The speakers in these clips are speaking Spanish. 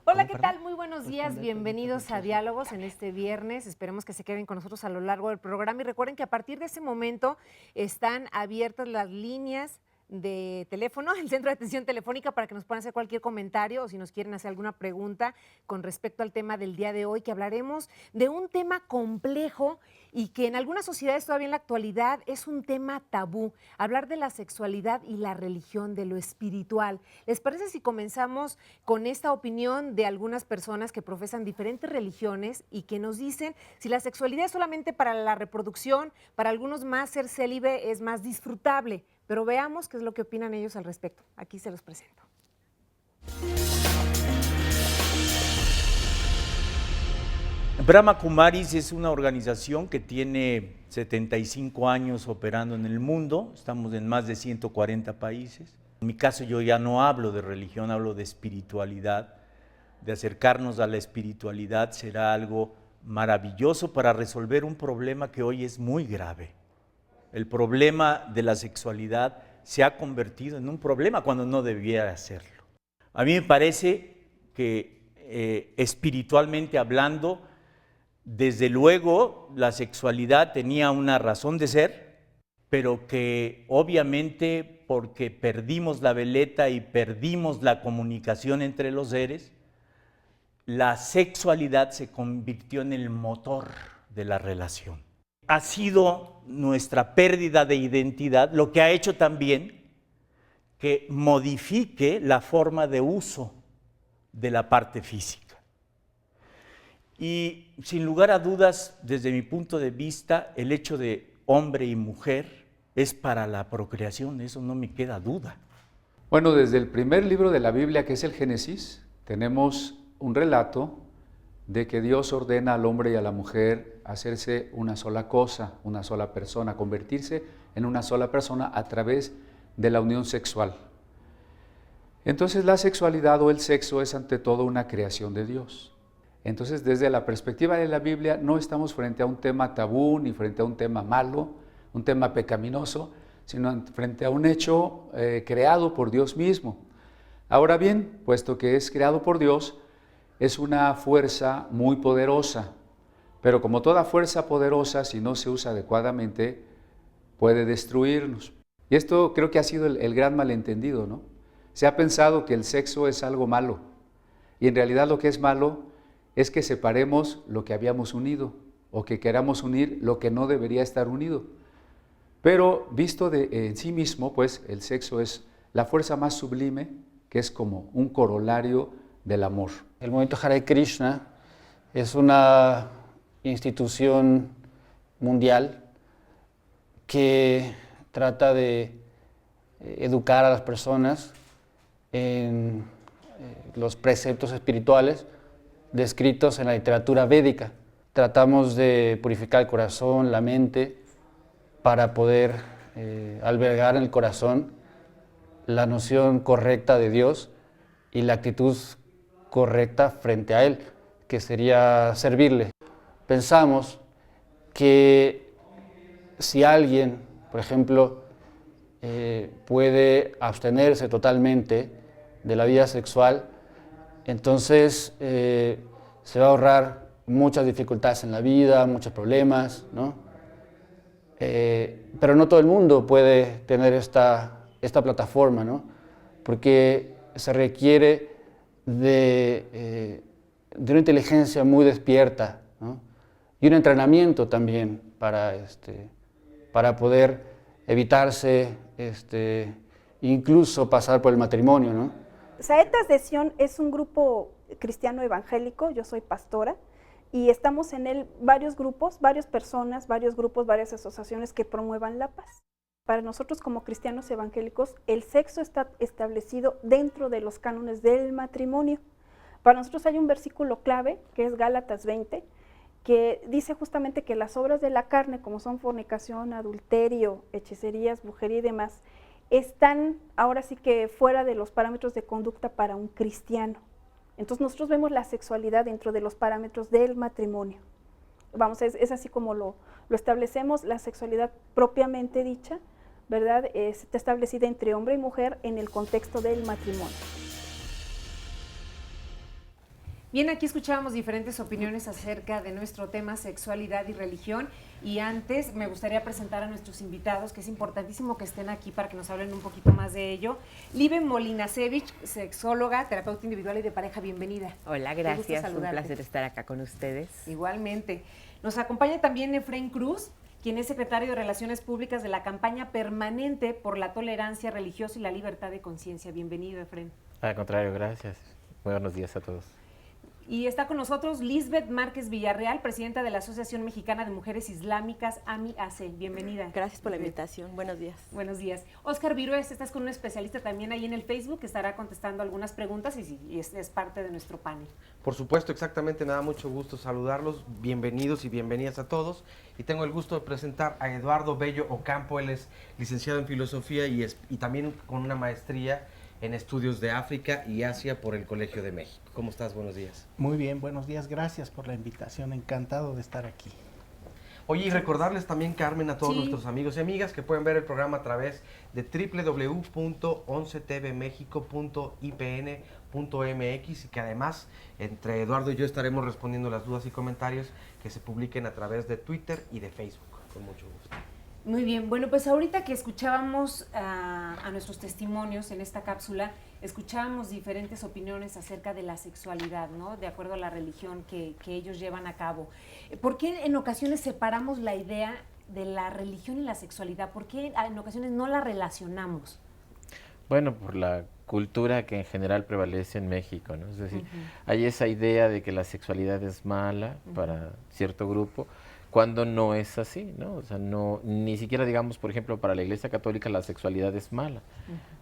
Hola, ¿qué tal? Muy buenos días, bienvenidos a Diálogos en este viernes. Esperemos que se queden con nosotros a lo largo del programa y recuerden que a partir de ese momento están abiertas las líneas de teléfono, el centro de atención telefónica, para que nos puedan hacer cualquier comentario o si nos quieren hacer alguna pregunta con respecto al tema del día de hoy, que hablaremos de un tema complejo y que en algunas sociedades todavía en la actualidad es un tema tabú, hablar de la sexualidad y la religión, de lo espiritual. ¿Les parece si comenzamos con esta opinión de algunas personas que profesan diferentes religiones y que nos dicen si la sexualidad es solamente para la reproducción, para algunos más ser célibe es más disfrutable? Pero veamos qué es lo que opinan ellos al respecto. Aquí se los presento. Brahma Kumaris es una organización que tiene 75 años operando en el mundo. Estamos en más de 140 países. En mi caso yo ya no hablo de religión, hablo de espiritualidad. De acercarnos a la espiritualidad será algo maravilloso para resolver un problema que hoy es muy grave. El problema de la sexualidad se ha convertido en un problema cuando no debiera hacerlo. A mí me parece que espiritualmente hablando, desde luego la sexualidad tenía una razón de ser, pero que obviamente porque perdimos la veleta y perdimos la comunicación entre los seres, la sexualidad se convirtió en el motor de la relación. Ha sido nuestra pérdida de identidad lo que ha hecho también que modifique la forma de uso de la parte física. Y sin lugar a dudas, desde mi punto de vista, el hecho de hombre y mujer es para la procreación, eso no me queda duda. Bueno, desde el primer libro de la Biblia, que es el Génesis, tenemos un relato de que Dios ordena al hombre y a la mujer hacerse una sola cosa, una sola persona, convertirse en una sola persona a través de la unión sexual. Entonces la sexualidad o el sexo es ante todo una creación de Dios. Entonces desde la perspectiva de la Biblia no estamos frente a un tema tabú ni frente a un tema malo, un tema pecaminoso, sino frente a un hecho creado por Dios mismo. Ahora bien, puesto que es creado por Dios, es una fuerza muy poderosa, pero como toda fuerza poderosa, si no se usa adecuadamente, puede destruirnos. Y esto creo que ha sido el gran malentendido, ¿no? Se ha pensado que el sexo es algo malo, y en realidad lo que es malo es que separemos lo que habíamos unido, o que queramos unir lo que no debería estar unido. Pero visto en sí mismo, pues el sexo es la fuerza más sublime, que es como un corolario del amor. El movimiento Hare Krishna es una institución mundial que trata de educar a las personas en los preceptos espirituales descritos en la literatura védica. Tratamos de purificar el corazón, la mente, para poder albergar en el corazón la noción correcta de Dios y la actitud correcta frente a Él, que sería servirle. Pensamos que si alguien, por ejemplo, puede abstenerse totalmente de la vida sexual, entonces se va a ahorrar muchas dificultades en la vida, muchos problemas, ¿no? Pero no todo el mundo puede tener esta plataforma, ¿no? Porque se requiere de una inteligencia muy despierta, ¿no? Y un entrenamiento también para poder evitarse incluso pasar por el matrimonio, ¿no? Saetas de Sion es un grupo cristiano evangélico, yo soy pastora, y estamos en él varios grupos, varias personas, varios grupos, varias asociaciones que promuevan la paz. Para nosotros como cristianos evangélicos, el sexo está establecido dentro de los cánones del matrimonio. Para nosotros hay un versículo clave, que es Gálatas 20, que dice justamente que las obras de la carne, como son fornicación, adulterio, hechicerías, brujería y demás, están ahora sí que fuera de los parámetros de conducta para un cristiano. Entonces nosotros vemos la sexualidad dentro de los parámetros del matrimonio. Vamos, es así como lo establecemos, la sexualidad propiamente dicha, ¿verdad? Está establecida entre hombre y mujer en el contexto del matrimonio. Bien, aquí escuchábamos diferentes opiniones acerca de nuestro tema sexualidad y religión, y antes me gustaría presentar a nuestros invitados, que es importantísimo que estén aquí para que nos hablen un poquito más de ello. Libe Molinasevich, sexóloga, terapeuta individual y de pareja, bienvenida. Hola, Qué gusto gracias, un saludarte. placer estar acá con ustedes. Igualmente. Nos acompaña también Efraín Cruz, quien es secretario de Relaciones Públicas de la campaña permanente por la tolerancia religiosa y la libertad de conciencia. Bienvenido, Efraín. Al contrario, gracias. Buenos días a todos. Y está con nosotros Lisbeth Márquez Villarreal, presidenta de la Asociación Mexicana de Mujeres Islámicas, AMI-AC. Bienvenida. Gracias por la Lisbeth. invitación. Buenos días. Buenos días. Óscar Virués, estás con un especialista también ahí en el Facebook que estará contestando algunas preguntas y es parte de nuestro panel. Por supuesto, exactamente, me da mucho gusto saludarlos, bienvenidos y bienvenidas a todos. Y tengo el gusto de presentar a Eduardo Bello Ocampo, él es licenciado en Filosofía y también con una maestría en Estudios de África y Asia por el Colegio de México. ¿Cómo estás? Buenos días. Muy bien, buenos días, gracias por la invitación, encantado de estar aquí. Oye, y recordarles también, Carmen, a todos Sí. nuestros amigos y amigas que pueden ver el programa a través de www.11tvmexico.ipn.mx y que además entre Eduardo y yo estaremos respondiendo las dudas y comentarios que se publiquen a través de Twitter y de Facebook. Con mucho gusto. Muy bien, bueno, pues ahorita que escuchábamos a nuestros testimonios en esta cápsula, escuchábamos diferentes opiniones acerca de la sexualidad, ¿no? De acuerdo a la religión que ellos llevan a cabo. ¿Por qué en ocasiones separamos la idea de la religión y la sexualidad? ¿Por qué en ocasiones no la relacionamos? Bueno, por la cultura que en general prevalece en México, ¿no? Es decir, hay esa idea de que la sexualidad es mala para cierto grupo, cuando no es así, ¿no? O sea, no, ni siquiera digamos, por ejemplo, para la Iglesia Católica la sexualidad es mala.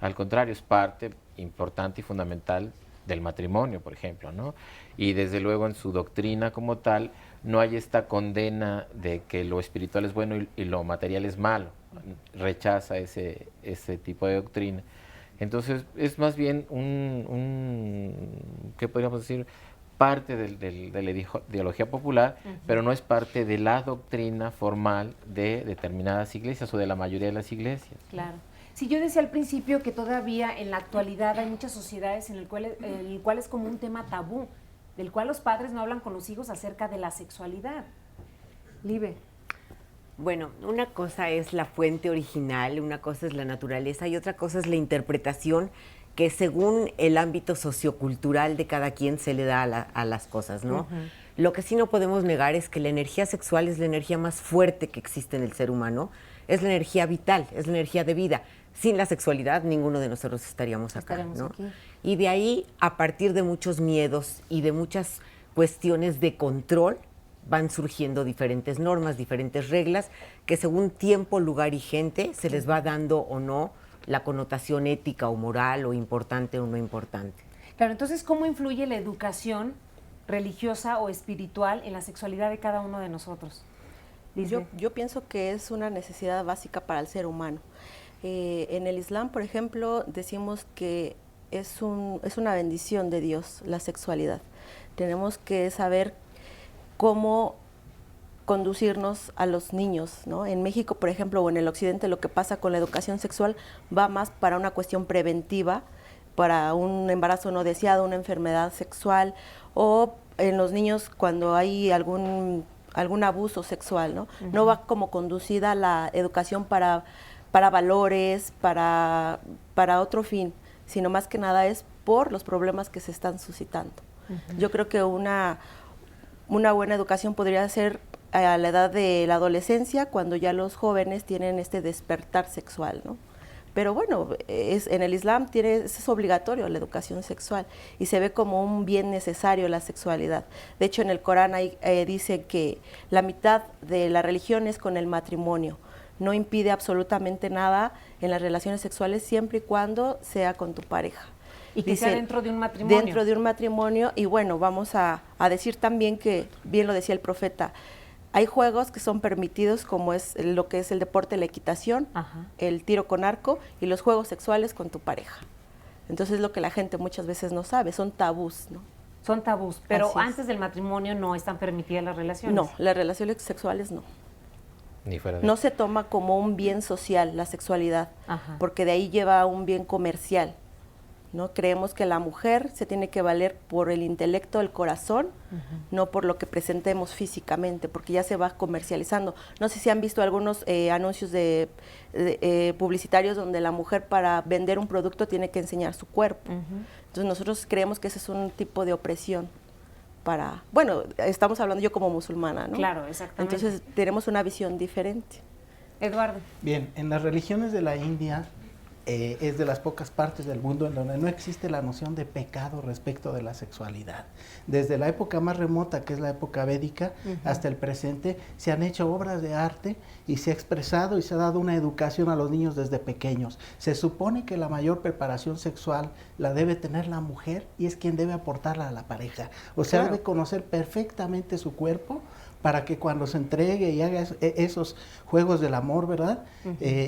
Al contrario, es parte importante y fundamental del matrimonio, por ejemplo, ¿no? Y desde luego en su doctrina como tal, no hay esta condena de que lo espiritual es bueno y lo material es malo. Rechaza ese tipo de doctrina. Entonces, es más bien ¿qué podríamos decir? Parte de la ideología popular, pero no es parte de la doctrina formal de determinadas iglesias o de la mayoría de las iglesias. Claro. Sí, yo decía al principio que todavía en la actualidad hay muchas sociedades en el cual es como un tema tabú, del cual los padres no hablan con los hijos acerca de la sexualidad. Libe. Bueno, una cosa es la fuente original, una cosa es la naturaleza y otra cosa es la interpretación que según el ámbito sociocultural de cada quien se le da a las cosas, ¿no? Lo que sí no podemos negar es que la energía sexual es la energía más fuerte que existe en el ser humano, es la energía vital, es la energía de vida. Sin la sexualidad, ninguno de nosotros estaríamos acá, ¿no? Aquí. Y de ahí, a partir de muchos miedos y de muchas cuestiones de control, van surgiendo diferentes normas, diferentes reglas, que según tiempo, lugar y gente se les va dando o no la connotación ética o moral o importante o no importante. Claro, entonces, ¿cómo influye la educación religiosa o espiritual en la sexualidad de cada uno de nosotros? Yo pienso que es una necesidad básica para el ser humano. En el Islam, por ejemplo, decimos que es una bendición de Dios la sexualidad. Tenemos que saber cómo conducirnos a los niños, ¿no? En México, por ejemplo, o en el occidente, lo que pasa con la educación sexual va más para una cuestión preventiva, para un embarazo no deseado, una enfermedad sexual, o en los niños cuando hay algún abuso sexual, ¿no? No va como conducida la educación para valores, para otro fin, sino más que nada es por los problemas que se están suscitando. Yo creo que una buena educación podría ser a la edad de la adolescencia, cuando ya los jóvenes tienen este despertar sexual, ¿no? Pero bueno, en el Islam es obligatorio la educación sexual y se ve como un bien necesario la sexualidad. De hecho, en el Corán dice que la mitad de la religión es con el matrimonio. No impide absolutamente nada en las relaciones sexuales siempre y cuando sea con tu pareja. Y que sea dentro de un matrimonio. Dentro de un matrimonio, y bueno, vamos a decir también que, bien lo decía el profeta, hay juegos que son permitidos, como es lo que es el deporte, la equitación, el tiro con arco y los juegos sexuales con tu pareja. Entonces, lo que la gente muchas veces no sabe, son tabús, ¿no? Son tabús, pero antes del matrimonio no están permitidas las relaciones. No, las relaciones sexuales no. Ni fuera de No se toma como un bien social la sexualidad, porque de ahí lleva un bien comercial, ¿no? Creemos que la mujer se tiene que valer por el intelecto, el corazón, no por lo que presentemos físicamente, porque ya se va comercializando. No sé si han visto algunos anuncios publicitarios donde la mujer para vender un producto tiene que enseñar su cuerpo. Entonces nosotros creemos que ese es un tipo de opresión para, bueno, estamos hablando yo como musulmana, ¿no? Claro, exactamente. Entonces tenemos una visión diferente. Eduardo. Bien, en las religiones de la India es de las pocas partes del mundo en donde no existe la noción de pecado respecto de la sexualidad. Desde la época más remota, que es la época védica, hasta el presente, se han hecho obras de arte y se ha expresado y se ha dado una educación a los niños desde pequeños. Se supone que la mayor preparación sexual la debe tener la mujer y es quien debe aportarla a la pareja. O sea, debe conocer perfectamente su cuerpo para que cuando se entregue y haga esos juegos del amor, ¿verdad?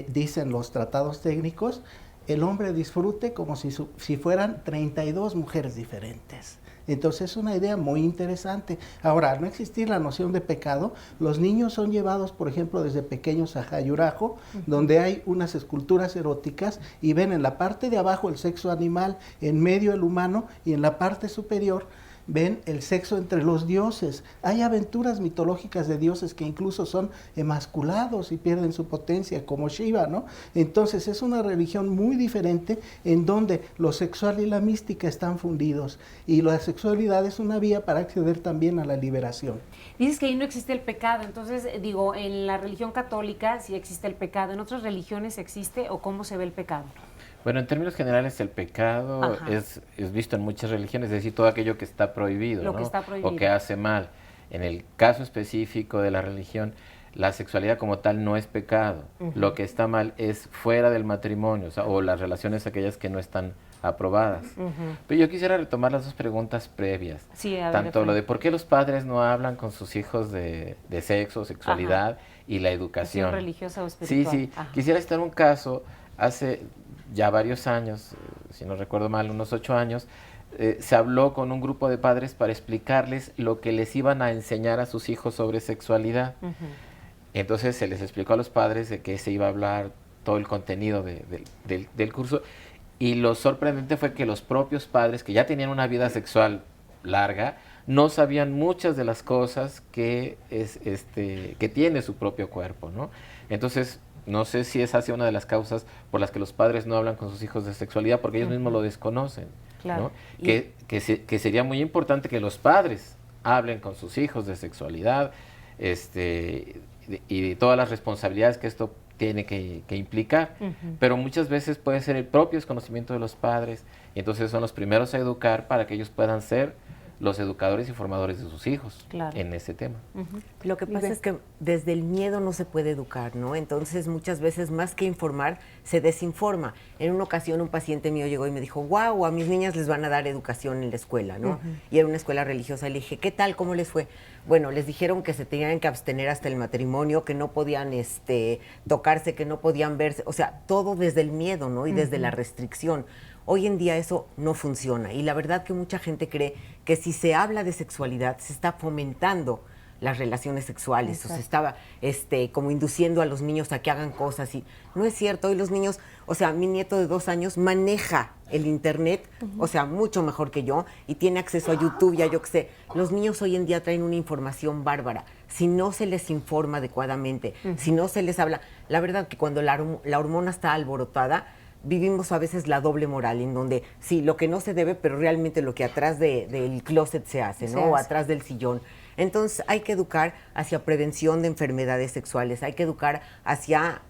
Dicen los tratados técnicos, el hombre disfrute como si fueran 32 mujeres diferentes. Entonces es una idea muy interesante. Ahora, al no existir la noción de pecado, los niños son llevados, por ejemplo, desde pequeños a Jayurajo, donde hay unas esculturas eróticas y ven en la parte de abajo el sexo animal, en medio el humano y en la parte superior ven el sexo entre los dioses. Hay aventuras mitológicas de dioses que incluso son emasculados y pierden su potencia, como Shiva, ¿no? Entonces es una religión muy diferente en donde lo sexual y la mística están fundidos y la sexualidad es una vía para acceder también a la liberación. Dices que ahí no existe el pecado, entonces digo, en la religión católica sí existe el pecado, ¿en otras religiones existe o cómo se ve el pecado? Bueno, en términos generales el pecado es visto en muchas religiones, es decir, todo aquello que está prohibido, Lo ¿no? que está prohibido. O que hace mal. En el caso específico de la religión, la sexualidad como tal no es pecado. Lo que está mal es fuera del matrimonio, o las relaciones aquellas que no están aprobadas. Pero yo quisiera retomar las dos preguntas previas. Sí, a ver, tanto lo de por qué los padres no hablan con sus hijos de sexo, sexualidad y la educación. ¿Religiosa o espiritual? Sí. Quisiera citar un caso hace ya varios años, si no recuerdo mal, unos 8 años, se habló con un grupo de padres para explicarles lo que les iban a enseñar a sus hijos sobre sexualidad. Entonces se les explicó a los padres de qué se iba a hablar, todo el contenido del curso, y lo sorprendente fue que los propios padres, que ya tenían una vida sexual larga, no sabían muchas de las cosas que tiene su propio cuerpo, ¿no? Entonces, no sé si esa sea una de las causas por las que los padres no hablan con sus hijos de sexualidad, porque ellos mismos lo desconocen. Claro. ¿No? Que sería muy importante que los padres hablen con sus hijos de sexualidad y de todas las responsabilidades que esto tiene que implicar. Pero muchas veces puede ser el propio desconocimiento de los padres, y entonces son los primeros a educar para que ellos puedan ser los educadores y formadores de sus hijos en ese tema. Lo que pasa es que desde el miedo no se puede educar, ¿no? Entonces muchas veces más que informar, se desinforma. En una ocasión un paciente mío llegó y me dijo, wow, a mis niñas les van a dar educación en la escuela, ¿no? Y era una escuela religiosa. Le dije, ¿qué tal? ¿Cómo les fue? Bueno, les dijeron que se tenían que abstener hasta el matrimonio, que no podían tocarse, que no podían verse, o sea, todo desde el miedo, ¿no? Y desde la restricción. Hoy en día eso no funciona y la verdad que mucha gente cree que si se habla de sexualidad se está fomentando las relaciones sexuales. Exacto. O se estaba como induciendo a los niños a que hagan cosas y no es cierto. Hoy los niños, o sea, mi nieto de 2 años maneja el internet, o sea, mucho mejor que yo y tiene acceso a YouTube, ya yo qué sé. Los niños hoy en día traen una información bárbara. Si no se les informa adecuadamente, si no se les habla, la verdad que cuando la hormona está alborotada, vivimos a veces la doble moral, en donde sí, lo que no se debe, pero realmente lo que atrás del closet se hace, ¿no? O atrás del sillón. Entonces hay que educar hacia prevención de enfermedades sexuales, hay que educar hacia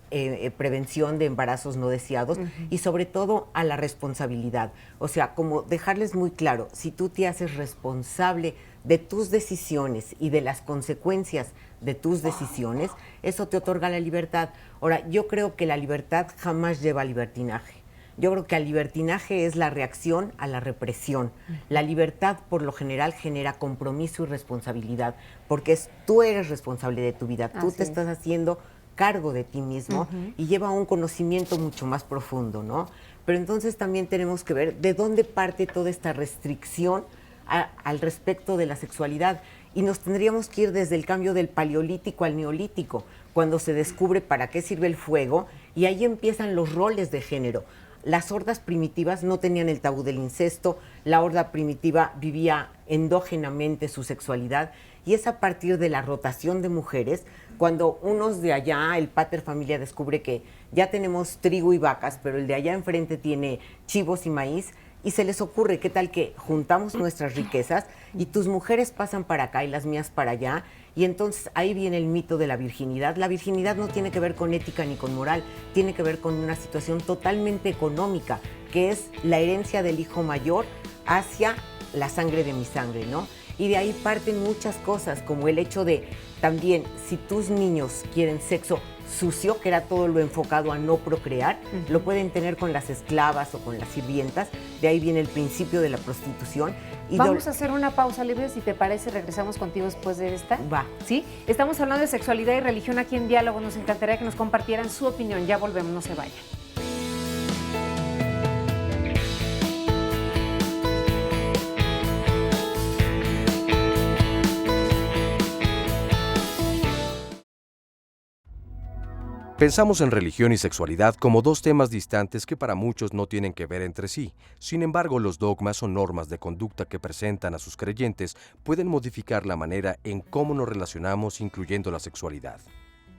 prevención de embarazos no deseados y sobre todo a la responsabilidad. O sea, como dejarles muy claro, si tú te haces responsable de tus decisiones y de las consecuencias de tus decisiones, eso te otorga la libertad. Ahora, yo creo que la libertad jamás lleva al libertinaje. Yo creo que el libertinaje es la reacción a la represión. La libertad, por lo general, genera compromiso y responsabilidad, porque tú eres responsable de tu vida, tú te estás haciendo cargo de ti mismo y lleva un conocimiento mucho más profundo, ¿no? Pero entonces también tenemos que ver de dónde parte toda esta restricción al respecto de la sexualidad. Y nos tendríamos que ir desde el cambio del paleolítico al neolítico, cuando se descubre para qué sirve el fuego, y ahí empiezan los roles de género. las hordas primitivas no tenían el tabú del incesto, la horda primitiva vivía endógenamente su sexualidad, y es a partir de la rotación de mujeres cuando unos de allá, el pater familia, descubre que ya tenemos trigo y vacas, pero el de allá enfrente tiene chivos y maíz, y se les ocurre, ¿qué tal que juntamos nuestras riquezas y tus mujeres pasan para acá y las mías para allá? Y entonces ahí viene el mito de la virginidad. La virginidad no tiene que ver con ética ni con moral, tiene que ver con una situación totalmente económica, que es la herencia del hijo mayor hacia la sangre de mi sangre, ¿no? Y de ahí parten muchas cosas, como el hecho de también, si tus niños quieren sexo sucio, que era todo lo enfocado a no procrear, lo pueden tener con las esclavas o con las sirvientas. De ahí viene el principio de la prostitución. Y vamos a hacer una pausa, Livia, si te parece, regresamos contigo después de esta. Va. ¿Sí? Estamos hablando de sexualidad y religión aquí en Diálogo. Nos encantaría que nos compartieran su opinión. Ya volvemos, no se vayan. Pensamos en religión y sexualidad como dos temas distantes que para muchos no tienen que ver entre sí. Sin embargo, los dogmas o normas de conducta que presentan a sus creyentes pueden modificar la manera en cómo nos relacionamos, incluyendo la sexualidad.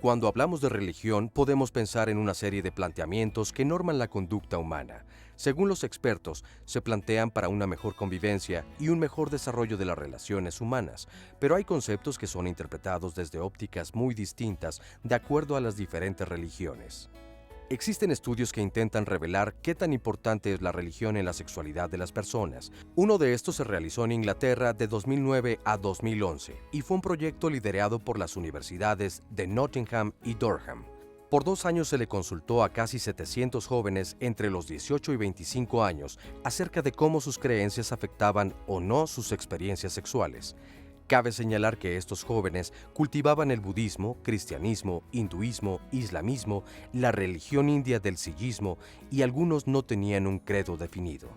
Cuando hablamos de religión, podemos pensar en una serie de planteamientos que norman la conducta humana. Según los expertos, se plantean para una mejor convivencia y un mejor desarrollo de las relaciones humanas, pero hay conceptos que son interpretados desde ópticas muy distintas de acuerdo a las diferentes religiones. Existen estudios que intentan revelar qué tan importante es la religión en la sexualidad de las personas. Uno de estos se realizó en Inglaterra de 2009 a 2011 y fue un proyecto liderado por las universidades de Nottingham y Durham. Por 2 años se le consultó a casi 700 jóvenes entre los 18 y 25 años acerca de cómo sus creencias afectaban o no sus experiencias sexuales. Cabe señalar que estos jóvenes cultivaban el budismo, cristianismo, hinduismo, islamismo, la religión india del sijismo y algunos no tenían un credo definido.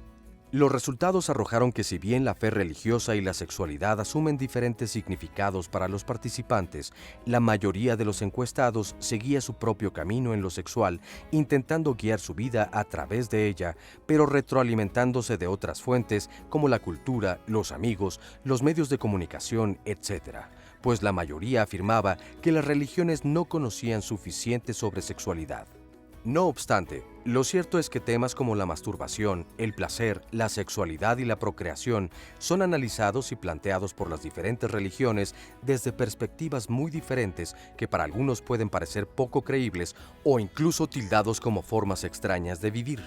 Los resultados arrojaron que si bien la fe religiosa y la sexualidad asumen diferentes significados para los participantes, la mayoría de los encuestados seguía su propio camino en lo sexual, intentando guiar su vida a través de ella, pero retroalimentándose de otras fuentes como la cultura, los amigos, los medios de comunicación, etc. Pues la mayoría afirmaba que las religiones no conocían suficiente sobre sexualidad. No obstante, lo cierto es que temas como la masturbación, el placer, la sexualidad y la procreación son analizados y planteados por las diferentes religiones desde perspectivas muy diferentes que para algunos pueden parecer poco creíbles o incluso tildados como formas extrañas de vivir.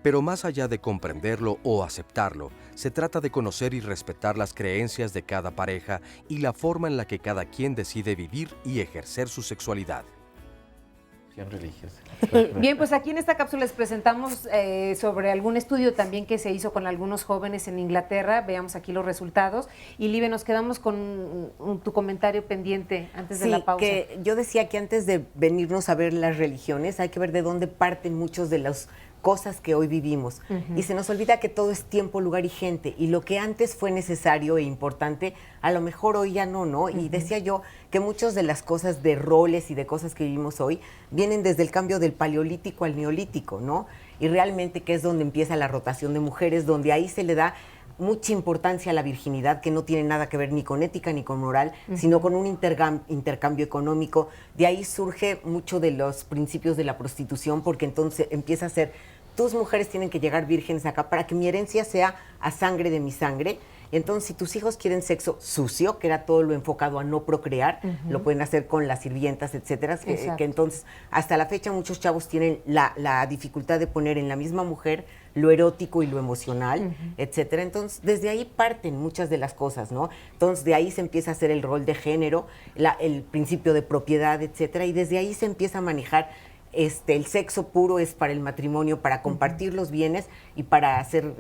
Pero más allá de comprenderlo o aceptarlo, se trata de conocer y respetar las creencias de cada pareja y la forma en la que cada quien decide vivir y ejercer su sexualidad. Religiosa. Bien, pues aquí en esta cápsula les presentamos sobre algún estudio también que se hizo con algunos jóvenes en Inglaterra. Veamos aquí los resultados. Y Libe, nos quedamos con tu comentario pendiente antes de la pausa. Que yo decía que antes de venirnos a ver las religiones hay que ver de dónde parten muchos de las cosas que hoy vivimos. Y se nos olvida que todo es tiempo, lugar y gente. Y lo que antes fue necesario e importante, a lo mejor hoy ya no, ¿no? Y decía yo que muchas de las cosas de roles y de cosas que vivimos hoy vienen desde el cambio del paleolítico al neolítico, ¿no? Y realmente que es donde empieza la rotación de mujeres, donde ahí se le da mucha importancia a la virginidad, que no tiene nada que ver ni con ética ni con moral, sino con un intercambio económico. De ahí surge mucho de los principios de la prostitución, porque entonces empieza a ser, tus mujeres tienen que llegar vírgenes acá para que mi herencia sea a sangre de mi sangre. Entonces, si tus hijos quieren sexo sucio, que era todo lo enfocado a no procrear, lo pueden hacer con las sirvientas, etcétera, que entonces, hasta la fecha, muchos chavos tienen la dificultad de poner en la misma mujer lo erótico y lo emocional, etcétera. Entonces, desde ahí parten muchas de las cosas, ¿no? Entonces, de ahí se empieza a hacer el rol de género, el principio de propiedad, etcétera, y desde ahí se empieza a manejar el sexo puro es para el matrimonio, para compartir los bienes y para ser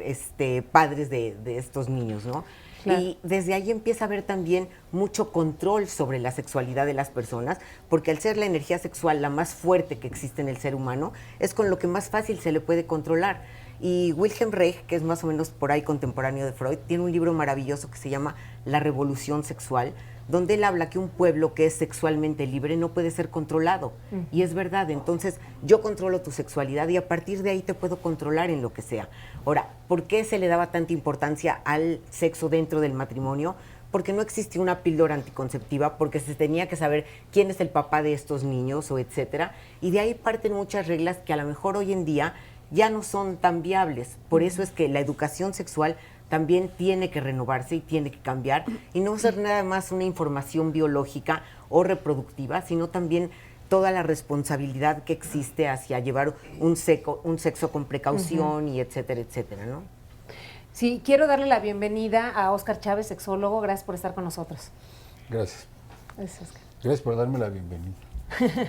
padres de estos niños, ¿no? Claro. Y desde ahí empieza a haber también mucho control sobre la sexualidad de las personas, porque al ser la energía sexual la más fuerte que existe en el ser humano, es con lo que más fácil se le puede controlar. Y Wilhelm Reich, que es más o menos por ahí contemporáneo de Freud, tiene un libro maravilloso que se llama La Revolución Sexual, donde él habla que un pueblo que es sexualmente libre no puede ser controlado. Y es verdad, entonces yo controlo tu sexualidad y a partir de ahí te puedo controlar en lo que sea. Ahora, ¿por qué se le daba tanta importancia al sexo dentro del matrimonio? Porque no existía una píldora anticonceptiva, porque se tenía que saber quién es el papá de estos niños o etcétera, y de ahí parten muchas reglas que a lo mejor hoy en día ya no son tan viables. Por eso es que la educación sexual también tiene que renovarse y tiene que cambiar y no ser nada más una información biológica o reproductiva, sino también toda la responsabilidad que existe hacia llevar un sexo con precaución y etcétera, etcétera, ¿no? Sí, quiero darle la bienvenida a Óscar Chávez, sexólogo. Gracias por estar con nosotros. Gracias. Gracias, Óscar. Gracias por darme la bienvenida.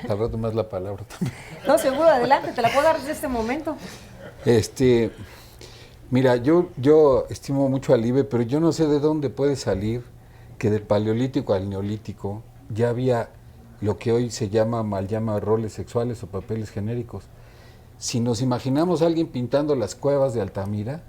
Al rato más la palabra también. No, seguro, adelante, te la puedo dar desde este momento. Mira, yo estimo mucho al IBE, pero yo no sé de dónde puede salir que del paleolítico al neolítico ya había lo que hoy se mal llama roles sexuales o papeles genéricos. Si nos imaginamos a alguien pintando las cuevas de Altamira,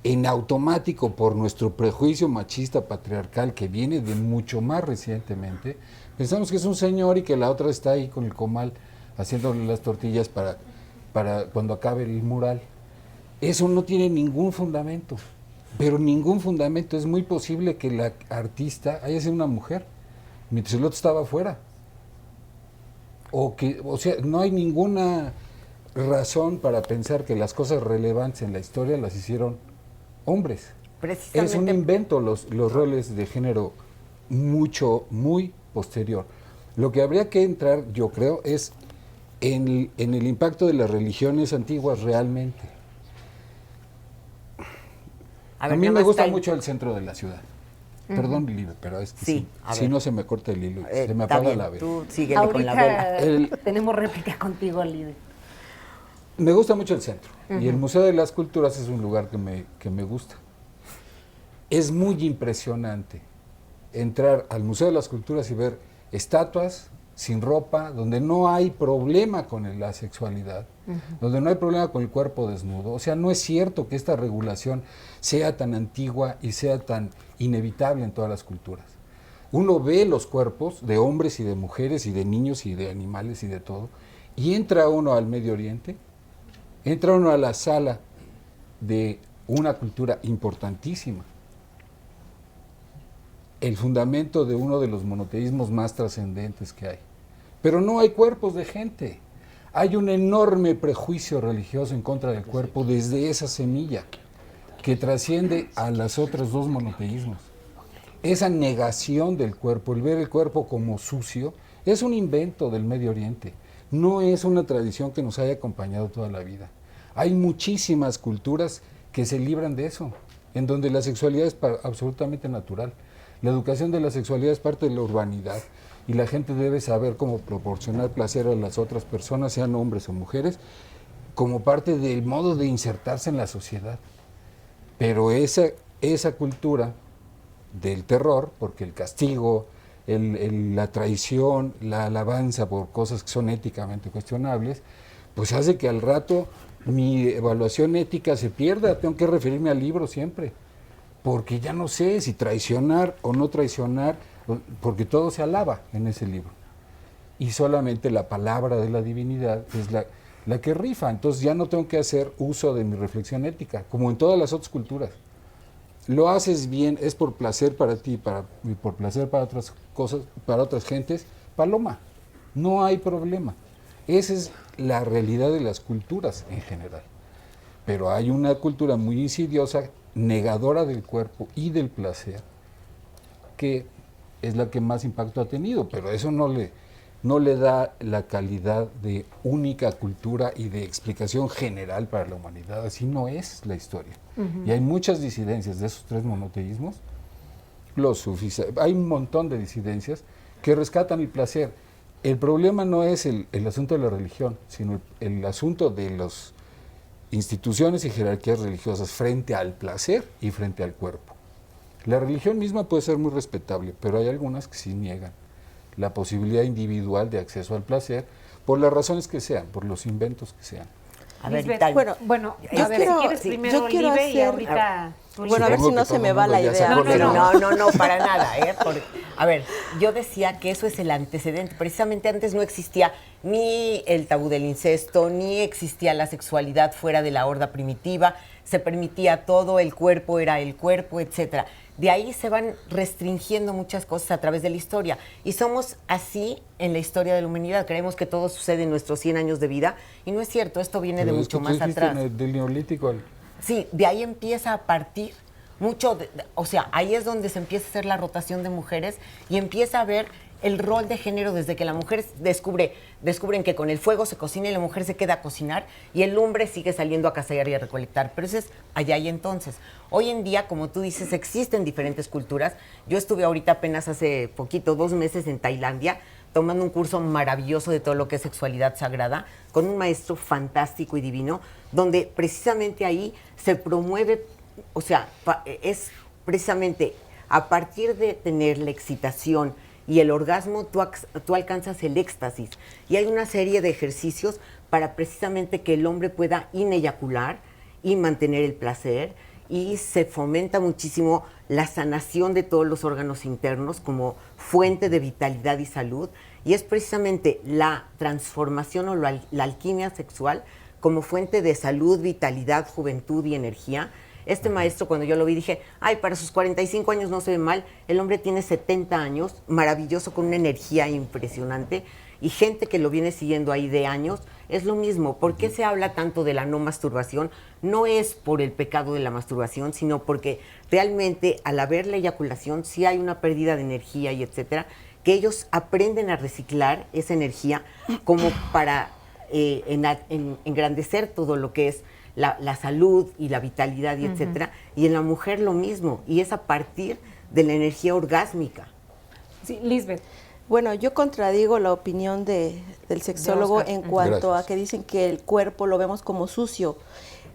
en automático por nuestro prejuicio machista patriarcal que viene de mucho más recientemente, pensamos que es un señor y que la otra está ahí con el comal haciéndole las tortillas para cuando acabe el mural. Eso no tiene ningún fundamento, pero ningún fundamento. Es muy posible que la artista haya sido una mujer, mientras el otro estaba afuera. O sea, no hay ninguna razón para pensar que las cosas relevantes en la historia las hicieron hombres. Es un invento los roles de género muy posterior. Lo que habría que entrar, yo creo, es en el impacto de las religiones antiguas realmente. A mí me gusta mucho el centro de la ciudad. Perdón, Lili, pero es que si no se me corta el hilo, se me apaga la vela. Tú síguele con la vela. Tenemos réplica contigo, Lili. Me gusta mucho el centro y el Museo de las Culturas es un lugar que me gusta. Es muy impresionante entrar al Museo de las Culturas y ver estatuas sin ropa, donde no hay problema con la sexualidad, donde no hay problema con el cuerpo desnudo. O sea, no es cierto que esta regulación sea tan antigua y sea tan inevitable en todas las culturas. Uno ve los cuerpos de hombres y de mujeres y de niños y de animales y de todo, y entra uno al Medio Oriente, entra uno a la sala de una cultura importantísima, el fundamento de uno de los monoteísmos más trascendentes que hay. Pero no hay cuerpos de gente. Hay un enorme prejuicio religioso en contra del cuerpo desde esa semilla que trasciende a los otros dos monoteísmos. Esa negación del cuerpo, el ver el cuerpo como sucio, es un invento del Medio Oriente. No es una tradición que nos haya acompañado toda la vida. Hay muchísimas culturas que se libran de eso, en donde la sexualidad es absolutamente natural. La educación de la sexualidad es parte de la urbanidad y la gente debe saber cómo proporcionar placer a las otras personas, sean hombres o mujeres, como parte del modo de insertarse en la sociedad. Pero esa cultura del terror, porque el castigo, la traición, la alabanza por cosas que son éticamente cuestionables, pues hace que al rato mi evaluación ética se pierda. Tengo que referirme al libro siempre, porque ya no sé si traicionar o no traicionar, porque todo se alaba en ese libro. Y solamente la palabra de la divinidad es la que rifa. Entonces ya no tengo que hacer uso de mi reflexión ética, como en todas las otras culturas. Lo haces bien, es por placer para ti y por placer para otras cosas, para otras gentes, paloma. No hay problema. Esa es la realidad de las culturas en general. Pero hay una cultura muy insidiosa, negadora del cuerpo y del placer, que es la que más impacto ha tenido, pero eso no le da la calidad de única cultura y de explicación general para la humanidad. Así no es la historia. Y hay muchas disidencias de esos tres monoteísmos. Los sufis, hay un montón de disidencias que rescatan el placer. El problema no es el asunto de la religión, sino el asunto de las instituciones y jerarquías religiosas frente al placer y frente al cuerpo. La religión misma puede ser muy respetable, pero hay algunas que sí niegan la posibilidad individual de acceso al placer por las razones que sean, por los inventos que sean. A ver, Lisbeth, Italia. bueno, yo a ver, quiero- si quieres yo primero quiero Libe y hacer- ahorita tú, Bueno, a ver Lisbeth. si no se me va la idea. No, para nada, a ver, yo decía que eso es el antecedente. Precisamente antes no existía ni el tabú del incesto, ni existía la sexualidad fuera de la horda primitiva, se permitía todo, el cuerpo era el cuerpo, etcétera. De ahí se van restringiendo muchas cosas a través de la historia. Y somos así en la historia de la humanidad. Creemos que todo sucede en nuestros 100 años de vida. Y no es cierto, esto viene de mucho más atrás. Del neolítico al... Sí, de ahí empieza a partir mucho, o sea, ahí es donde se empieza a hacer la rotación de mujeres y empieza a ver el rol de género desde que la mujer descubren que con el fuego se cocina y la mujer se queda a cocinar y el hombre sigue saliendo a cazar y a recolectar. Pero eso es allá y entonces. Hoy en día, como tú dices, existen diferentes culturas. Yo estuve ahorita apenas hace poquito, 2 meses en Tailandia, tomando un curso maravilloso de todo lo que es sexualidad sagrada, con un maestro fantástico y divino, donde precisamente ahí se promueve, o sea, es precisamente a partir de tener la excitación y el orgasmo, tú alcanzas el éxtasis. Y hay una serie de ejercicios para precisamente que el hombre pueda ineyacular y mantener el placer. Y se fomenta muchísimo la sanación de todos los órganos internos como fuente de vitalidad y salud. Y es precisamente la transformación o la alquimia sexual como fuente de salud, vitalidad, juventud y energía. Este maestro, cuando yo lo vi, dije, ay, para sus 45 años no se ve mal. El hombre tiene 70 años, maravilloso, con una energía impresionante. Y gente que lo viene siguiendo ahí de años, es lo mismo. ¿Por qué se habla tanto de la no masturbación? No es por el pecado de la masturbación, sino porque realmente al haber la eyaculación sí hay una pérdida de energía y etcétera, que ellos aprenden a reciclar esa energía como para engrandecer todo lo que es la salud y la vitalidad y etcétera. Y en la mujer lo mismo, y es a partir de la energía orgásmica. Sí, Lisbeth. Bueno, yo contradigo la opinión del sexólogo en cuanto a que dicen que el cuerpo lo vemos como sucio.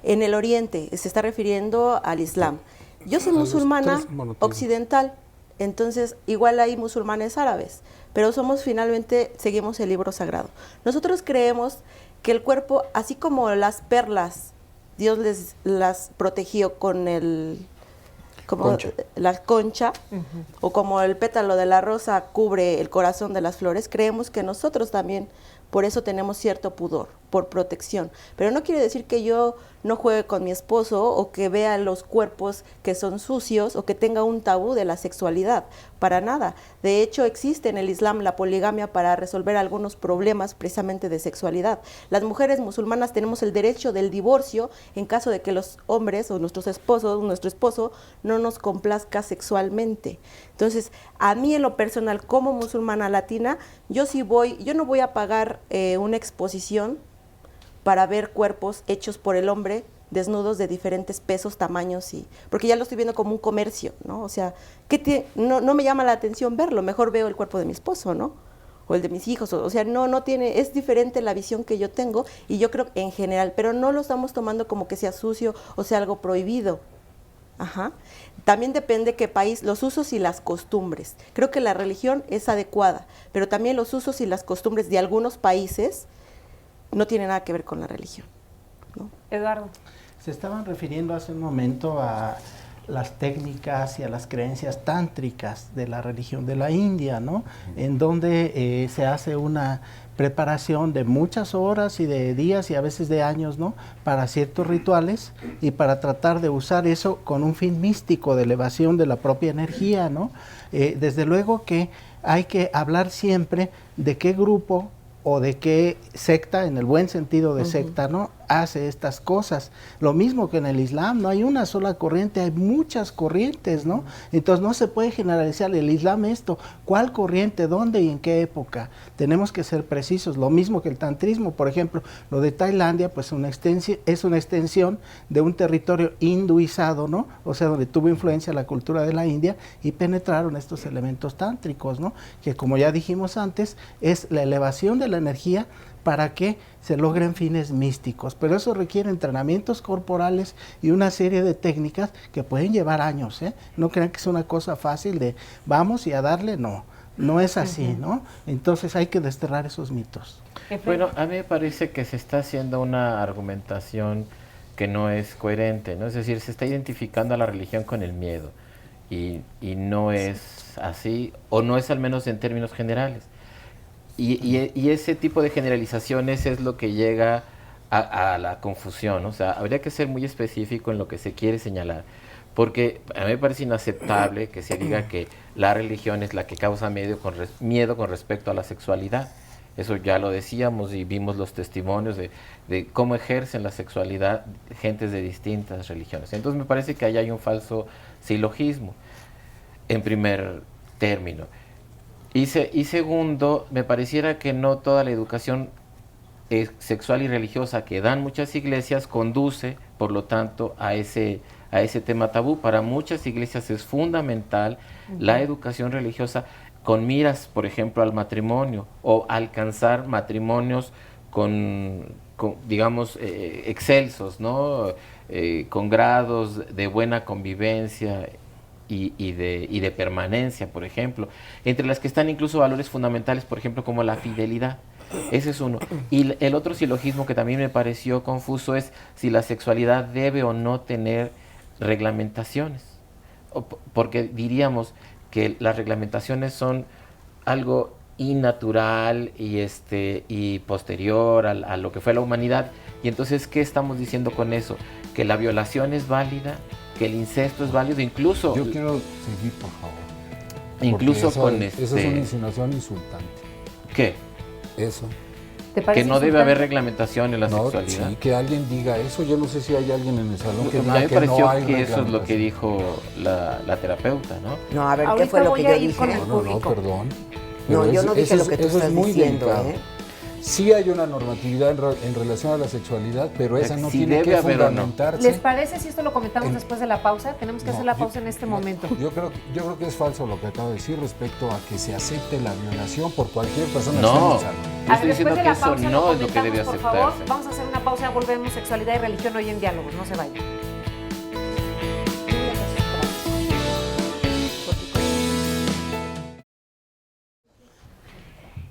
En el Oriente se está refiriendo al Islam. Yo soy musulmana occidental, entonces igual hay musulmanes árabes, pero finalmente seguimos el libro sagrado. Nosotros creemos que el cuerpo, así como las perlas, Dios las protegió con la concha, o como el pétalo de la rosa cubre el corazón de las flores, creemos que nosotros también, por eso tenemos cierto pudor, por protección. Pero no quiere decir que yo no juegue con mi esposo o que vea los cuerpos que son sucios o que tenga un tabú de la sexualidad, para nada. De hecho, existe en el Islam la poligamia para resolver algunos problemas precisamente de sexualidad. Las mujeres musulmanas tenemos el derecho del divorcio en caso de que los hombres o nuestro esposo no nos complazca sexualmente. Entonces, a mí en lo personal, como musulmana latina, yo no voy a pagar una exposición para ver cuerpos hechos por el hombre desnudos de diferentes pesos, tamaños, porque ya lo estoy viendo como un comercio, ¿no? O sea, no me llama la atención verlo, mejor veo el cuerpo de mi esposo, ¿no? O el de mis hijos, o sea, es diferente la visión que yo tengo, y yo creo en general, pero no lo estamos tomando como que sea sucio o sea algo prohibido. Ajá. También depende qué país, los usos y las costumbres. Creo que la religión es adecuada, pero también los usos y las costumbres de algunos países no tienen nada que ver con la religión, ¿no? Eduardo. Se estaban refiriendo hace un momento a las técnicas y a las creencias tántricas de la religión de la India, ¿no? En donde se hace una preparación de muchas horas y de días y a veces de años, ¿no? Para ciertos rituales y para tratar de usar eso con un fin místico de elevación de la propia energía, ¿no? Desde luego que hay que hablar siempre de qué grupo o de qué secta, en el buen sentido de secta, ¿no?, hace estas cosas. Lo mismo que en el Islam, no hay una sola corriente, hay muchas corrientes, ¿no? Entonces no se puede generalizar el Islam esto. ¿Cuál corriente, dónde y en qué época? Tenemos que ser precisos. Lo mismo que el tantrismo, por ejemplo, lo de Tailandia, pues es una extensión de un territorio hinduizado, ¿no? O sea, donde tuvo influencia la cultura de la India y penetraron estos elementos tántricos, ¿no? Que como ya dijimos antes, es la elevación de la energía para que se logren fines místicos, pero eso requiere entrenamientos corporales y una serie de técnicas que pueden llevar años, ¿eh? No crean que es una cosa fácil de vamos y a darle, no. no es así, ¿no? Entonces hay que desterrar esos mitos. Bueno, a mí me parece que se está haciendo una argumentación que no es coherente, ¿no? Es decir, se está identificando a la religión con el miedo y no es así, o no es al menos en términos generales. Y ese tipo de generalizaciones es lo que llega a la confusión, ¿no? O sea, habría que ser muy específico en lo que se quiere señalar, porque a mí me parece inaceptable que se diga que la religión es la que causa miedo con respecto a la sexualidad. Eso ya lo decíamos y vimos los testimonios de cómo ejercen la sexualidad gentes de distintas religiones. Entonces me parece que ahí hay un falso silogismo, en primer término. Y segundo, me pareciera que no toda la educación sexual y religiosa que dan muchas iglesias conduce, por lo tanto, a ese tema tabú. Para muchas iglesias es fundamental la educación religiosa con miras, por ejemplo, al matrimonio o alcanzar matrimonios con digamos, excelsos, ¿no? Con grados de buena convivencia y de permanencia, por ejemplo, entre las que están incluso valores fundamentales, por ejemplo, como la fidelidad. Ese es uno. Y el otro silogismo que también me pareció confuso es si la sexualidad debe o no tener reglamentaciones. Porque diríamos que las reglamentaciones son algo innatural y posterior a lo que fue la humanidad. Y entonces, ¿qué estamos diciendo con eso? Que la violación es válida, que el incesto es válido, incluso... Yo quiero seguir, por favor. Incluso eso, con eso es una insinuación insultante. ¿Qué? Eso. ¿Te parece que no debe insultante? haber reglamentación en la sexualidad. Sí, que alguien diga eso. Yo no sé si hay alguien en el salón que A mí diga me que pareció no hay que eso es lo que reglamentación. dijo la terapeuta, ¿no? No, a ver, ¿qué Ahorita fue lo voy que a yo ir dije? con el No, público. perdón. No, Pero yo no dije lo que tú eso estás es muy diciendo, delicado. ¿eh? Sí hay una normatividad en relación a la sexualidad, pero esa no Sí tiene debe que haber o no. fundamentarse. ¿Les parece si esto lo comentamos después de la pausa? Tenemos que hacer la pausa en este momento. Yo creo que es falso lo que acabo de decir respecto a que se acepte la violación por cualquier persona. No. que esté en el salón. Yo estoy diciendo Después de que la eso pausa no es lo que comentamos, debe por favor. aceptarse. Vamos a hacer una pausa, volvemos. Sexualidad y religión hoy en Diálogos. No se vayan.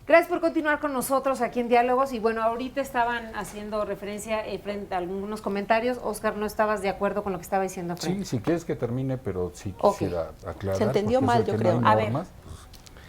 Gracias por continuar con nosotros aquí en Diálogos. Y bueno, ahorita estaban haciendo referencia frente a algunos comentarios. Oscar, ¿no estabas de acuerdo con lo que estaba diciendo Fred? Sí, si quieres que termine, pero sí Ok. quisiera aclarar. Se entendió porque mal, eso de yo que no creo. hay A ver. normas,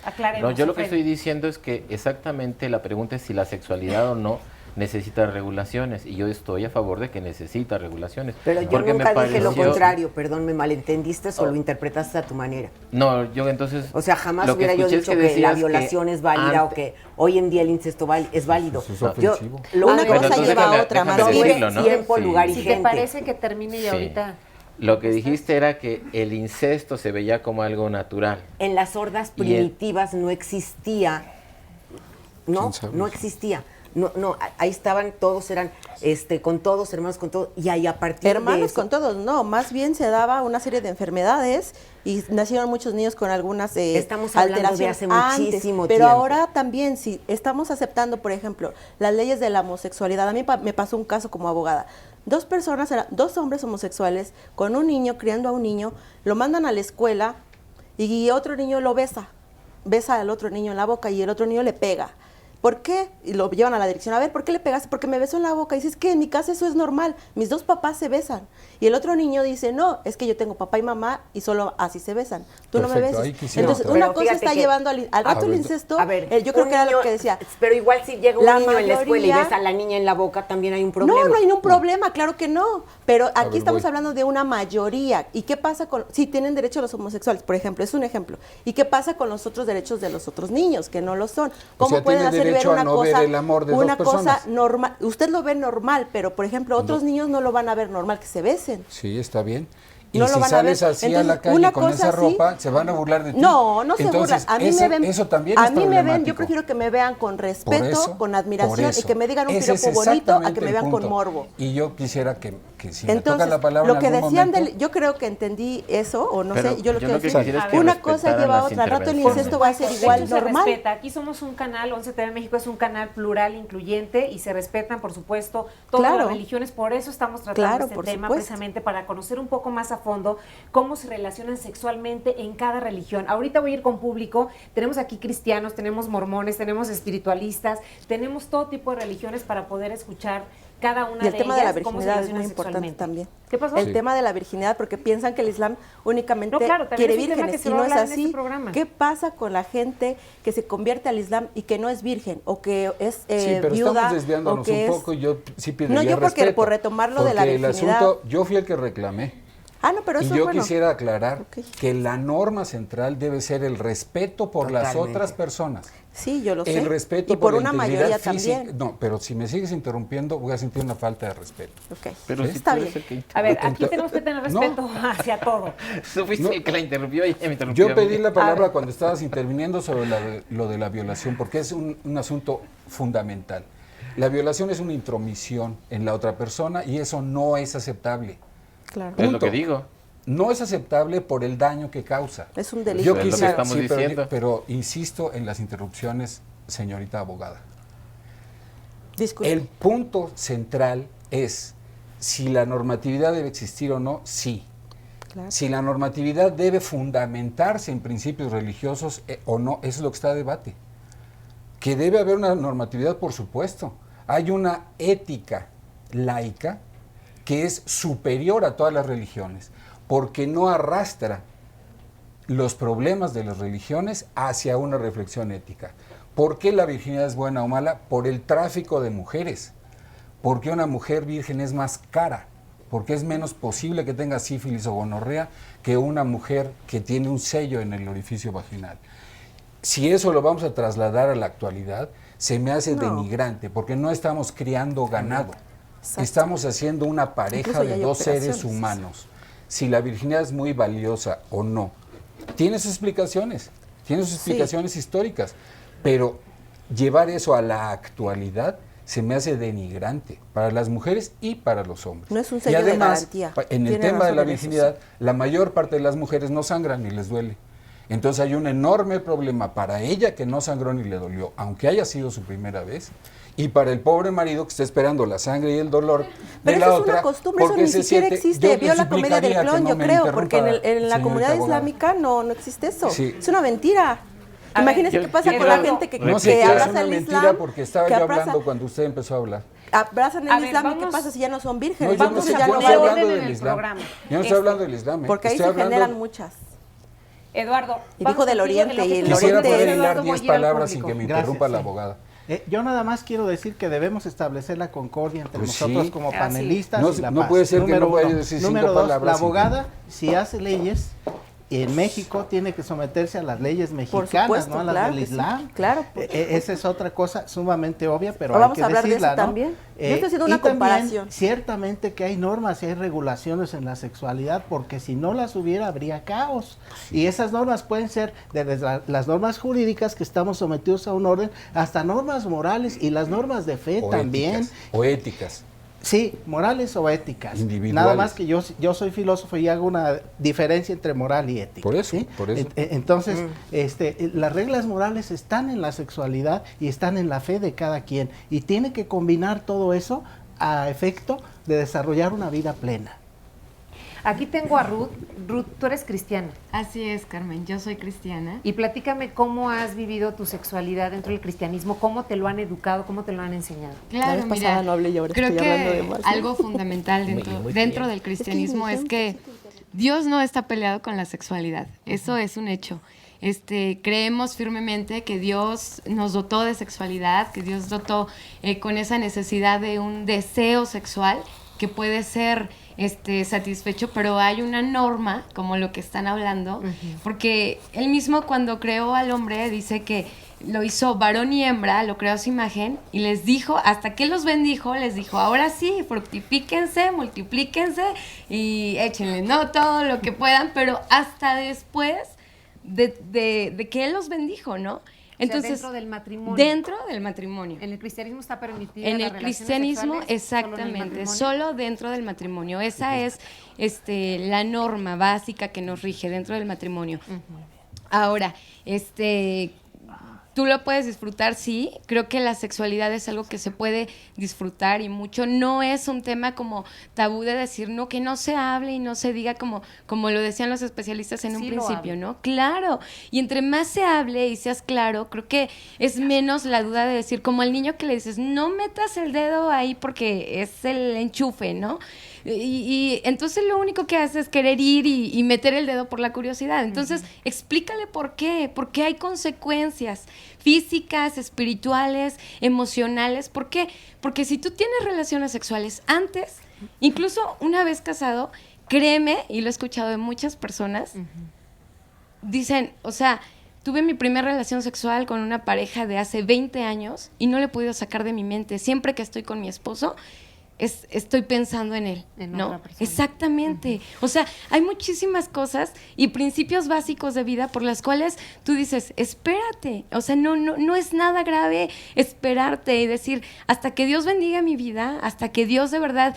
Aclaremos. No, yo lo que Fred. estoy diciendo es que exactamente la pregunta es si la sexualidad o no necesita regulaciones, y yo estoy a favor de que necesita regulaciones. Pero yo porque nunca me dije lo pareció- contrario, perdón, me malentendiste o lo interpretaste a tu manera. No, yo entonces... O sea, jamás lo que hubiera yo escuché es dicho que la decías violación es válida o que hoy en día el incesto es válido. Eso es Yo, ofensivo. una Bueno, cosa entonces lleva a déjame- otra, más déjame bien decirlo, ¿no? tiempo, Sí. lugar y Si gente. te parece que termine y Sí. ahorita... Lo que dijiste era que el incesto se veía como algo natural. En las hordas Y el- primitivas no existía, no, ¿Quién sabe? no existía. No, ahí estaban, todos eran con todos, hermanos con todos, y ahí a partir de Hermanos eso, con todos, no, más bien se daba una serie de enfermedades y nacieron muchos niños con algunas Estamos hablando de alteraciones hace antes, muchísimo pero tiempo. ahora también, si estamos aceptando, por ejemplo, las leyes de la homosexualidad, a mí me pasó un caso como abogada. Dos hombres homosexuales con un niño, criando a un niño, lo mandan a la escuela y otro niño lo besa al otro niño en la boca y el otro niño le pega. ¿Por qué? Y lo llevan a la dirección. A ver, ¿por qué le pegaste? Porque me besó en la boca. Y dices, que en mi casa eso es normal. Mis dos papás se besan. Y el otro niño dice, no, es que yo tengo papá y mamá y solo así se besan. Tú no me Perfecto, besas. ahí quisiera Entonces, entrar. una Pero cosa fíjate está que- llevando al rato el ver, incesto. A ver, yo creo un que era niño- lo que decía. Pero igual si llega un La niño en la escuela y mayoría- besa a la niña en la boca, también hay un problema. No, no hay ningún problema, claro que no. Pero aquí ver, estamos voy. hablando de una mayoría. ¿Y qué pasa con, si tienen derecho los homosexuales, por ejemplo, es un ejemplo? ¿Y qué pasa con los otros derechos de los otros niños, que no lo son? ¿Cómo sea, pueden tiene hacer ver derecho a una no ver cosa, el amor de una dos cosa personas. normal? Usted lo ve normal, pero por ejemplo, otros niños no lo van a ver normal que se besen. Sí, está bien. Y No lo si van a ver. sales así a la Entonces, calle una con cosa esa así- ropa, se van a burlar de ti. No, no se Entonces, burlan. A mí eso, me ven, eso también a es mí me ven, yo problemático. prefiero que me vean con Por respeto, eso, con por admiración y eso. que me digan un Ese piropo es bonito a exactamente que me el vean con punto. morbo. Y yo quisiera que que si me Entonces, toca la palabra lo que en algún decían momento, yo creo que entendí eso, o no Pero sé, yo lo yo que lo que decía, quisiera es que una cosa respetaran lleva a las otra, al rato el intervenciones. incesto va a ser De igual hecho, se normal. respeta. Aquí somos un canal, 11 TV México es un canal plural, incluyente, y se respetan, por supuesto, todas Claro. las religiones. Por eso estamos tratando Claro, este por tema, supuesto. precisamente para conocer un poco más a fondo cómo se relacionan sexualmente en cada religión. Ahorita voy a ir con público. Tenemos aquí cristianos, tenemos mormones, tenemos espiritualistas, tenemos todo tipo de religiones para poder escuchar cada una Y el de tema de la ellas, cómo se virginidad es relacionan muy importante sexualmente. también. ¿Qué pasó? El Sí. tema de la virginidad, porque piensan que el Islam únicamente No, claro, también quiere es un tema vírgenes, que se y va a no es hablar en este así. programa. ¿Qué pasa con la gente que se convierte al Islam y que no es virgen, o que es sí, pero viuda, estamos o desviándonos que un es... poco y yo sí pediría No, yo porque respeto, por retomarlo de la porque el virginidad. asunto, yo fui el que reclamé. Ah, no, pero Y eso yo es bueno. quisiera aclarar Ok. que la norma central debe ser el respeto por las Totalmente. otras personas. Sí, yo lo sé. El respeto y por la una integridad mayoría física. también. No, pero si me sigues interrumpiendo, voy a sentir una falta de respeto. Ok, Pero si está tú bien. eres el que A ver, aquí Entonces- tenemos que tener respeto hacia todo. Tú fuiste No. el que la interrumpió y ella me interrumpió. Yo a mí. pedí la palabra cuando estabas interviniendo sobre lo de la violación, porque es un asunto fundamental. La violación es una intromisión en la otra persona y eso no es aceptable. Claro. Es lo Punto. que digo. No es aceptable por el daño que causa. Es un delito. Yo Es lo que quisiera, estamos sí, diciendo. pero insisto en las interrupciones, señorita abogada. Disculpe. El punto central es si la normatividad debe existir o no, sí. Claro. Si la normatividad debe fundamentarse en principios religiosos o no, eso es lo que está a debate. Que debe haber una normatividad, por supuesto. Hay una ética laica que es superior a todas las religiones, porque no arrastra los problemas de las religiones hacia una reflexión ética. ¿Por qué la virginidad es buena o mala? Por el tráfico de mujeres. ¿Por qué una mujer virgen es más cara? Porque es menos posible que tenga sífilis o gonorrea que una mujer que tiene un sello en el orificio vaginal. Si eso lo vamos a trasladar a la actualidad, se me hace denigrante, porque no estamos criando ganado. Exacto. Estamos haciendo una pareja Incluso ya de hay dos seres operaciones. humanos. Si la virginidad es muy valiosa o no, tiene sus explicaciones históricas, pero llevar eso a la actualidad se me hace denigrante para las mujeres y para los hombres. No es un y sello de además, garantía. en el Tiene tema de razón la en eso, virginidad, la mayor parte de las mujeres no sangran ni les duele. Entonces hay un enorme problema para ella que no sangró ni le dolió, aunque haya sido su primera vez, y para el pobre marido que está esperando la sangre y el dolor Pero de la eso es otra. una costumbre, eso porque ni se siquiera siente- existe. yo Vio le la comedia del suplicaría que clon, no yo me creo, porque en, interrumpa, la señorita comunidad abogada. islámica no existe eso. Sí. Es una mentira. A Imagínense ver, qué pasa yo con la creo- gente que, No sé que qué es abraza una el mentira Islam, porque estaba que yo abraza- hablando cuando usted empezó a hablar. abrazan A el ver, Islam, ¿y qué vamos- pasa si ya no son No, vírgenes? yo no, Entonces sé, ya yo no no estoy valen. hablando en del el Islam. programa. Yo no estoy hablando del Islam. Porque ahí estoy se hablando- generan muchas. Eduardo, Y vamos dijo del contigo, Oriente, en lo que y el tú Quisiera Oriente- poder Eduardo, hilar voy 10 a ir al palabras sin público. que me Gracias, interrumpa la sí. abogada. Yo nada más quiero decir que debemos establecer la concordia entre Pues nosotros sí. como Así. panelistas No, y la no paz. puede ser que Número no vaya a uno. decir 5 Número dos, palabras la sin abogada, si hace leyes, en México tiene que someterse a las leyes mexicanas, supuesto, no a las claro del que sí, Islam. claro. Esa es otra cosa sumamente obvia, pero Vamos hay que a hablar de eso decirla, ¿no? también. Yo estoy haciendo una y también, comparación. ciertamente que hay normas y hay regulaciones en la sexualidad, porque si no las hubiera, habría caos. Y esas normas pueden ser desde las normas jurídicas, que estamos sometidos a un orden, hasta normas morales y las normas de fe O también. éticas, o éticas. Sí, morales o éticas. Individuales. Nada más que yo soy filósofo y hago una diferencia entre moral y ética. Por eso, ¿sí? por eso. Entonces, las reglas morales están en la sexualidad y están en la fe de cada quien. Y tiene que combinar todo eso a efecto de desarrollar una vida plena. Aquí tengo a Ruth. Ruth, tú eres cristiana. Así es, Carmen, yo soy cristiana. Y platícame cómo has vivido tu sexualidad dentro del cristianismo, cómo te lo han educado, cómo te lo han enseñado. La Claro, vez mira, pasada no hablé y ahora creo estoy hablando de que más, ¿no? algo fundamental dentro del cristianismo es que Dios no está peleado con la sexualidad. Eso es un hecho. Creemos firmemente que Dios nos dotó de sexualidad, que Dios dotó con esa necesidad de un deseo sexual que puede ser satisfecho, pero hay una norma, como lo que están hablando, porque él mismo cuando creó al hombre dice que lo hizo varón y hembra, lo creó a su imagen y les dijo, hasta que los bendijo, les dijo, ahora sí, fructifíquense, multiplíquense y échenle, ¿no? Todo lo que puedan, pero hasta después de que él los bendijo, ¿no? Entonces, dentro del matrimonio. Dentro del matrimonio. En el cristianismo está permitido. En el cristianismo, exactamente, solo dentro del matrimonio. Esa es la norma básica que nos rige dentro del matrimonio. Ahora, tú lo puedes disfrutar, sí. Creo que la sexualidad es algo que se puede disfrutar y mucho. No es un tema como tabú de decir, no, que no se hable y no se diga como lo decían los especialistas en un principio, ¿no? Claro. Y entre más se hable y seas claro, creo que es menos la duda de decir, como al niño que le dices, no metas el dedo ahí porque es el enchufe, ¿no? Y entonces lo único que hace es querer ir y meter el dedo por la curiosidad. Entonces, explícale por qué, porque hay consecuencias físicas, espirituales, emocionales. ¿Por qué? Porque si tú tienes relaciones sexuales antes, incluso una vez casado, créeme, y lo he escuchado de muchas personas, dicen, o sea, tuve mi primera relación sexual con una pareja de hace 20 años y no le he podido sacar de mi mente. Siempre que estoy con mi esposo, estoy pensando en él, ¿no? Exactamente. O sea, hay muchísimas cosas y principios básicos de vida por las cuales tú dices, espérate. O sea, no es nada grave esperarte y decir, hasta que Dios bendiga mi vida, hasta que Dios de verdad,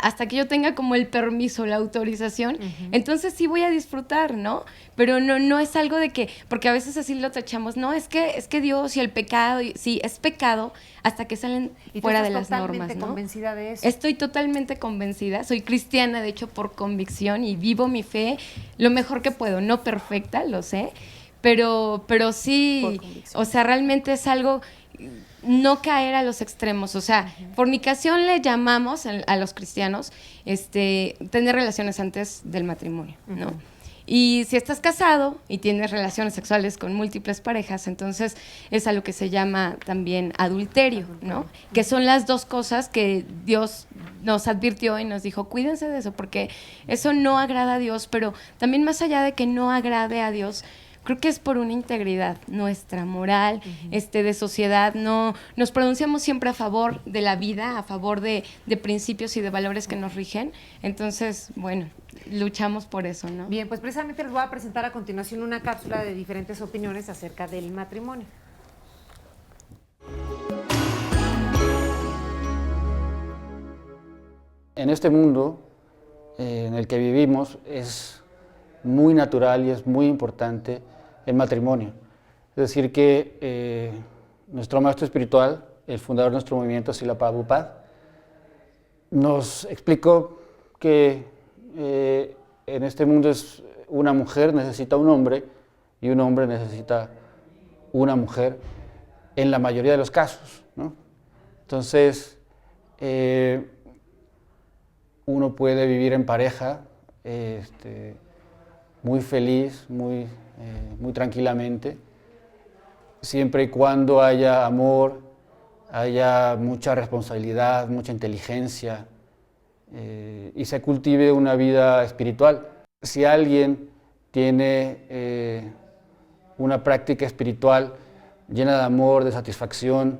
hasta que yo tenga como el permiso, la autorización, entonces sí voy a disfrutar, ¿no? Pero no es algo de que, porque a veces así lo tachamos, no, es que Dios y el pecado, sí, es pecado hasta que salen fuera de las normas, ¿no? ¿Estás totalmente convencida de eso? Estoy totalmente convencida, soy cristiana, de hecho, por convicción, y vivo mi fe lo mejor que puedo, no perfecta, lo sé, pero sí, o sea, realmente es algo, no caer a los extremos, o sea, fornicación le llamamos a los cristianos, tener relaciones antes del matrimonio, ¿no? Y si estás casado y tienes relaciones sexuales con múltiples parejas, entonces es a lo que se llama también adulterio, ¿no? Que son las dos cosas que Dios nos advirtió y nos dijo, cuídense de eso, porque eso no agrada a Dios, pero también más allá de que no agrade a Dios, creo que es por una integridad nuestra, moral, de sociedad. No nos pronunciamos siempre a favor de la vida, a favor de principios y de valores que nos rigen. Entonces, bueno, luchamos por eso, ¿no? Bien, pues precisamente les voy a presentar a continuación una cápsula de diferentes opiniones acerca del matrimonio. En este mundo en el que vivimos es muy natural y es muy importante el matrimonio. Es decir que nuestro maestro espiritual, el fundador de nuestro movimiento, Srila Prabhupada, nos explicó que en este mundo una mujer necesita un hombre y un hombre necesita una mujer en la mayoría de los casos, ¿no? Entonces, uno puede vivir en pareja muy feliz, muy tranquilamente, siempre y cuando haya amor, haya mucha responsabilidad, mucha inteligencia y se cultive una vida espiritual. Si alguien tiene una práctica espiritual llena de amor, de satisfacción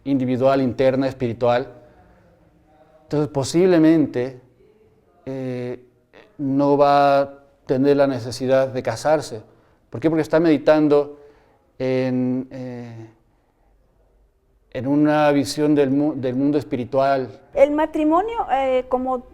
individual, interna, espiritual, entonces posiblemente no va a tener la necesidad de casarse. ¿Por qué? Porque está meditando en una visión del mundo espiritual. El matrimonio, como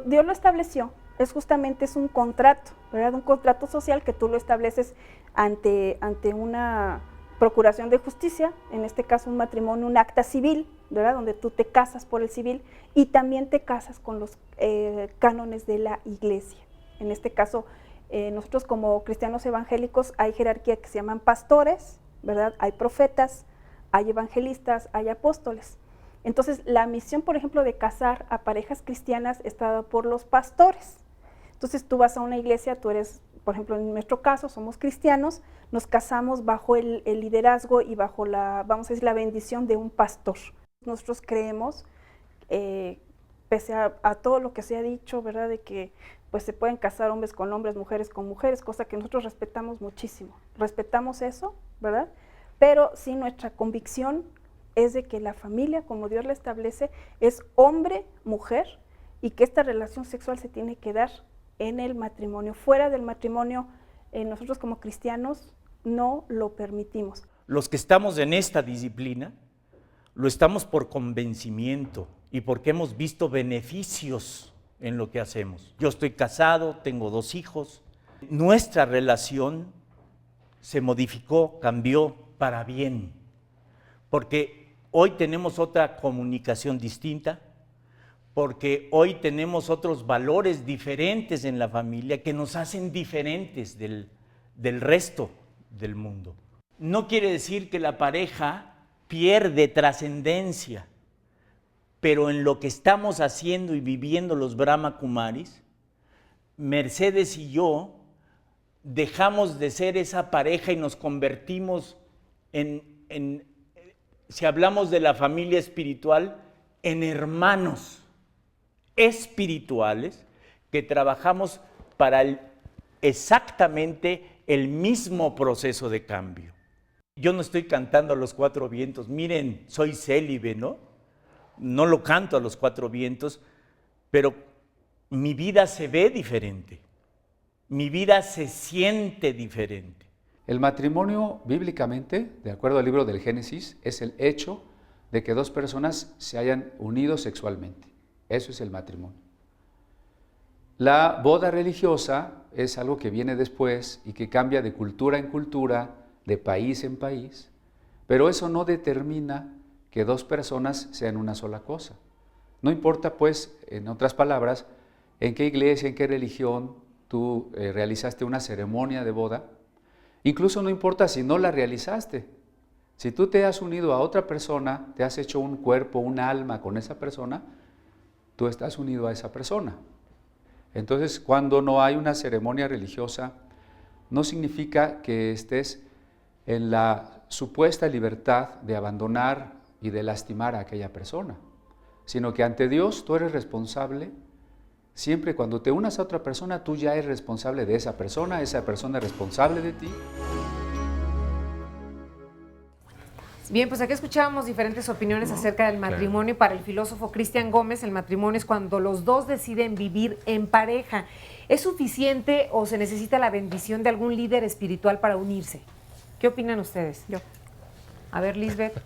Dios lo estableció, es un contrato, ¿verdad? Un contrato social que tú lo estableces ante una procuración de justicia, en este caso un matrimonio, un acta civil, ¿verdad? Donde tú te casas por el civil y también te casas con los cánones de la iglesia. En este caso, nosotros como cristianos evangélicos hay jerarquía que se llaman pastores, ¿verdad? Hay profetas, hay evangelistas, hay apóstoles. Entonces, la misión, por ejemplo, de casar a parejas cristianas está dada por los pastores. Entonces, tú vas a una iglesia, tú eres, por ejemplo, en nuestro caso, somos cristianos, nos casamos bajo el liderazgo y bajo vamos a decir, la bendición de un pastor. Nosotros creemos, pese a todo lo que se ha dicho, ¿verdad?, de que pues se pueden casar hombres con hombres, mujeres con mujeres, cosa que nosotros respetamos muchísimo. Respetamos eso, ¿verdad? Pero sí, nuestra convicción es de que la familia, como Dios la establece, es hombre, mujer, y que esta relación sexual se tiene que dar en el matrimonio. Fuera del matrimonio nosotros como cristianos no lo permitimos. Los que estamos en esta disciplina, lo estamos por convencimiento y porque hemos visto beneficios en lo que hacemos. Yo estoy casado, tengo 2 hijos. Nuestra relación se modificó, cambió para bien, porque hoy tenemos otra comunicación distinta, porque hoy tenemos otros valores diferentes en la familia que nos hacen diferentes del resto del mundo. No quiere decir que la pareja pierde trascendencia, pero en lo que estamos haciendo y viviendo los Brahma Kumaris, Mercedes y yo dejamos de ser esa pareja y nos convertimos si hablamos de la familia espiritual, en hermanos espirituales que trabajamos para exactamente el mismo proceso de cambio. Yo no estoy cantando a los 4 vientos, miren, soy célibe, ¿no? No lo canto a los 4 vientos, pero mi vida se ve diferente, mi vida se siente diferente. El matrimonio, bíblicamente, de acuerdo al libro del Génesis, es el hecho de que 2 personas se hayan unido sexualmente. Eso es el matrimonio. La boda religiosa es algo que viene después y que cambia de cultura en cultura, de país en país, pero eso no determina que 2 personas sean una sola cosa. No importa, pues, en otras palabras, en qué iglesia, en qué religión tú realizaste una ceremonia de boda. Incluso no importa si no la realizaste. Si tú te has unido a otra persona, te has hecho un cuerpo, un alma con esa persona, tú estás unido a esa persona. Entonces, cuando no hay una ceremonia religiosa, no significa que estés en la supuesta libertad de abandonar y de lastimar a aquella persona, sino que ante Dios tú eres responsable. Siempre cuando te unas a otra persona, tú ya eres responsable de esa persona es responsable de ti. Bien, pues aquí escuchábamos diferentes opiniones acerca del matrimonio. Para el filósofo Cristian Gómez, el matrimonio es cuando los 2 deciden vivir en pareja. ¿Es suficiente o se necesita la bendición de algún líder espiritual para unirse? ¿Qué opinan ustedes? Yo. A ver, Lisbeth.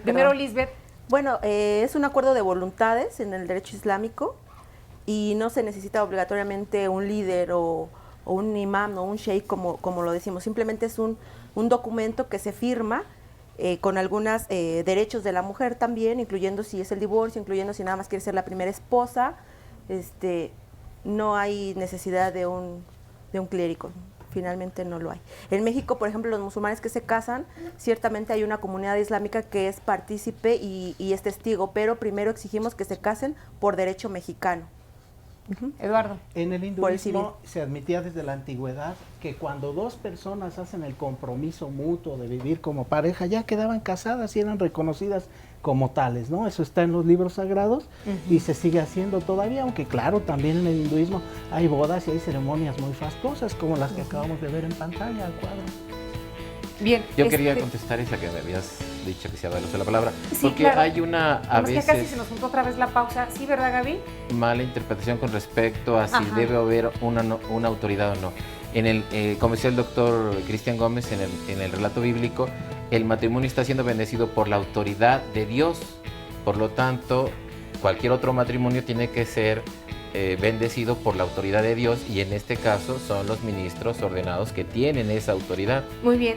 Primero, Lisbeth. Bueno, es un acuerdo de voluntades en el derecho islámico y no se necesita obligatoriamente un líder o un imam o un sheikh como lo decimos. Simplemente es un documento que se firma con algunos derechos de la mujer también, incluyendo si es el divorcio, incluyendo si nada más quiere ser la primera esposa. No hay necesidad de un clérigo. Finalmente no lo hay. En México, por ejemplo, los musulmanes que se casan, ciertamente hay una comunidad islámica que es partícipe y es testigo, pero primero exigimos que se casen por derecho mexicano. Eduardo. En el hinduismo se admitía desde la antigüedad que cuando 2 personas hacen el compromiso mutuo de vivir como pareja, ya quedaban casadas y eran reconocidas como tales, ¿no? Eso está en los libros sagrados y se sigue haciendo todavía, aunque claro, también en el hinduismo hay bodas y hay ceremonias muy fastuosas como las que acabamos de ver en pantalla al cuadro. Bien. Yo quería contestar esa que me habías dicho que se había usado la palabra, Sí, porque claro. hay una a veces que casi se nos juntó otra vez la pausa, ¿sí, verdad, Gaby? mala interpretación con respecto a si Ajá. debe haber una autoridad o no. Como decía el doctor Cristian Gómez en el relato bíblico, el matrimonio está siendo bendecido por la autoridad de Dios. Por lo tanto, cualquier otro matrimonio tiene que ser bendecido por la autoridad de Dios, y en este caso son los ministros ordenados que tienen esa autoridad. Muy bien,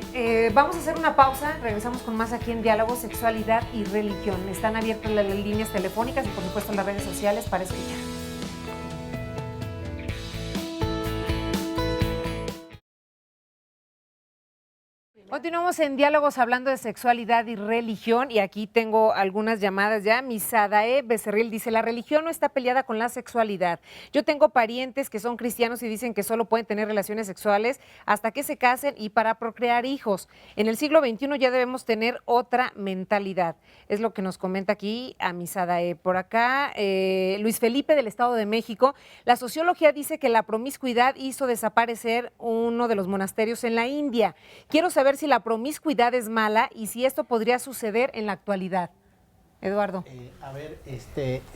vamos a hacer una pausa, regresamos con más aquí en Diálogo, Sexualidad y Religión. Están abiertas las líneas telefónicas y por supuesto las redes sociales para escuchar. Continuamos en Diálogos hablando de sexualidad y religión, y aquí tengo algunas llamadas ya. Misadae Becerril dice: la religión no está peleada con la sexualidad. Yo tengo parientes que son cristianos y dicen que solo pueden tener relaciones sexuales hasta que se casen y para procrear hijos. En el siglo XXI ya debemos tener otra mentalidad. Es lo que nos comenta aquí a Misadae. Por acá, Luis Felipe del Estado de México: la sociología dice que la promiscuidad hizo desaparecer uno de los monasterios en la India. Quiero saber si la promiscuidad es mala y si esto podría suceder en la actualidad. Eduardo. A ver,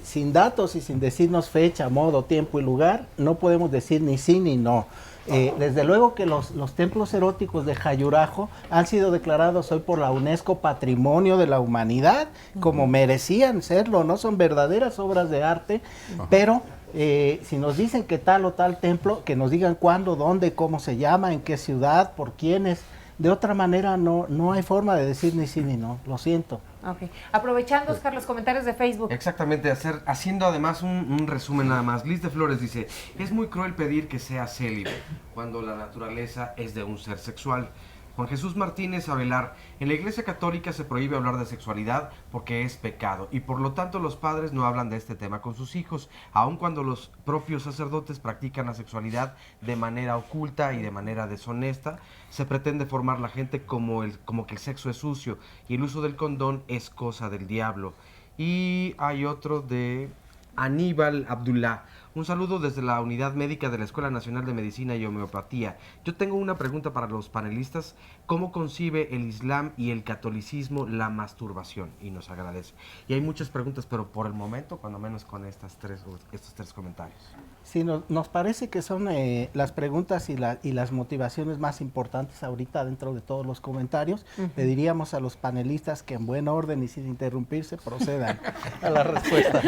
sin datos y sin decirnos fecha, modo, tiempo y lugar, no podemos decir ni sí ni no. Desde luego que los templos eróticos de Jayurajo han sido declarados hoy por la UNESCO Patrimonio de la Humanidad, como merecían serlo, ¿no? Son verdaderas obras de arte, pero si nos dicen que tal o tal templo, que nos digan cuándo, dónde, cómo se llama, en qué ciudad, por quiénes. De otra manera no hay forma de decir ni sí ni no, lo siento. Okay. Aprovechando, Oscar, los comentarios de Facebook. Exactamente, haciendo además un resumen nada más. Liz de Flores dice, es muy cruel pedir que sea célibe cuando la naturaleza es de un ser sexual. Juan Jesús Martínez Avelar, en la Iglesia Católica se prohíbe hablar de sexualidad porque es pecado y por lo tanto los padres no hablan de este tema con sus hijos, aun cuando los propios sacerdotes practican la sexualidad de manera oculta y de manera deshonesta. Se pretende formar la gente como que el sexo es sucio y el uso del condón es cosa del diablo. Y hay otro de Aníbal Abdullah. Un saludo desde la Unidad Médica de la Escuela Nacional de Medicina y Homeopatía. Yo tengo una pregunta para los panelistas. ¿Cómo concibe el Islam y el catolicismo la masturbación? Y nos agradece. Y hay muchas preguntas, pero por el momento, cuando menos con estos tres comentarios. Sí, nos parece que son las preguntas y las motivaciones más importantes ahorita dentro de todos los comentarios. Pediríamos a los panelistas que en buen orden y sin interrumpirse procedan a la respuesta.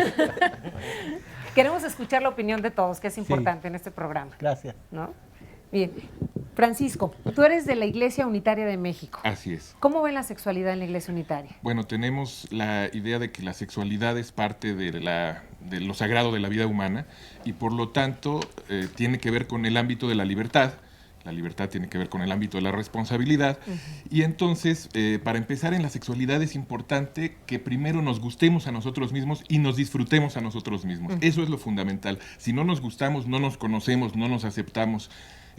Queremos escuchar la opinión de todos, que es importante en este programa. Gracias. ¿No? Bien. Francisco, tú eres de la Iglesia Unitaria de México. Así es. ¿Cómo ven la sexualidad en la Iglesia Unitaria? Bueno, tenemos la idea de que la sexualidad es parte de lo sagrado de la vida humana y por lo tanto tiene que ver con el ámbito de la libertad. La libertad tiene que ver con el ámbito de la responsabilidad. Y entonces, para empezar en la sexualidad es importante que primero nos gustemos a nosotros mismos y nos disfrutemos a nosotros mismos. Eso es lo fundamental. Si no nos gustamos, no nos conocemos, no nos aceptamos,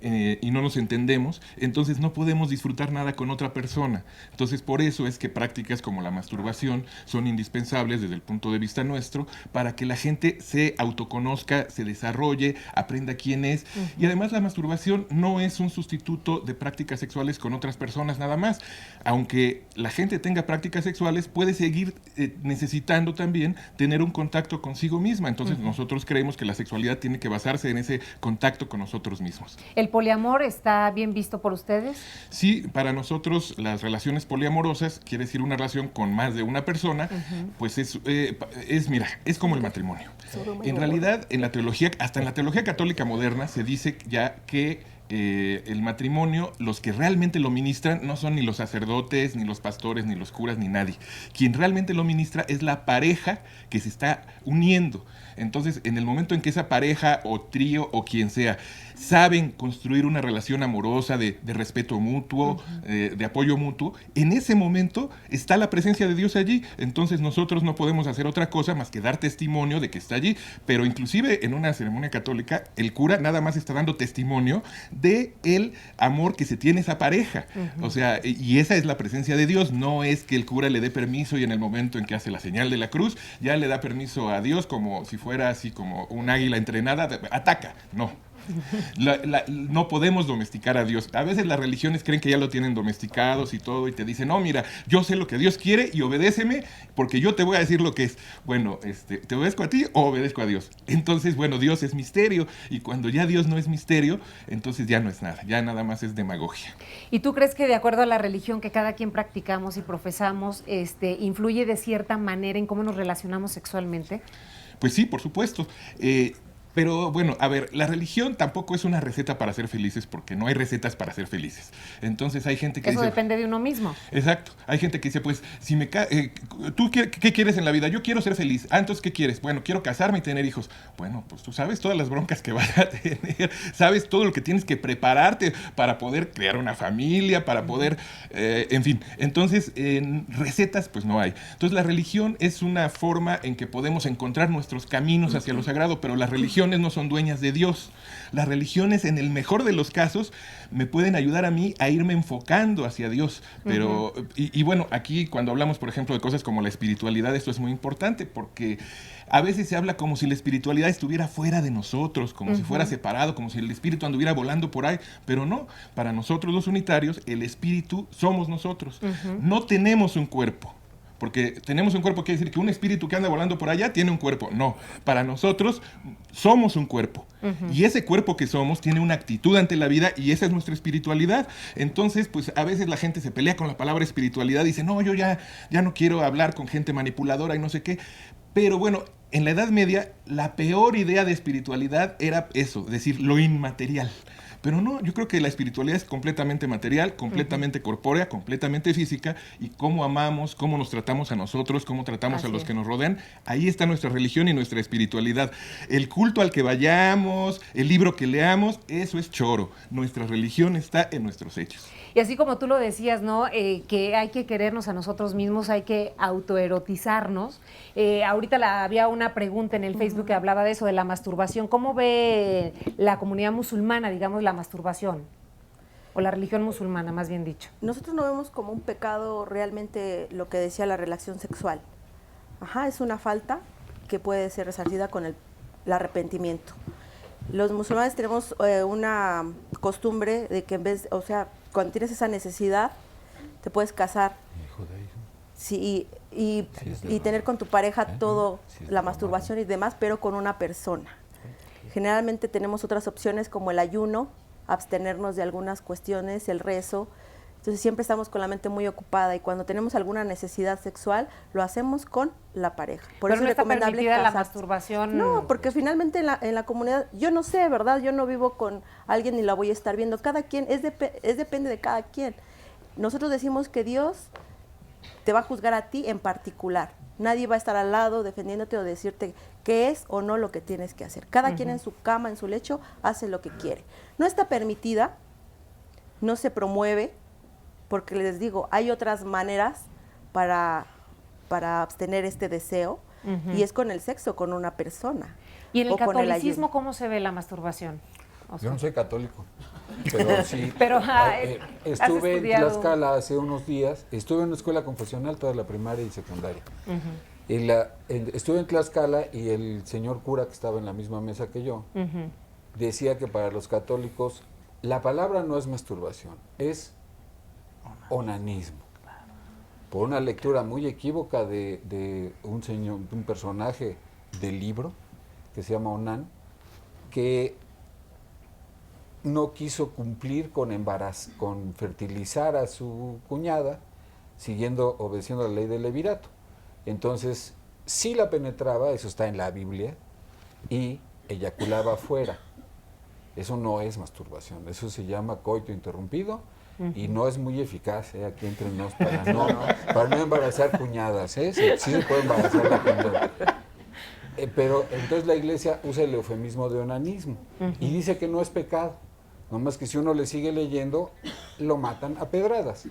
y no nos entendemos, entonces no podemos disfrutar nada con otra persona. Entonces por eso es que prácticas como la masturbación son indispensables desde el punto de vista nuestro para que la gente se autoconozca, se desarrolle, aprenda quién es. Y además la masturbación no es un sustituto de prácticas sexuales con otras personas nada más. Aunque la gente tenga prácticas sexuales, puede seguir necesitando también tener un contacto consigo misma. Entonces nosotros creemos que la sexualidad tiene que basarse en ese contacto con nosotros mismos. ¿El poliamor está bien visto por ustedes? Sí, para nosotros las relaciones poliamorosas, quiere decir una relación con más de una persona, pues es como el matrimonio. En realidad, en la teología, hasta en la teología católica moderna, se dice ya que el matrimonio, los que realmente lo ministran no son ni los sacerdotes, ni los pastores, ni los curas, ni nadie. Quien realmente lo ministra es la pareja que se está uniendo. Entonces, en el momento en que esa pareja o trío o quien sea saben construir una relación amorosa de respeto mutuo, de apoyo mutuo, en ese momento está la presencia de Dios allí. Entonces nosotros no podemos hacer otra cosa más que dar testimonio de que está allí. Pero inclusive en una ceremonia católica, el cura nada más está dando testimonio de el amor que se tiene esa pareja. O sea, y esa es la presencia de Dios. No es que el cura le dé permiso y en el momento en que hace la señal de la cruz, ya le da permiso a Dios como si fuera así como un águila entrenada, ataca. No. No podemos domesticar a Dios. A veces las religiones creen que ya lo tienen domesticados y todo y te dicen, no, mira, yo sé lo que Dios quiere y obedéceme porque yo te voy a decir lo que es. Bueno, ¿te obedezco a ti o obedezco a Dios? Entonces, bueno, Dios es misterio y cuando ya Dios no es misterio, entonces ya no es nada, ya nada más es demagogia. ¿Y tú crees que de acuerdo a la religión que cada quien practicamos y profesamos, influye de cierta manera en cómo nos relacionamos sexualmente? Pues sí, por supuesto. Pero bueno, a ver, la religión tampoco es una receta para ser felices porque no hay recetas para ser felices. Entonces hay gente que Eso dice... depende de uno mismo. Exacto. Hay gente que dice, pues, si ¿tú qué quieres en la vida? Yo quiero ser feliz. Ah, entonces, ¿qué quieres? Bueno, quiero casarme y tener hijos. Bueno, pues tú sabes todas las broncas que vas a tener. Sabes todo lo que tienes que prepararte para poder crear una familia, para poder... en fin. Entonces, recetas, pues no hay. Entonces, la religión es una forma en que podemos encontrar nuestros caminos hacia lo sagrado, pero la religión no son dueñas de Dios. Las religiones, en el mejor de los casos, me pueden ayudar a mí a irme enfocando hacia Dios. Pero, y bueno, aquí cuando hablamos, por ejemplo, de cosas como la espiritualidad, esto es muy importante porque a veces se habla como si la espiritualidad estuviera fuera de nosotros, como si fuera separado, como si el espíritu anduviera volando por ahí, pero no. Para nosotros los unitarios, el espíritu somos nosotros. No tenemos un cuerpo. porque tenemos un cuerpo quiere decir que un espíritu que anda volando por allá tiene un cuerpo. No, para nosotros somos un cuerpo. Y ese cuerpo que somos tiene una actitud ante la vida y esa es nuestra espiritualidad. Entonces, pues a veces la gente se pelea con la palabra espiritualidad y dice, no, yo ya no quiero hablar con gente manipuladora y no sé qué. Pero bueno, en la Edad Media la peor idea de espiritualidad era eso, es decir, lo inmaterial. Pero no, yo creo que la espiritualidad es completamente material, completamente corpórea, completamente física, y cómo amamos, cómo nos tratamos a nosotros, cómo tratamos a los que nos rodean, ahí está nuestra religión y nuestra espiritualidad. El culto al que vayamos, el libro que leamos, eso es choro. Nuestra religión está en nuestros hechos. Y así como tú lo decías, ¿no? Que hay que querernos a nosotros mismos, hay que autoerotizarnos. Ahorita había una pregunta en el Facebook que hablaba de eso, de la masturbación. ¿Cómo ve la comunidad musulmana, digamos, la masturbación? O la religión musulmana, más bien dicho. Nosotros no vemos como un pecado realmente lo que decía la relación sexual. Es una falta que puede ser resarcida con el arrepentimiento. Los musulmanes tenemos una costumbre de que en vez, o sea, cuando tienes esa necesidad, te puedes casar. Sí, y tener con tu pareja todo, la masturbación y demás, pero con una persona. Generalmente tenemos otras opciones como el ayuno, abstenernos de algunas cuestiones, el rezo. Entonces siempre estamos con la mente muy ocupada y cuando tenemos alguna necesidad sexual, lo hacemos con la pareja. Pero eso no está permitida la masturbación. No, porque finalmente en la comunidad, yo no sé, ¿verdad? Yo no vivo con alguien ni la voy a estar viendo. Cada quien, depende de cada quien. Nosotros decimos que Dios te va a juzgar a ti en particular. Nadie va a estar al lado defendiéndote o decirte qué es o no lo que tienes que hacer. Cada quien en su cama, en su lecho, hace lo que quiere. No está permitida, no se promueve, porque les digo, hay otras maneras para abstener este deseo, y es con el sexo, con una persona. ¿Y en el catolicismo cómo se ve la masturbación? Yo no soy católico, pero sí. Pero estuve en Tlaxcala hace unos días, estuve en una escuela confesional toda la primaria y secundaria. Estuve en Tlaxcala y el señor cura que estaba en la misma mesa que yo decía que para los católicos la palabra no es masturbación, es onanismo. Por una lectura muy equívoca de un personaje del libro que se llama Onán, que no quiso cumplir con fertilizar a su cuñada, obedeciendo la ley del levirato. Entonces, sí la penetraba, eso está en la Biblia, y eyaculaba afuera. Eso no es masturbación, eso se llama coito interrumpido, y no es muy eficaz, aquí entre nos, para no embarazar cuñadas, sí se puede embarazar la cuñada. Pero entonces la iglesia usa el eufemismo de onanismo y dice que no es pecado, nomás que si uno le sigue leyendo, lo matan a pedradas,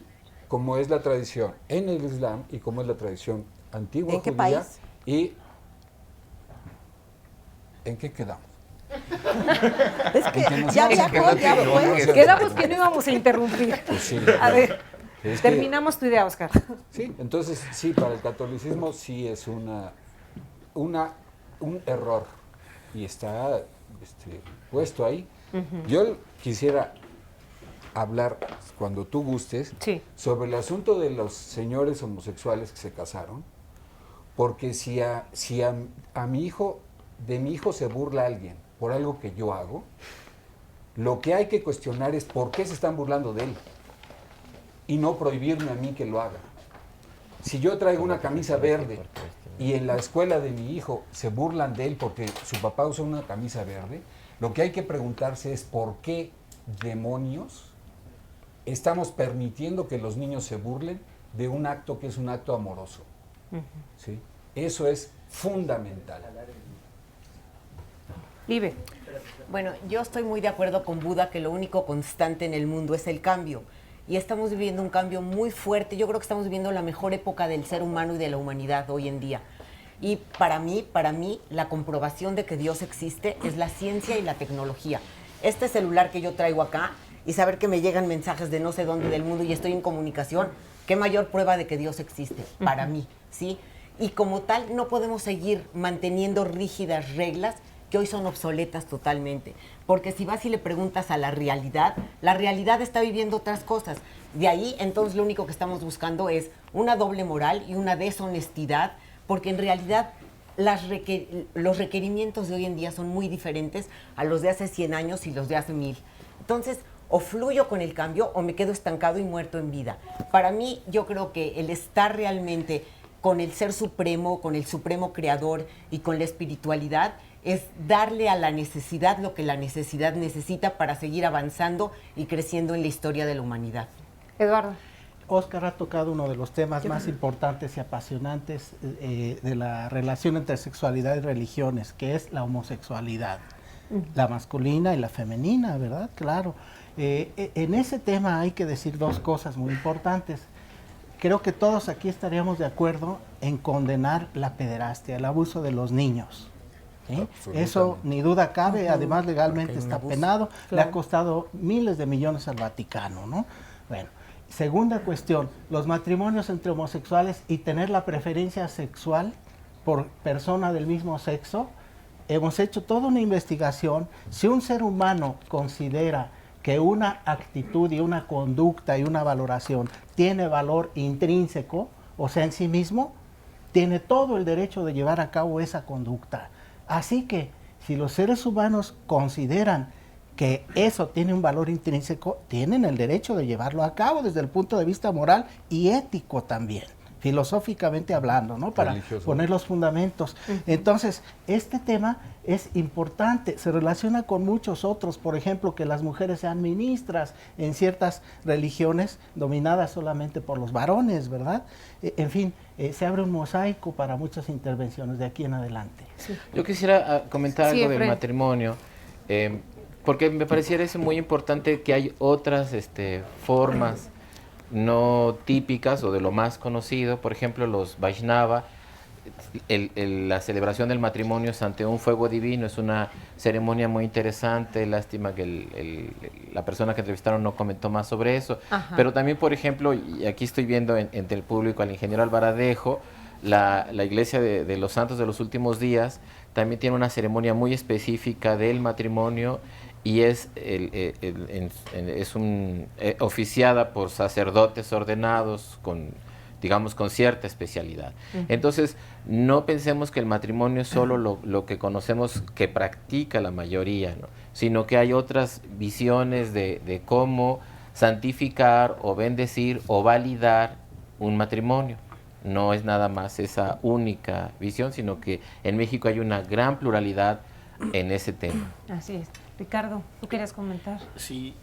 como es la tradición en el Islam y como es la tradición antigua ¿En qué judía. país? ¿Y en qué quedamos? Es que ya fue. Quedamos que no íbamos a interrumpir. Pues sí, a ver, terminamos tu idea, Oscar. Sí, entonces sí, para el catolicismo sí es un error y está puesto ahí. Yo quisiera hablar, cuando tú gustes, sobre el asunto de los señores homosexuales que se casaron, porque si de mi hijo se burla alguien por algo que yo hago, lo que hay que cuestionar es por qué se están burlando de él y no prohibirme a mí que lo haga. Si yo traigo una camisa verde y en la escuela de mi hijo se burlan de él porque su papá usa una camisa verde, lo que hay que preguntarse es por qué demonios estamos permitiendo que los niños se burlen de un acto que es un acto amoroso. ¿Sí? Eso es fundamental. Libe. Bueno, yo estoy muy de acuerdo con Buda que lo único constante en el mundo es el cambio. Y estamos viviendo un cambio muy fuerte. Yo creo que estamos viviendo la mejor época del ser humano y de la humanidad hoy en día. Y para mí, la comprobación de que Dios existe es la ciencia y la tecnología. Este celular que yo traigo acá y saber que me llegan mensajes de no sé dónde del mundo y estoy en comunicación, qué mayor prueba de que Dios existe para mí, ¿sí? Y como tal, no podemos seguir manteniendo rígidas reglas que hoy son obsoletas totalmente. Porque si vas y le preguntas a la realidad está viviendo otras cosas. De ahí, entonces, lo único que estamos buscando es una doble moral y una deshonestidad, porque en realidad los requerimientos de hoy en día son muy diferentes a los de hace 100 años y los de hace 1000. Entonces, o fluyo con el cambio o me quedo estancado y muerto en vida. Para mí, yo creo que el estar realmente con el Ser Supremo, con el Supremo Creador y con la espiritualidad es darle a la necesidad lo que la necesidad necesita para seguir avanzando y creciendo en la historia de la humanidad. Eduardo. Oscar ha tocado uno de los temas más importantes y apasionantes de la relación entre sexualidad y religiones, que es la homosexualidad, la masculina y la femenina, ¿verdad? Claro. En ese tema hay que decir dos cosas muy importantes. Creo que todos aquí estaríamos de acuerdo en condenar la pederastia, el abuso de los niños. ¿Sí? Eso ni duda cabe, además legalmente está penado, le ha costado miles de millones al Vaticano, ¿no? Bueno, segunda cuestión, los matrimonios entre homosexuales y tener la preferencia sexual por persona del mismo sexo, hemos hecho toda una investigación. Si un ser humano considera que una actitud y una conducta y una valoración tiene valor intrínseco, o sea, en sí mismo, tiene todo el derecho de llevar a cabo esa conducta. Así que, si los seres humanos consideran que eso tiene un valor intrínseco, tienen el derecho de llevarlo a cabo desde el punto de vista moral y ético también, filosóficamente hablando, ¿no? Para poner los fundamentos. Entonces, este tema es importante, se relaciona con muchos otros, por ejemplo, que las mujeres sean ministras en ciertas religiones dominadas solamente por los varones, ¿verdad? En fin, se abre un mosaico para muchas intervenciones de aquí en adelante. Sí. Yo quisiera comentar algo del matrimonio, porque me pareciera eso muy importante, que hay otras formas no típicas o de lo más conocido. Por ejemplo, los Vaishnava, la celebración del matrimonio es ante un fuego divino, es una ceremonia muy interesante. Lástima que la persona que entrevistaron no comentó más sobre eso. Ajá. Pero también, por ejemplo, y aquí estoy viendo entre el público al ingeniero Alvaradejo, la iglesia de los santos de los últimos días también tiene una ceremonia muy específica del matrimonio, y es oficiada por sacerdotes ordenados con cierta especialidad. Entonces, no pensemos que el matrimonio es solo lo que conocemos que practica la mayoría, ¿no? Sino que hay otras visiones de cómo santificar o bendecir o validar un matrimonio. No es nada más esa única visión, sino que en México hay una gran pluralidad en ese tema. Así es. Ricardo, ¿tú querías comentar? Sí,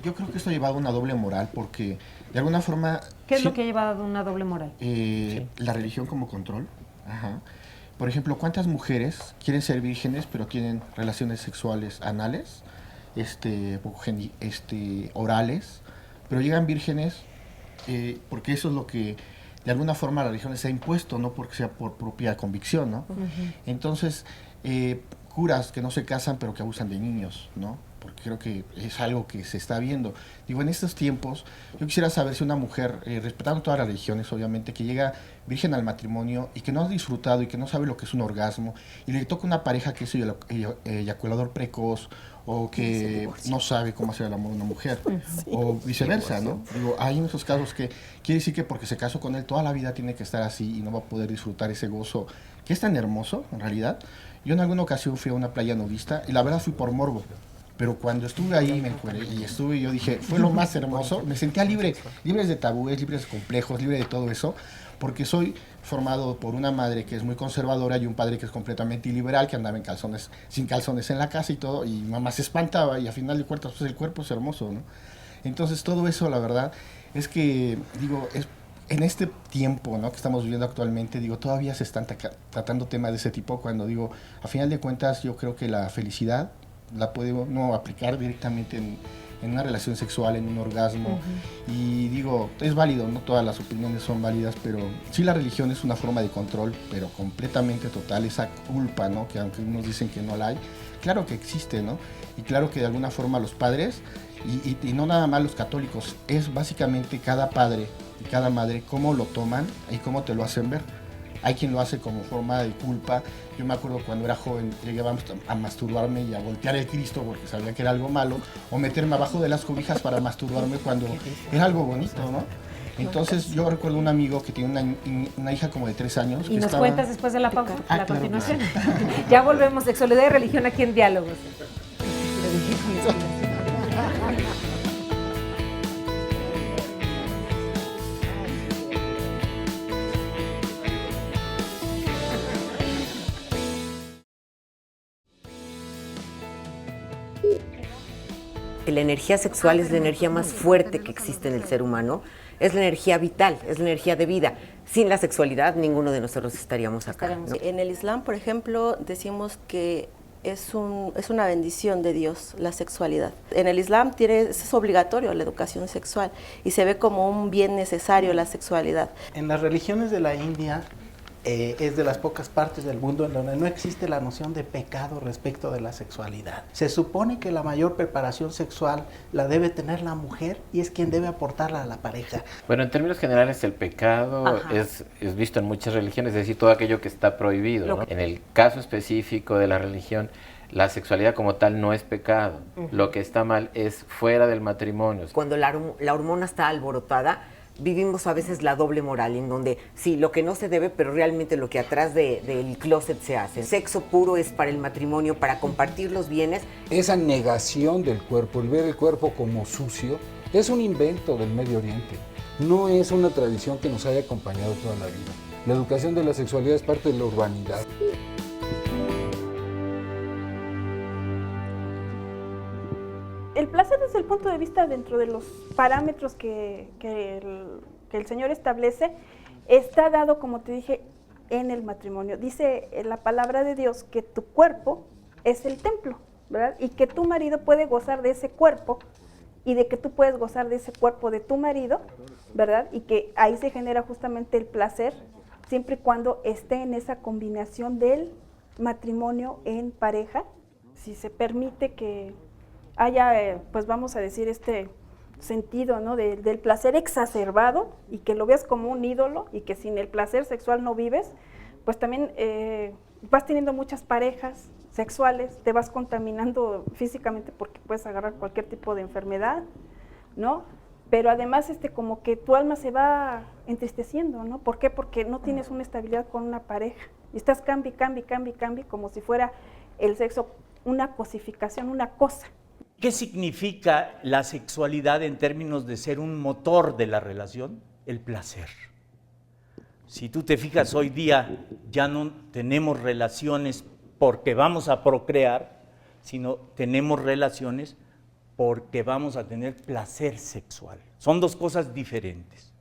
yo creo que esto ha llevado una doble moral, porque de alguna forma... ¿Qué es lo que ha llevado una doble moral? La religión como control. Ajá. Por ejemplo, ¿cuántas mujeres quieren ser vírgenes pero tienen relaciones sexuales anales, orales, pero llegan vírgenes porque eso es lo que de alguna forma la religión les ha impuesto, no porque sea por propia convicción, ¿no? Entonces, curas que no se casan pero que abusan de niños, ¿no? Porque creo que es algo que se está viendo. Digo, en estos tiempos, yo quisiera saber si una mujer, respetando todas las religiones, obviamente, que llega virgen al matrimonio y que no ha disfrutado y que no sabe lo que es un orgasmo, y le toca una pareja que es eyaculador precoz, o que no sabe cómo hacer el amor a una mujer, o viceversa, ¿no? Digo, hay en esos casos que quiere decir que porque se casó con él toda la vida tiene que estar así y no va a poder disfrutar ese gozo, que es tan hermoso, en realidad. Yo en alguna ocasión fui a una playa nudista y la verdad fui por morbo. Pero cuando estuve ahí me encueré y yo dije, fue lo más hermoso, me sentía libre de tabúes, libre de complejos, libre de todo eso, porque soy formado por una madre que es muy conservadora y un padre que es completamente liberal, que andaba sin calzones en la casa y todo, y mamá se espantaba, y al final de cuentas pues el cuerpo es hermoso, ¿no? Entonces todo eso, la verdad, es que, digo, en este tiempo, ¿no?, que estamos viviendo actualmente, digo, todavía se están tratando temas de ese tipo, cuando digo, a final de cuentas, yo creo que la felicidad la puede uno aplicar directamente en una relación sexual, en un orgasmo. Y digo, es válido, no todas las opiniones son válidas, pero sí la religión es una forma de control, pero completamente total, esa culpa, ¿no?, que aunque unos dicen que no la hay, claro que existe, ¿no? Y claro que de alguna forma los padres, y no nada más los católicos, es básicamente cada padre y cada madre cómo lo toman y cómo te lo hacen ver. Hay quien lo hace como forma de culpa. Yo me acuerdo cuando era joven, llegaba a masturbarme y a voltear el Cristo porque sabía que era algo malo, o meterme abajo de las cobijas para masturbarme cuando era algo bonito, ¿no? Entonces yo recuerdo un amigo que tiene una hija como de 3 años. Y nos cuentas después de la pausa, la claro, continuación. Ya volvemos, Sexualidad y Religión aquí en Diálogos. La energía sexual es la energía más fuerte que existe en el ser humano, es la energía vital, es la energía de vida. Sin la sexualidad, ninguno de nosotros estaríamos acá, ¿no? En el Islam, por ejemplo, decimos que es una bendición de Dios la sexualidad. En el Islam es obligatorio la educación sexual y se ve como un bien necesario la sexualidad. En las religiones de la India es de las pocas partes del mundo en donde no existe la noción de pecado respecto de la sexualidad. Se supone que la mayor preparación sexual la debe tener la mujer y es quien debe aportarla a la pareja. Bueno, en términos generales el pecado es visto en muchas religiones, es decir, todo aquello que está prohibido, ¿no? En el caso específico de la religión, la sexualidad como tal no es pecado. Lo que está mal es fuera del matrimonio. Cuando la hormona está alborotada, vivimos a veces la doble moral, en donde sí, lo que no se debe, pero realmente lo que atrás del closet se hace. El sexo puro es para el matrimonio, para compartir los bienes. Esa negación del cuerpo, el ver el cuerpo como sucio, es un invento del Medio Oriente. No es una tradición que nos haya acompañado toda la vida. La educación de la sexualidad es parte de la urbanidad. El placer desde el punto de vista dentro de los parámetros que el Señor establece, está dado, como te dije, en el matrimonio. Dice la palabra de Dios que tu cuerpo es el templo, ¿verdad? Y que tu marido puede gozar de ese cuerpo y de que tú puedes gozar de ese cuerpo de tu marido, ¿verdad? Y que ahí se genera justamente el placer, siempre y cuando esté en esa combinación del matrimonio en pareja. Si se permite que haya, pues vamos a decir, este sentido, ¿no? del placer exacerbado y que lo veas como un ídolo y que sin el placer sexual no vives, pues también vas teniendo muchas parejas sexuales, te vas contaminando físicamente porque puedes agarrar cualquier tipo de enfermedad, ¿no? Pero además como que tu alma se va entristeciendo, ¿no? ¿Por qué? Porque no tienes una estabilidad con una pareja y estás cambie como si fuera el sexo una cosificación, una cosa. ¿Qué significa la sexualidad en términos de ser un motor de la relación? El placer. Si tú te fijas, hoy día ya no tenemos relaciones porque vamos a procrear, sino tenemos relaciones porque vamos a tener placer sexual. Son dos cosas diferentes.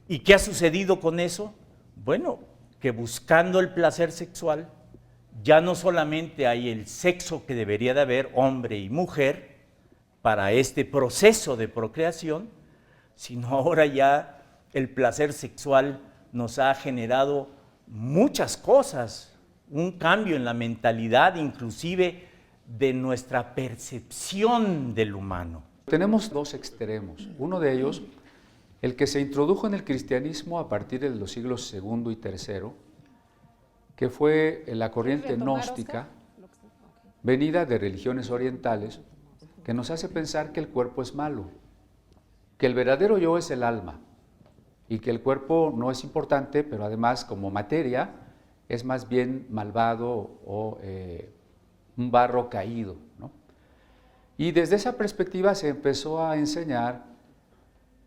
¿Y qué ha sucedido con eso? Bueno, que buscando el placer sexual, ya no solamente hay el sexo que debería de haber, hombre y mujer, para este proceso de procreación, sino ahora ya el placer sexual nos ha generado muchas cosas, un cambio en la mentalidad, inclusive de nuestra percepción del humano. Tenemos dos extremos. Uno de ellos, el que se introdujo en el cristianismo a partir de los siglos II y III, que fue la corriente gnóstica, venida de religiones orientales, que nos hace pensar que el cuerpo es malo, que el verdadero yo es el alma, y que el cuerpo no es importante, pero además como materia es más bien malvado o un barro caído, ¿no? Y desde esa perspectiva se empezó a enseñar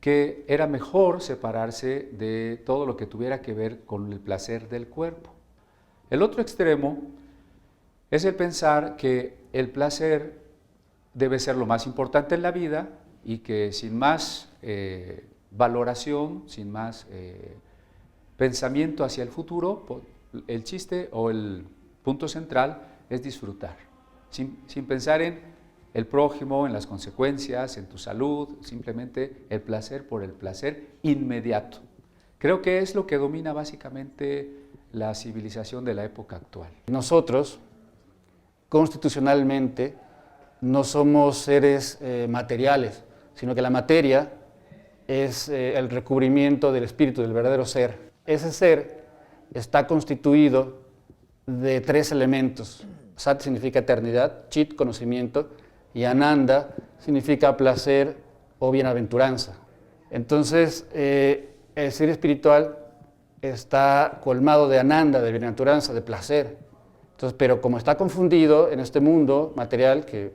que era mejor separarse de todo lo que tuviera que ver con el placer del cuerpo. El otro extremo es el pensar que el placer debe ser lo más importante en la vida y que sin más valoración, sin más pensamiento hacia el futuro, el chiste o el punto central es disfrutar, sin pensar en el prójimo, en las consecuencias, en tu salud, simplemente el placer por el placer inmediato. Creo que es lo que domina básicamente la civilización de la época actual. Nosotros, constitucionalmente, no somos seres materiales, sino que la materia es el recubrimiento del espíritu, del verdadero ser. Ese ser está constituido de 3 elementos. Sat significa eternidad, Chit, conocimiento, y Ananda significa placer o bienaventuranza. Entonces, el ser espiritual está colmado de Ananda, de bienaventuranza, de placer. Entonces, pero como está confundido en este mundo material, que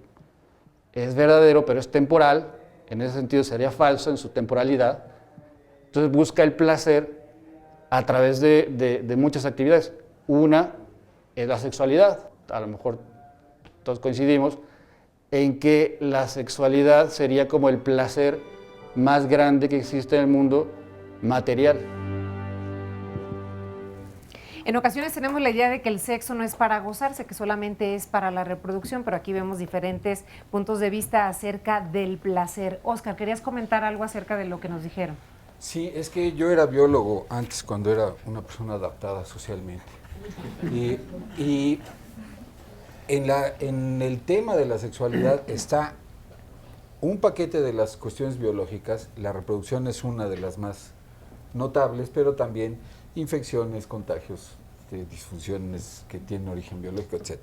es verdadero, pero es temporal, en ese sentido sería falso en su temporalidad, entonces busca el placer a través de muchas actividades. Una es la sexualidad. A lo mejor todos coincidimos en que la sexualidad sería como el placer más grande que existe en el mundo material. En ocasiones tenemos la idea de que el sexo no es para gozarse, que solamente es para la reproducción, pero aquí vemos diferentes puntos de vista acerca del placer. Oscar, ¿querías comentar algo acerca de lo que nos dijeron? Sí, es que yo era biólogo antes, cuando era una persona adaptada socialmente. Y en el tema de la sexualidad está un paquete de las cuestiones biológicas. La reproducción es una de las más notables, pero también infecciones, contagios, disfunciones que tienen origen biológico, etc.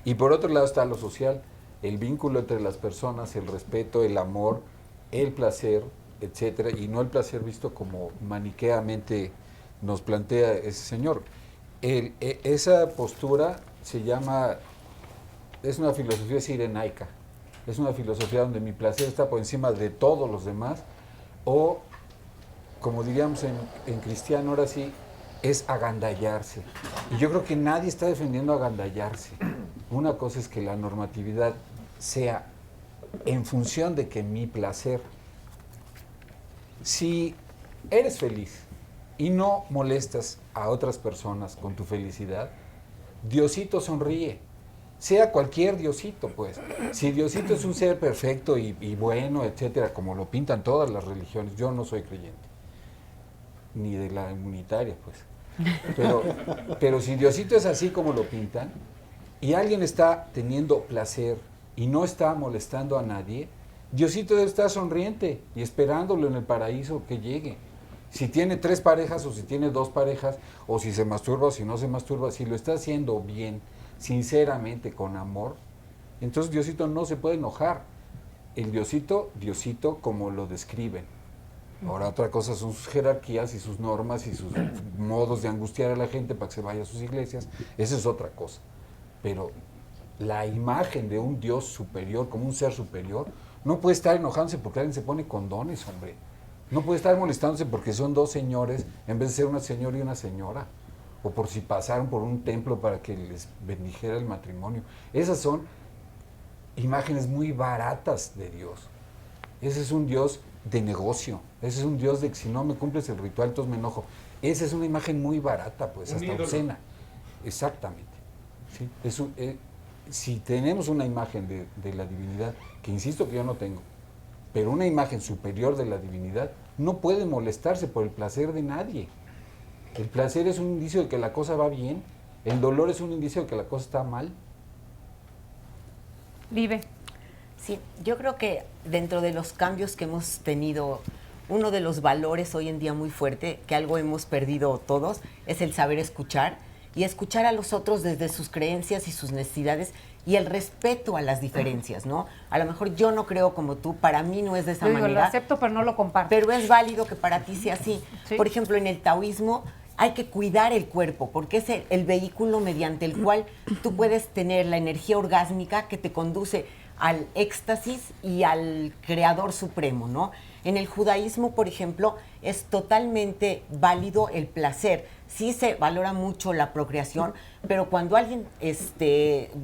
Y por otro lado está lo social, el vínculo entre las personas, el respeto, el amor, el placer, etcétera, y no el placer visto como maniqueamente nos plantea ese señor. Esa postura se llama, es una filosofía sirenaica, es una filosofía donde mi placer está por encima de todos los demás, o como diríamos en cristiano, ahora sí, es agandallarse. Y yo creo que nadie está defendiendo agandallarse. Una cosa es que la normatividad sea en función de que mi placer, si eres feliz y no molestas a otras personas con tu felicidad, Diosito sonríe. Sea cualquier Diosito, pues. Si Diosito es un ser perfecto y bueno, etcétera, como lo pintan todas las religiones, yo no soy creyente, ni de la inmunitaria, pues. Pero si Diosito es así como lo pintan, y alguien está teniendo placer y no está molestando a nadie, Diosito debe estar sonriente y esperándolo en el paraíso que llegue. Si tiene 3 parejas o si tiene 2 parejas, o si se masturba o si no se masturba, si lo está haciendo bien, sinceramente, con amor, entonces Diosito no se puede enojar. El Diosito como lo describen. Ahora otra cosa son sus jerarquías y sus normas y sus modos de angustiar a la gente para que se vaya a sus iglesias. Esa es otra cosa. Pero la imagen de un Dios superior, como un ser superior, no puede estar enojándose porque alguien se pone condones, hombre. No puede estar molestándose porque son 2 señores en vez de ser una señora y una señora. O por si pasaron por un templo para que les bendijera el matrimonio. Esas son imágenes muy baratas de Dios. Ese es un Dios de negocio. Ese es un Dios de que si no me cumples el ritual, entonces me enojo. Esa es una imagen muy barata, pues, hasta obscena. Exactamente. ¿Sí? Si tenemos una imagen de la divinidad, que insisto que yo no tengo, pero una imagen superior de la divinidad, no puede molestarse por el placer de nadie. El placer es un indicio de que la cosa va bien, el dolor es un indicio de que la cosa está mal. Vive. Sí, yo creo que dentro de los cambios que hemos tenido, uno de los valores hoy en día muy fuerte, que algo hemos perdido todos, es el saber escuchar y escuchar a los otros desde sus creencias y sus necesidades y el respeto a las diferencias, ¿no? A lo mejor yo no creo como tú, para mí no es de esa manera. Lo acepto, pero no lo comparto. Pero es válido que para ti sea así. ¿Sí? Por ejemplo, en el taoísmo hay que cuidar el cuerpo, porque es el vehículo mediante el cual tú puedes tener la energía orgásmica que te conduce al éxtasis y al creador supremo, ¿no? En el judaísmo, por ejemplo, es totalmente válido el placer. Sí se valora mucho la procreación, pero cuando alguien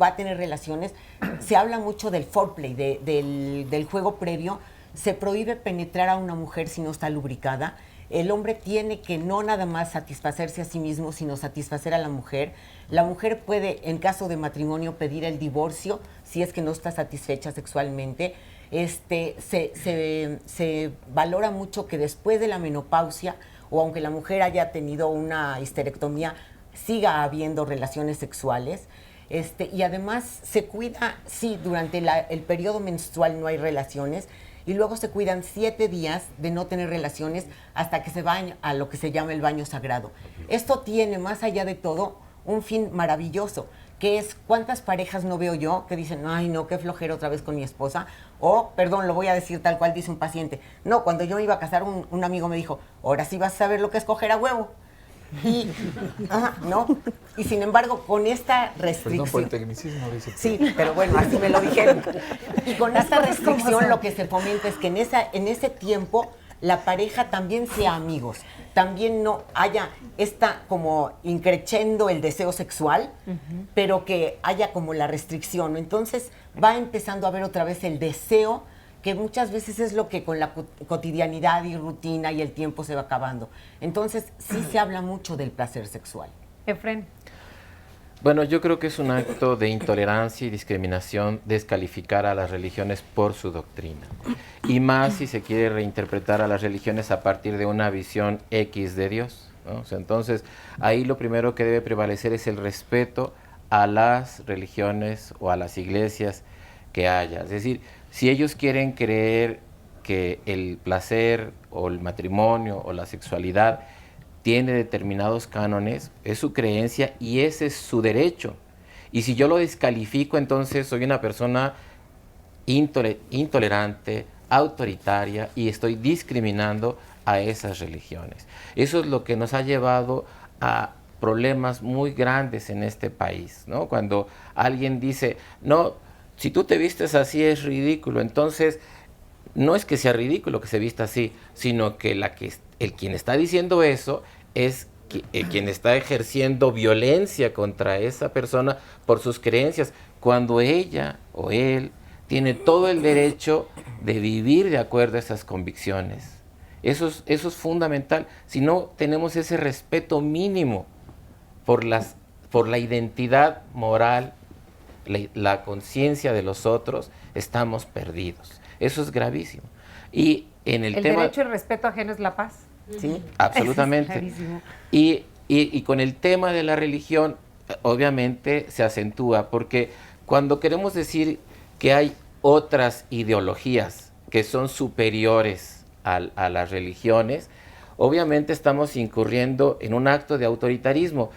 va a tener relaciones, se habla mucho del foreplay, del juego previo. Se prohíbe penetrar a una mujer si no está lubricada. El hombre tiene que no nada más satisfacerse a sí mismo, sino satisfacer a la mujer. La mujer puede, en caso de matrimonio, pedir el divorcio si es que no está satisfecha sexualmente. Se valora mucho que después de la menopausia, o aunque la mujer haya tenido una histerectomía, siga habiendo relaciones sexuales. Y además se cuida, sí, durante el periodo menstrual no hay relaciones, y luego se cuidan 7 días de no tener relaciones hasta que se van a lo que se llama el baño sagrado. Esto tiene, más allá de todo, un fin maravilloso, que es cuántas parejas no veo yo que dicen, ay no, qué flojera otra vez con mi esposa, o, perdón, lo voy a decir tal cual dice un paciente, no, cuando yo me iba a casar un amigo me dijo, ahora sí vas a saber lo que es coger a huevo. Y, ¿no? Y sin embargo, con esta restricción... Perdón por el tecnicismo, dice. Sí, pero bueno, así me lo dijeron. Y con esta restricción lo que se fomenta es que en ese tiempo la pareja también sea amigos, también no haya como increciendo el deseo sexual, pero que haya como la restricción. Entonces va empezando a haber otra vez el deseo, que muchas veces es lo que con la cotidianidad y rutina y el tiempo se va acabando. Entonces sí se habla mucho del placer sexual. Efren. Bueno, yo creo que es un acto de intolerancia y discriminación descalificar a las religiones por su doctrina. Y más si se quiere reinterpretar a las religiones a partir de una visión X de Dios, ¿no? O sea, entonces, ahí lo primero que debe prevalecer es el respeto a las religiones o a las iglesias que haya. Es decir, si ellos quieren creer que el placer o el matrimonio o la sexualidad tiene determinados cánones, es su creencia y ese es su derecho. Y si yo lo descalifico, entonces soy una persona intolerante, autoritaria y estoy discriminando a esas religiones. Eso es lo que nos ha llevado a problemas muy grandes en este país, ¿no? Cuando alguien dice, no, si tú te vistes así es ridículo, entonces no es que sea ridículo que se vista así, sino que quien está diciendo eso es quien está ejerciendo violencia contra esa persona por sus creencias, cuando ella o él tiene todo el derecho de vivir de acuerdo a esas convicciones. Eso es fundamental. Si no tenemos ese respeto mínimo por la identidad moral, la conciencia de los otros, estamos perdidos. Eso es gravísimo. Y en el tema... derecho y respeto ajeno es la paz. Sí, absolutamente. Y con el tema de la religión, obviamente se acentúa, porque cuando queremos decir que hay otras ideologías que son superiores a las religiones, obviamente estamos incurriendo en un acto de autoritarismo.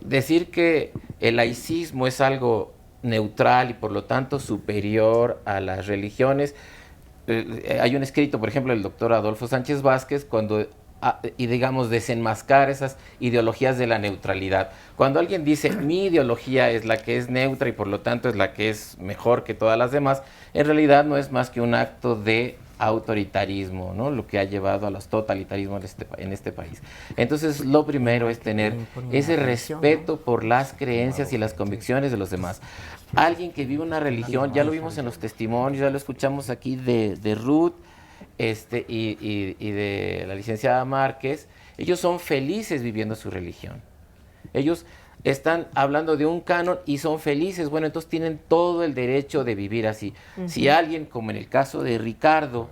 Decir que el laicismo es algo neutral y por lo tanto superior a las religiones. Hay un escrito, por ejemplo, del doctor Adolfo Sánchez Vázquez, cuando digamos, desenmascar esas ideologías de la neutralidad. Cuando alguien dice, mi ideología es la que es neutra y por lo tanto es la que es mejor que todas las demás, en realidad no es más que un acto de autoritarismo, ¿no? Lo que ha llevado a los totalitarismos en este país. Entonces, lo primero es tener ese respeto por las creencias y las convicciones de los demás. Alguien que vive una religión, ya lo vimos en los testimonios, ya lo escuchamos aquí de Ruth, y de la licenciada Márquez, ellos son felices viviendo su religión. Ellos están hablando de un canon y son felices. Bueno, entonces tienen todo el derecho de vivir así. Si alguien, como en el caso de Ricardo,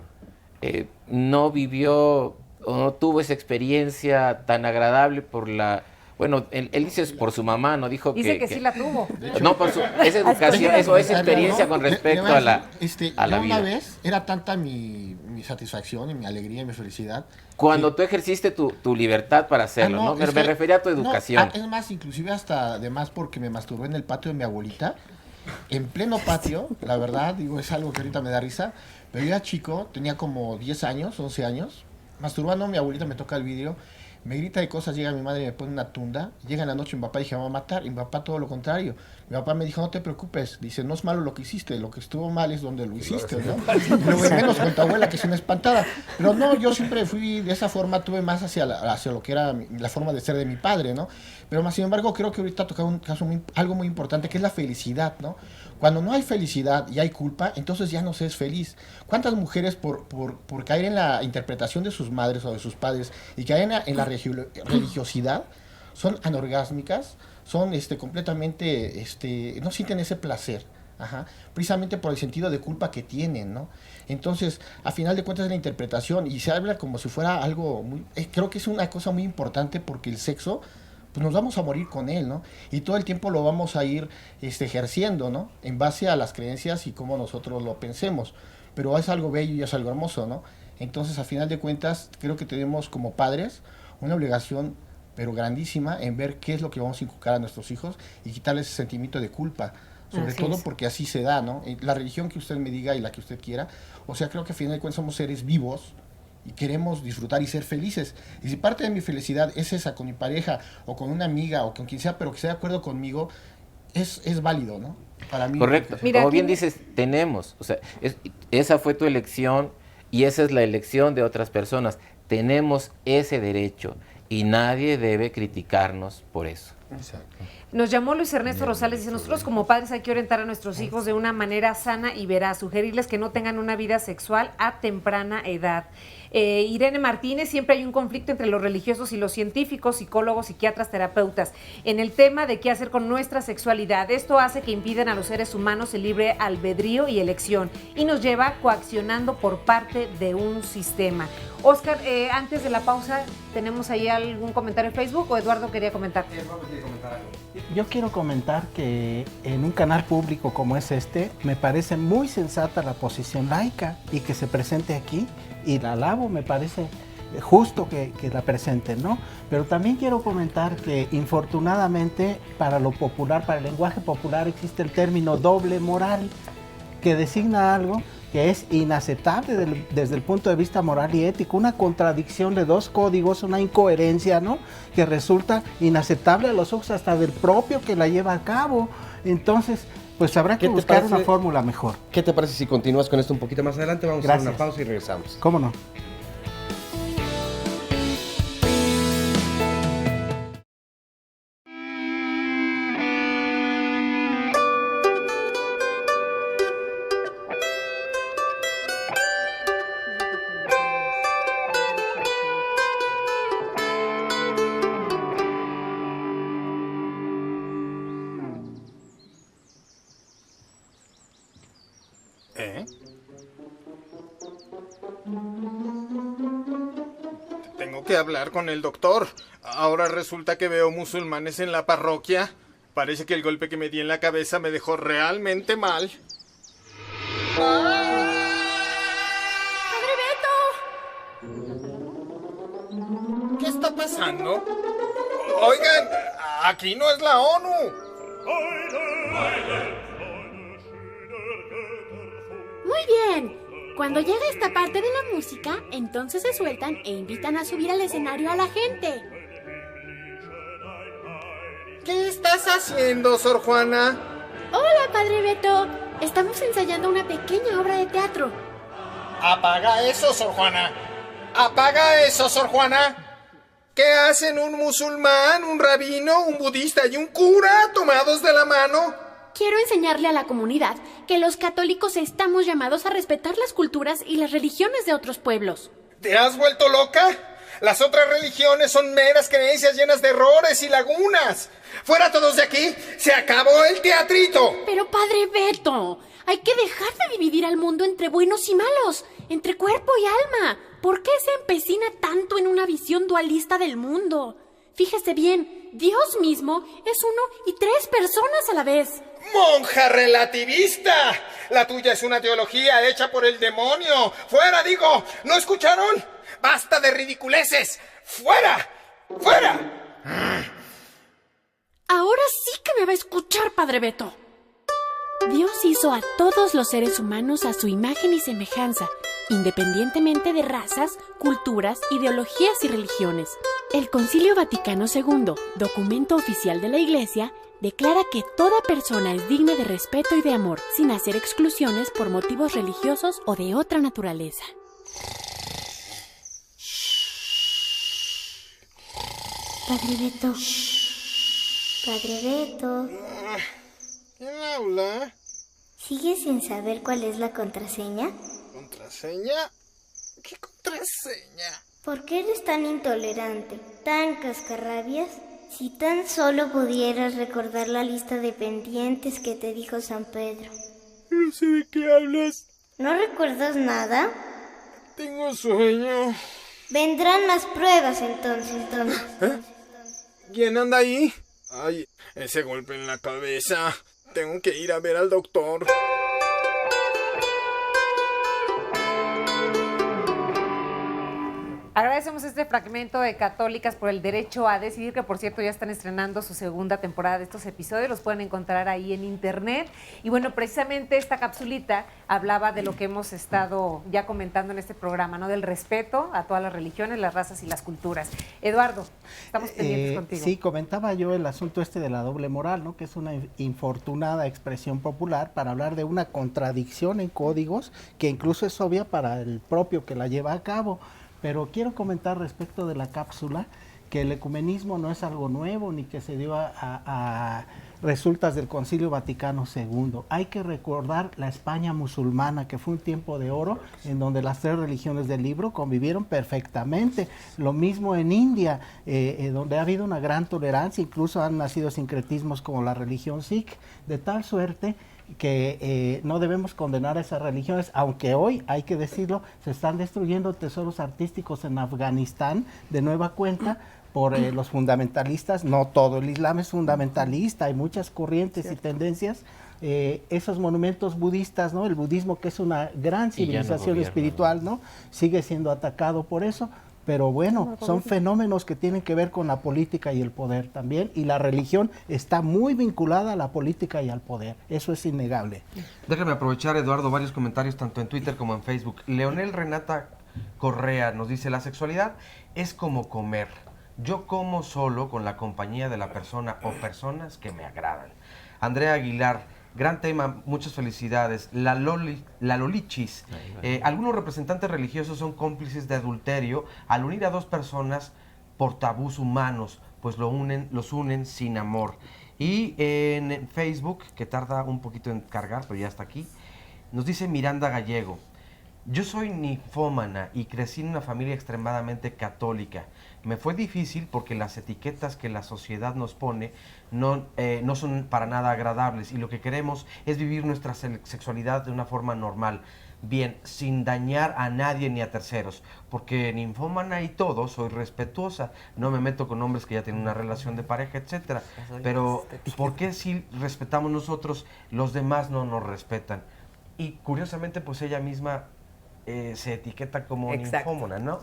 no vivió o no tuvo esa experiencia tan agradable por la... Bueno, él dice por su mamá, no dijo dice que sí la tuvo. No, por esa educación, eso es experiencia con respecto a la vida. Una vez era tanta mi satisfacción y mi alegría y mi felicidad. Cuando tú ejerciste tu libertad para hacerlo, ¿no? Me refería a tu educación. Es más, inclusive hasta además porque me masturbé en el patio de mi abuelita, en pleno patio, la verdad, digo, es algo que ahorita me da risa, pero yo era chico, tenía como 10 años, 11 años, masturbando, mi abuelita me toca el vidrio, me grita de cosas, llega mi madre y me pone una tunda, llega en la noche mi papá y dije, me va a matar, y mi papá todo lo contrario. Mi papá me dijo, no te preocupes, dice, no es malo lo que hiciste, lo que estuvo mal es donde lo hiciste, ¿no? Lo menos con tu abuela, que es una espantada. Pero no, yo siempre fui de esa forma, tuve más hacia lo que era la forma de ser de mi padre, ¿no? Pero más sin embargo, creo que ahorita ha tocado un caso algo muy importante, que es la felicidad, ¿no? Cuando no hay felicidad y hay culpa, entonces ya no se es feliz. ¿Cuántas mujeres por caer en la interpretación de sus madres o de sus padres y caer en la religiosidad son anorgásmicas, son completamente, no sienten ese placer? Ajá, precisamente por el sentido de culpa que tienen, ¿no? Entonces, a final de cuentas es la interpretación y se habla como si fuera algo muy... creo que es una cosa muy importante porque el sexo pues nos vamos a morir con él, ¿no? Y todo el tiempo lo vamos a ir ejerciendo, ¿no? En base a las creencias y cómo nosotros lo pensemos. Pero es algo bello y es algo hermoso, ¿no? Entonces, a final de cuentas, creo que tenemos como padres una obligación, pero grandísima, en ver qué es lo que vamos a inculcar a nuestros hijos y quitarles ese sentimiento de culpa. Sobre todo porque así se da, ¿no? La religión que usted me diga y la que usted quiera, o sea, creo que a final de cuentas somos seres vivos y queremos disfrutar y ser felices. Y si parte de mi felicidad es esa con mi pareja o con una amiga o con quien sea, pero que esté de acuerdo conmigo, es válido, ¿no? Para mí. Correcto. Mira, como bien dices, tenemos, o sea, esa fue tu elección y esa es la elección de otras personas. Tenemos ese derecho y nadie debe criticarnos por eso. Exacto. Nos llamó Luis Ernesto Rosales, dice, nosotros como padres hay que orientar a nuestros hijos de una manera sana y veraz, sugerirles que no tengan una vida sexual a temprana edad. Irene Martínez, siempre hay un conflicto entre los religiosos y los científicos, psicólogos, psiquiatras, terapeutas, en el tema de qué hacer con nuestra sexualidad. Esto hace que impiden a los seres humanos el libre albedrío y elección y nos lleva coaccionando por parte de un sistema. Oscar, antes de la pausa, ¿tenemos ahí algún comentario en Facebook o Eduardo quería comentar? Yo quiero comentar que en un canal público como es este, me parece muy sensata la posición laica y que se presente aquí, y la alabo, me parece justo que la presenten, ¿no? Pero también quiero comentar que infortunadamente para lo popular, para el lenguaje popular existe el término doble moral, que designa algo que es inaceptable desde el punto de vista moral y ético, una contradicción de dos códigos, una incoherencia, ¿no? Que resulta inaceptable a los ojos hasta del propio que la lleva a cabo. Entonces, pues habrá que buscar una fórmula mejor. ¿Qué te parece si continúas con esto un poquito más adelante? Vamos a hacer una pausa y regresamos. ¿Cómo no? Tengo que hablar con el doctor. Ahora resulta que veo musulmanes en la parroquia. Parece que el golpe que me di en la cabeza me dejó realmente mal. ¡Padre Beto! ¿Qué está pasando? Oigan, aquí no es la ONU. Muy bien. Cuando llega esta parte de la música, entonces se sueltan e invitan a subir al escenario a la gente. ¿Qué estás haciendo, Sor Juana? Hola, Padre Beto. Estamos ensayando una pequeña obra de teatro. Apaga eso, Sor Juana. Apaga eso, Sor Juana. ¿Qué hacen un musulmán, un rabino, un budista y un cura tomados de la mano? Quiero enseñarle a la comunidad que los católicos estamos llamados a respetar las culturas y las religiones de otros pueblos. ¿Te has vuelto loca? Las otras religiones son meras creencias llenas de errores y lagunas. ¡Fuera todos de aquí! ¡Se acabó el teatrito! Pero Padre Beto, hay que dejar de dividir al mundo entre buenos y malos, entre cuerpo y alma. ¿Por qué se empecina tanto en una visión dualista del mundo? Fíjese bien, Dios mismo es uno y tres personas a la vez. ¡Monja relativista! La tuya es una teología hecha por el demonio. ¡Fuera, digo! ¿No escucharon? ¡Basta de ridiculeces! ¡Fuera! ¡Fuera! Ahora sí que me va a escuchar, Padre Beto. Dios hizo a todos los seres humanos a su imagen y semejanza, independientemente de razas, culturas, ideologías y religiones. El Concilio Vaticano II, documento oficial de la Iglesia, declara que toda persona es digna de respeto y de amor, sin hacer exclusiones por motivos religiosos o de otra naturaleza. Padre Beto. Padre Beto. ¿Quién habla? ¿Sigues sin saber cuál es la contraseña? ¿Contraseña? ¿Qué contraseña? ¿Por qué eres tan intolerante, tan cascarrabias? Si tan solo pudieras recordar la lista de pendientes que te dijo San Pedro. No sé de qué hablas. ¿No recuerdas nada? Tengo sueño. Vendrán las pruebas entonces, ¿Quién anda ahí? Ay, ese golpe en la cabeza. Tengo que ir a ver al doctor. Agradecemos este fragmento de Católicas por el Derecho a Decidir, que por cierto ya están estrenando su segunda temporada de estos episodios, los pueden encontrar ahí en internet. Y bueno, precisamente esta capsulita hablaba de lo que hemos estado ya comentando en este programa, ¿no? Del respeto a todas las religiones, las razas y las culturas. Eduardo, estamos pendientes contigo. Sí, comentaba yo el asunto de la doble moral, ¿no? Que es una infortunada expresión popular para hablar de una contradicción en códigos que incluso es obvia para el propio que la lleva a cabo. Pero quiero comentar respecto de la cápsula que el ecumenismo no es algo nuevo ni que se dio a resultas del Concilio Vaticano II. Hay que recordar la España musulmana, que fue un tiempo de oro en donde las tres religiones del libro convivieron perfectamente. Lo mismo en India, donde ha habido una gran tolerancia, incluso han nacido sincretismos como la religión Sikh, de tal suerte que no debemos condenar a esas religiones, aunque hoy, hay que decirlo, se están destruyendo tesoros artísticos en Afganistán de nueva cuenta por los fundamentalistas. No todo el Islam es fundamentalista, hay muchas corrientes y tendencias. Esos monumentos budistas, ¿no? El budismo, que es una gran civilización espiritual, ¿no? Sigue siendo atacado por eso. Pero bueno, son fenómenos que tienen que ver con la política y el poder también, y la religión está muy vinculada a la política y al poder, eso es innegable. Déjame aprovechar, Eduardo, varios comentarios tanto en Twitter como en Facebook. Leonel Renata Correa nos dice: la sexualidad es como comer. Yo como solo con la compañía de la persona o personas que me agradan. Andrea Aguilar: gran tema, muchas felicidades. La Lolichis: algunos representantes religiosos son cómplices de adulterio al unir a dos personas por tabús humanos, pues los unen sin amor. Y en Facebook, que tarda un poquito en cargar, pero ya está aquí, nos dice Miranda Gallego: yo soy ninfómana y crecí en una familia extremadamente católica. Me fue difícil porque las etiquetas que la sociedad nos pone no son para nada agradables, y lo que queremos es vivir nuestra sexualidad de una forma normal, bien, sin dañar a nadie ni a terceros, porque ninfómana y todo, soy respetuosa, no me meto con hombres que ya tienen una relación de pareja, etcétera. Pero ¿por qué si respetamos nosotros, los demás no nos respetan? Y curiosamente, pues ella misma se etiqueta como ninfómana, ¿no?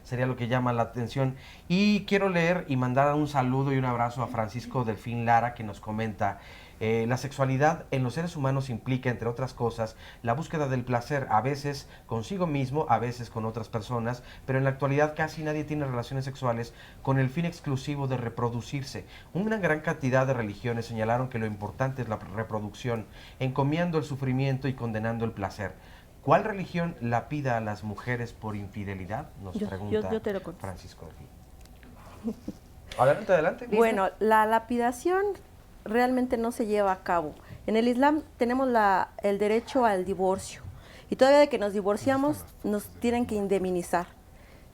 Sería lo que llama la atención. Y quiero leer y mandar un saludo y un abrazo a Francisco Delfín Lara, que nos comenta: la sexualidad en los seres humanos implica, entre otras cosas, la búsqueda del placer, a veces consigo mismo, a veces con otras personas, pero en la actualidad casi nadie tiene relaciones sexuales con el fin exclusivo de reproducirse. Una gran cantidad de religiones señalaron que lo importante es la reproducción, encomiando el sufrimiento y condenando el placer. ¿Cuál religión lapida a las mujeres por infidelidad? Nos pregunta yo te lo contesto. Francisco. Adelante, adelante. Bueno, la lapidación realmente no se lleva a cabo. En el Islam tenemos el derecho al divorcio, y todavía de que nos divorciamos nos tienen que indemnizar.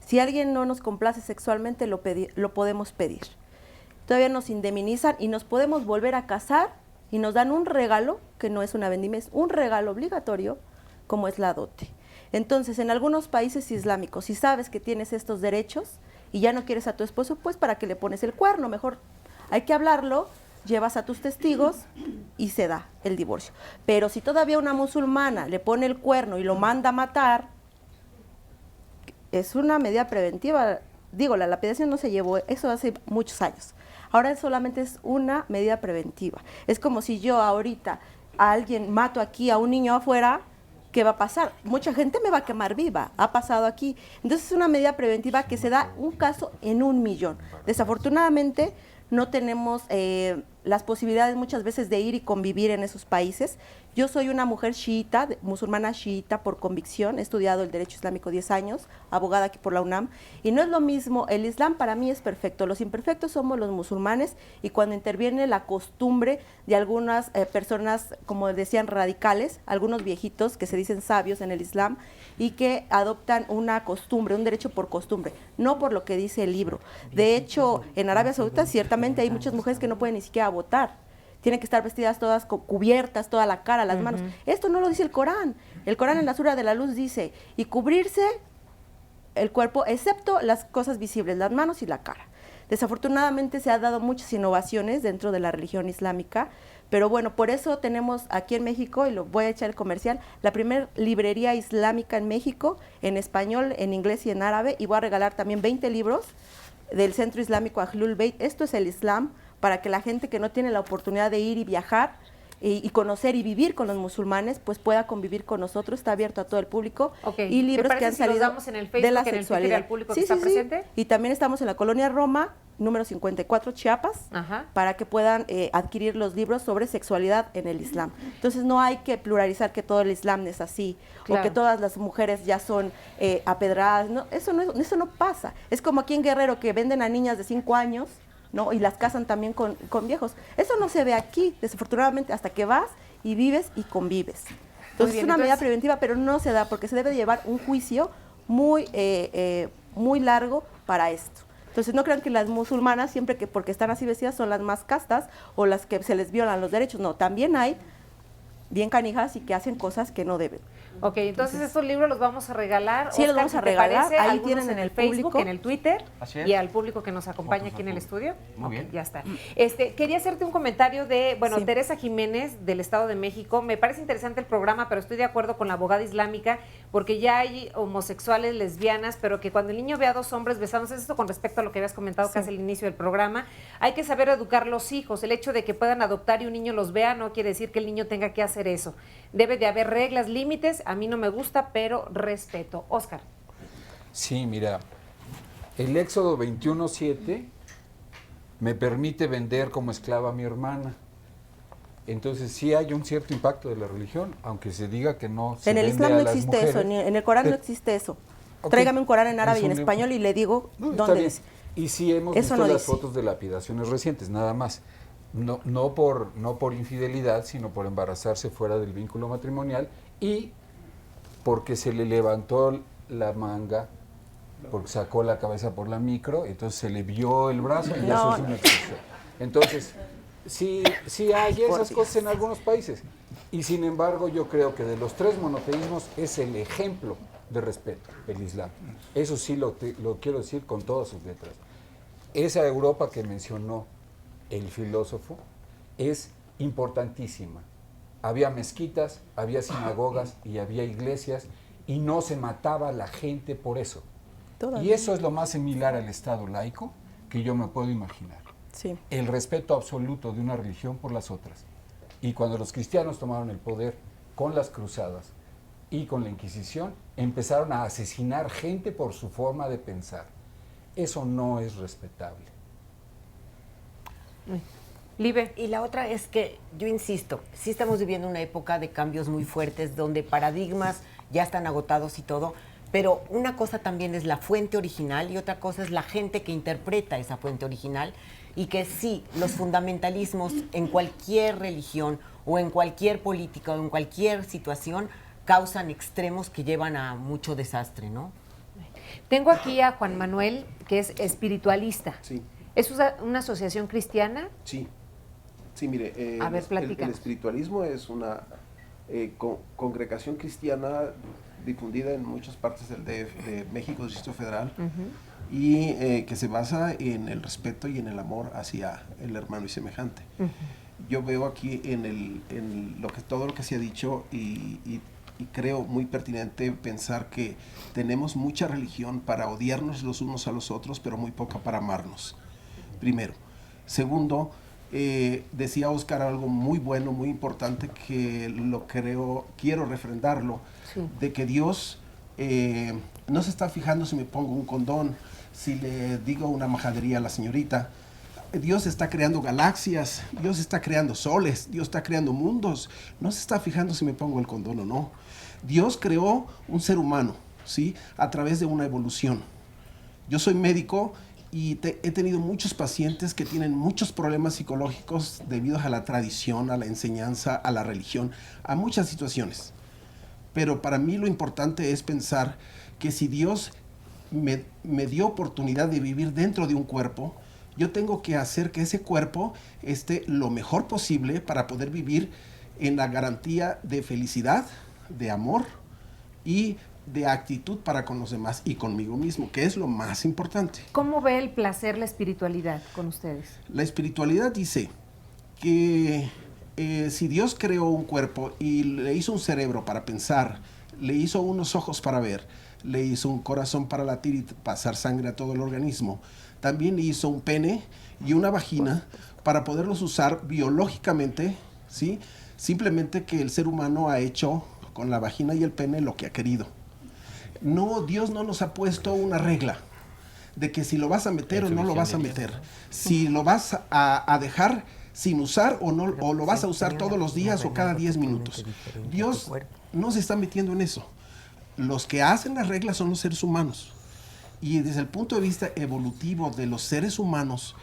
Si alguien no nos complace sexualmente, lo podemos pedir. Todavía nos indemnizan y nos podemos volver a casar, y nos dan un regalo, que no es una vendimia, es un regalo obligatorio, como es la dote. Entonces, en algunos países islámicos, si sabes que tienes estos derechos y ya no quieres a tu esposo, pues ¿para qué le pones el cuerno? Mejor hay que hablarlo, llevas a tus testigos y se da el divorcio. Pero si todavía una musulmana le pone el cuerno y lo manda a matar, es una medida preventiva. Digo, la lapidación no se llevó, eso hace muchos años. Ahora solamente es una medida preventiva. Es como si yo ahorita a alguien mato aquí a un niño afuera, ¿qué va a pasar? Mucha gente me va a quemar viva, ha pasado aquí. Entonces es una medida preventiva que se da un caso en 1.000.000. Desafortunadamente no tenemos las posibilidades muchas veces de ir y convivir en esos países. Yo soy una mujer chiita, musulmana chiita por convicción, he estudiado el derecho islámico 10 años, abogada aquí por la UNAM, y no es lo mismo. El Islam para mí es perfecto, los imperfectos somos los musulmanes, y cuando interviene la costumbre de algunas personas, como decían, radicales, algunos viejitos que se dicen sabios en el Islam y que adoptan una costumbre, un derecho por costumbre, no por lo que dice el libro. De hecho, en Arabia Saudita ciertamente hay muchas mujeres que no pueden ni siquiera votar. Tienen que estar vestidas todas cubiertas, toda la cara, las manos. Esto no lo dice el Corán. El Corán en la Sura de la Luz dice, y cubrirse el cuerpo, excepto las cosas visibles, las manos y la cara. Desafortunadamente se han dado muchas innovaciones dentro de la religión islámica, pero bueno, por eso tenemos aquí en México, y lo voy a echar el comercial, la primera librería islámica en México, en español, en inglés y en árabe, y voy a regalar también 20 libros del Centro Islámico Ahlul Bayt. Esto es el Islam, para que la gente que no tiene la oportunidad de ir y viajar y conocer y vivir con los musulmanes, pues pueda convivir con nosotros. Está abierto a todo el público. Okay. Y libros que han si los salido damos en el Facebook, de la en el sexualidad. Twitter, al público que está presente? Y también estamos en la colonia Roma, número 54, Chiapas, para que puedan adquirir los libros sobre sexualidad en el Islam. Entonces no hay que pluralizar que todo el Islam es así, Claro. o que todas las mujeres ya son apedradas. No, eso no pasa. Es como aquí en Guerrero, que venden a niñas de 5 años, ¿no? Y las casan también con viejos. Eso no se ve aquí, desafortunadamente, hasta que vas y vives y convives. Entonces es una medida preventiva, pero no se da, porque se debe llevar un juicio muy largo para esto. Entonces no crean que las musulmanas, siempre que porque están así vestidas, son las más castas o las que se les violan los derechos. No, también hay bien canijas y que hacen cosas que no deben. Ok, entonces estos libros los vamos a regalar. Sí, los vamos a regalar. Parece, Ahí tienen en el Facebook, público, en el Twitter, Así es. y al público que nos acompaña aquí en el estudio. Muy bien. Ya está. Quería hacerte un comentario de, Sí. Teresa Jiménez, del Estado de México. Me parece interesante el programa, pero estoy de acuerdo con la abogada islámica, porque ya hay homosexuales, lesbianas, pero que cuando el niño ve a dos hombres besándose, esto con respecto a lo que habías comentado casi al inicio del programa, hay que saber educar los hijos. El hecho de que puedan adoptar y un niño los vea no quiere decir que el niño tenga que hacer eso. Debe de haber reglas, límites. A mí no me gusta, pero respeto. Óscar. Sí, mira, el Éxodo 21:7 me permite vender como esclava a mi hermana. Entonces sí hay un cierto impacto de la religión, aunque se diga que no se En el vende Islam a no las existe mujeres. eso, ni en el Corán no existe eso. Ok. Tráigame un Corán en árabe Es y en un español y le digo Está dónde bien. dice. Y sí hemos Eso visto no las dice. fotos de lapidaciones recientes, nada más. No por infidelidad, sino por embarazarse fuera del vínculo matrimonial y porque se le levantó la manga, porque sacó la cabeza por la micro, entonces se le vio el brazo y eso es una excepción. Entonces, sí hay esas cosas en algunos países. Y sin embargo, yo creo que de los 3 monoteísmos es el ejemplo de respeto, el Islam. Eso sí lo quiero decir con todas sus letras. Esa Europa que mencionó el filósofo es importantísima. Había mezquitas, había sinagogas y había iglesias y no se mataba a la gente por eso. Todavía. Y eso es lo más similar al Estado laico que yo me puedo imaginar. Sí. El respeto absoluto de una religión por las otras. Y cuando los cristianos tomaron el poder con las cruzadas y con la Inquisición, empezaron a asesinar gente por su forma de pensar. Eso no es respetable. Libe. Y la otra es que, yo insisto, sí estamos viviendo una época de cambios muy fuertes, donde paradigmas ya están agotados y todo, pero una cosa también es la fuente original y otra cosa es la gente que interpreta esa fuente original, y que sí, los fundamentalismos en cualquier religión o en cualquier política o en cualquier situación causan extremos que llevan a mucho desastre, ¿no? Tengo aquí a Juan Manuel, que es espiritualista. Sí. ¿Es una asociación cristiana? Sí. Sí, mire, A ver, el platícanos. espiritualismo es una congregación cristiana difundida en muchas partes del DF, de México, Distrito Federal, y que se basa en el respeto y en el amor hacia el hermano y semejante. Yo veo aquí en todo lo que se ha dicho y creo muy pertinente pensar que tenemos mucha religión para odiarnos los unos a los otros, pero muy poca para amarnos, primero. Segundo, decía Óscar algo muy bueno, muy importante, que quiero refrendarlo, de que Dios no se está fijando si me pongo un condón, si le digo una majadería a la señorita. Dios está creando galaxias, Dios está creando soles, Dios está creando mundos. No se está fijando si me pongo el condón o no. Dios creó un ser humano, ¿sí? A través de una evolución. Yo soy médico y he tenido muchos pacientes que tienen muchos problemas psicológicos debido a la tradición, a la enseñanza, a la religión, a muchas situaciones. Pero para mí lo importante es pensar que si Dios me dio oportunidad de vivir dentro de un cuerpo, yo tengo que hacer que ese cuerpo esté lo mejor posible para poder vivir en la garantía de felicidad, de amor y de actitud para con los demás y conmigo mismo, que es lo más importante. ¿Cómo ve el placer, la espiritualidad con ustedes? La espiritualidad dice que si Dios creó un cuerpo y le hizo un cerebro para pensar, le hizo unos ojos para ver, le hizo un corazón para latir y pasar sangre a todo el organismo, también le hizo un pene y una vagina para poderlos usar biológicamente, ¿sí? Simplemente que el ser humano ha hecho con la vagina y el pene lo que ha querido. No, Dios no nos ha puesto una regla de que si lo vas a meter o no lo vas a meter, si lo vas a dejar sin usar o no, o lo vas a usar todos los días o cada 10 minutos. Dios no se está metiendo en eso. Los que hacen las reglas son los seres humanos. Y desde el punto de vista evolutivo de los seres humanos,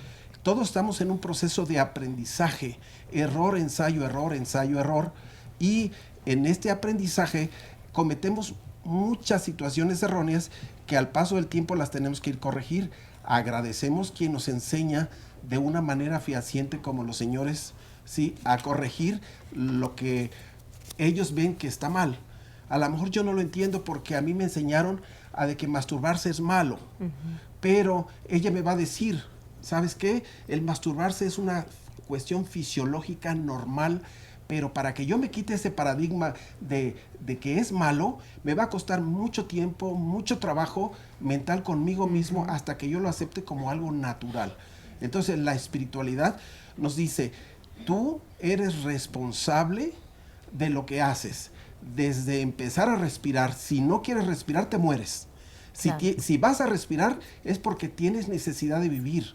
todos estamos en un proceso de aprendizaje, error, ensayo, error, y en este aprendizaje cometemos muchas situaciones erróneas que al paso del tiempo las tenemos que ir corregir. Agradecemos quien nos enseña de una manera fehaciente como los señores, ¿sí?, a corregir lo que ellos ven que está mal. A lo mejor yo no lo entiendo porque a mí me enseñaron a de que masturbarse es malo, pero ella me va a decir, ¿sabes qué? El masturbarse es una cuestión fisiológica normal, pero para que yo me quite ese paradigma de que es malo, me va a costar mucho tiempo, mucho trabajo mental conmigo mismo hasta que yo lo acepte como algo natural. Entonces la espiritualidad nos dice, tú eres responsable de lo que haces. Desde empezar a respirar, si no quieres respirar te mueres. Si vas a respirar es porque tienes necesidad de vivir.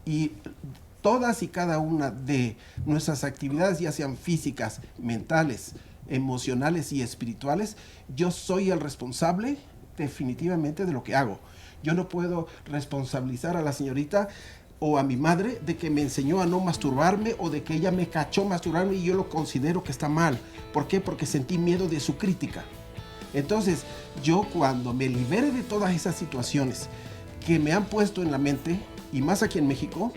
Y todas y cada una de nuestras actividades, ya sean físicas, mentales, emocionales y espirituales, yo soy el responsable definitivamente de lo que hago. Yo no puedo responsabilizar a la señorita o a mi madre de que me enseñó a no masturbarme o de que ella me cachó masturbarme y yo lo considero que está mal. ¿Por qué? Porque sentí miedo de su crítica. Entonces, yo cuando me libere de todas esas situaciones que me han puesto en la mente, y más aquí en México,